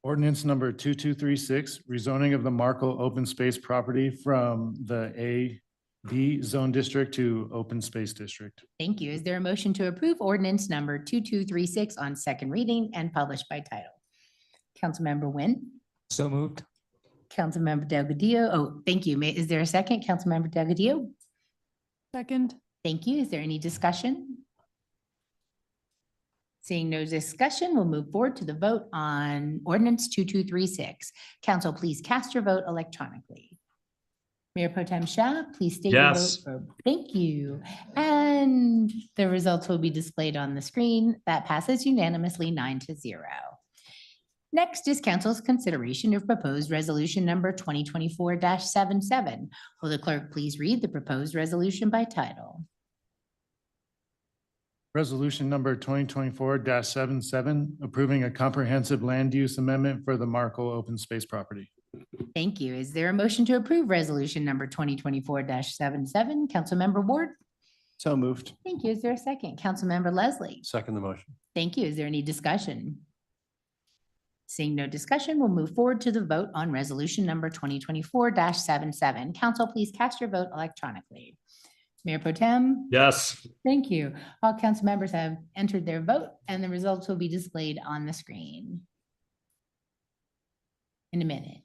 Ordinance number 2236, rezoning of the Markle open space property from the A-B zone district to open space district. Thank you. Is there a motion to approve ordinance number 2236 on second reading and published by title? Councilmember Nguyen? So moved. Councilmember Delgadillo. Oh, thank you. Is there a second? Councilmember Delgadillo? Second. Thank you. Is there any discussion? Seeing no discussion, we'll move forward to the vote on ordinance 2236. Council, please cast your vote electronically. Mayor Pro Tem Shah, please state your vote. Thank you. And the results will be displayed on the screen. That passes unanimously 9-0. Next is council's consideration of proposed resolution number 2024-77. Will the clerk please read the proposed resolution by title? Resolution number 2024-77, approving a comprehensive land use amendment for the Markle open space property. Thank you. Is there a motion to approve resolution number 2024-77? Councilmember Ward? So moved. Thank you. Is there a second? Councilmember Leslie? Second the motion. Thank you. Is there any discussion? Seeing no discussion, we'll move forward to the vote on resolution number 2024-77. Council, please cast your vote electronically. Mayor Pro Tem? Yes. Thank you. All council members have entered their vote and the results will be displayed on the screen in a minute.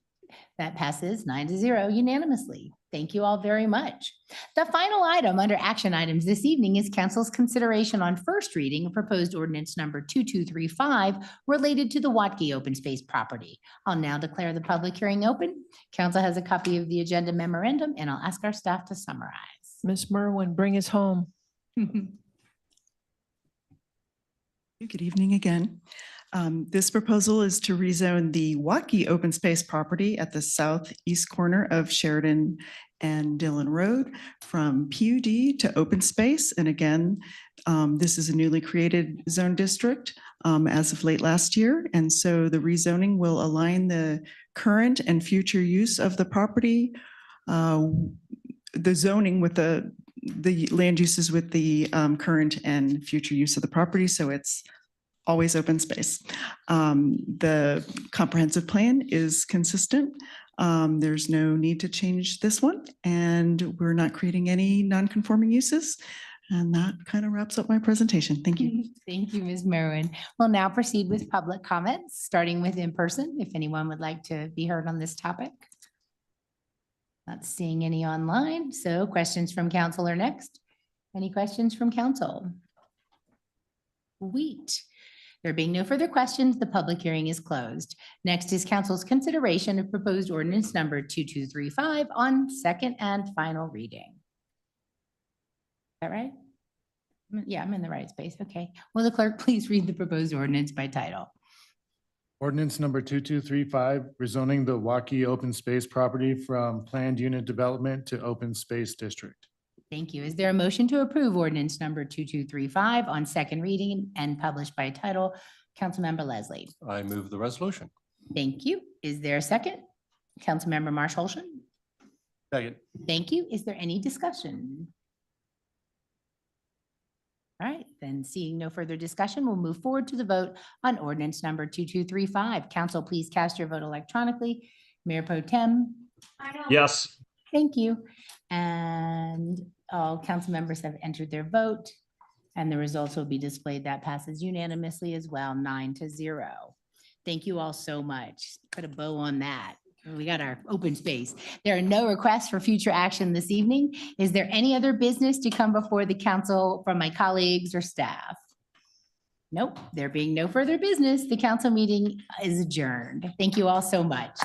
That passes 9-0 unanimously. Thank you all very much. The final item under action items this evening is council's consideration on first reading of proposed ordinance number 2235 related to the Watke open space property. I'll now declare the public hearing open. Council has a copy of the agenda memorandum and I'll ask our staff to summarize. Ms. Merwin, bring us home. Good evening again. This proposal is to rezone the Watke open space property at the southeast corner of Sheridan and Dillon Road from PUD to open space. And again, this is a newly created zone district as of late last year. And so the rezoning will align the current and future use of the property, the zoning with the land uses with the current and future use of the property. So it's always open space. The comprehensive plan is consistent. There's no need to change this one, and we're not creating any non-conforming uses. And that kind of wraps up my presentation. Thank you. Thank you, Ms. Merwin. We'll now proceed with public comments, starting with in person, if anyone would like to be heard on this topic. Not seeing any online, so questions from council are next. Any questions from council? Sweet. There being no further questions, the public hearing is closed. Next is council's consideration of proposed ordinance number 2235 on second and final reading. Is that right? Yeah, I'm in the right space. Okay. Will the clerk please read the proposed ordinance by title? Ordinance number 2235, rezoning the Waukee open space property from planned unit development to open space district. Thank you. Is there a motion to approve ordinance number 2235 on second reading and published by title? Councilmember Leslie. I move the resolution. Thank you. Is there a second? Councilmember Marshall. Second. Thank you. Is there any discussion? All right, then seeing no further discussion, we'll move forward to the vote on ordinance number 2235. Council, please cast your vote electronically. Mayor Pro Tem? Yes. Thank you. And all council members have entered their vote and the results will be displayed. That passes unanimously as well, 9-0. Thank you all so much. Put a bow on that. We got our open space. There are no requests for future action this evening. Is there any other business to come before the council from my colleagues or staff? Nope, there being no further business, the council meeting is adjourned. Thank you all so much.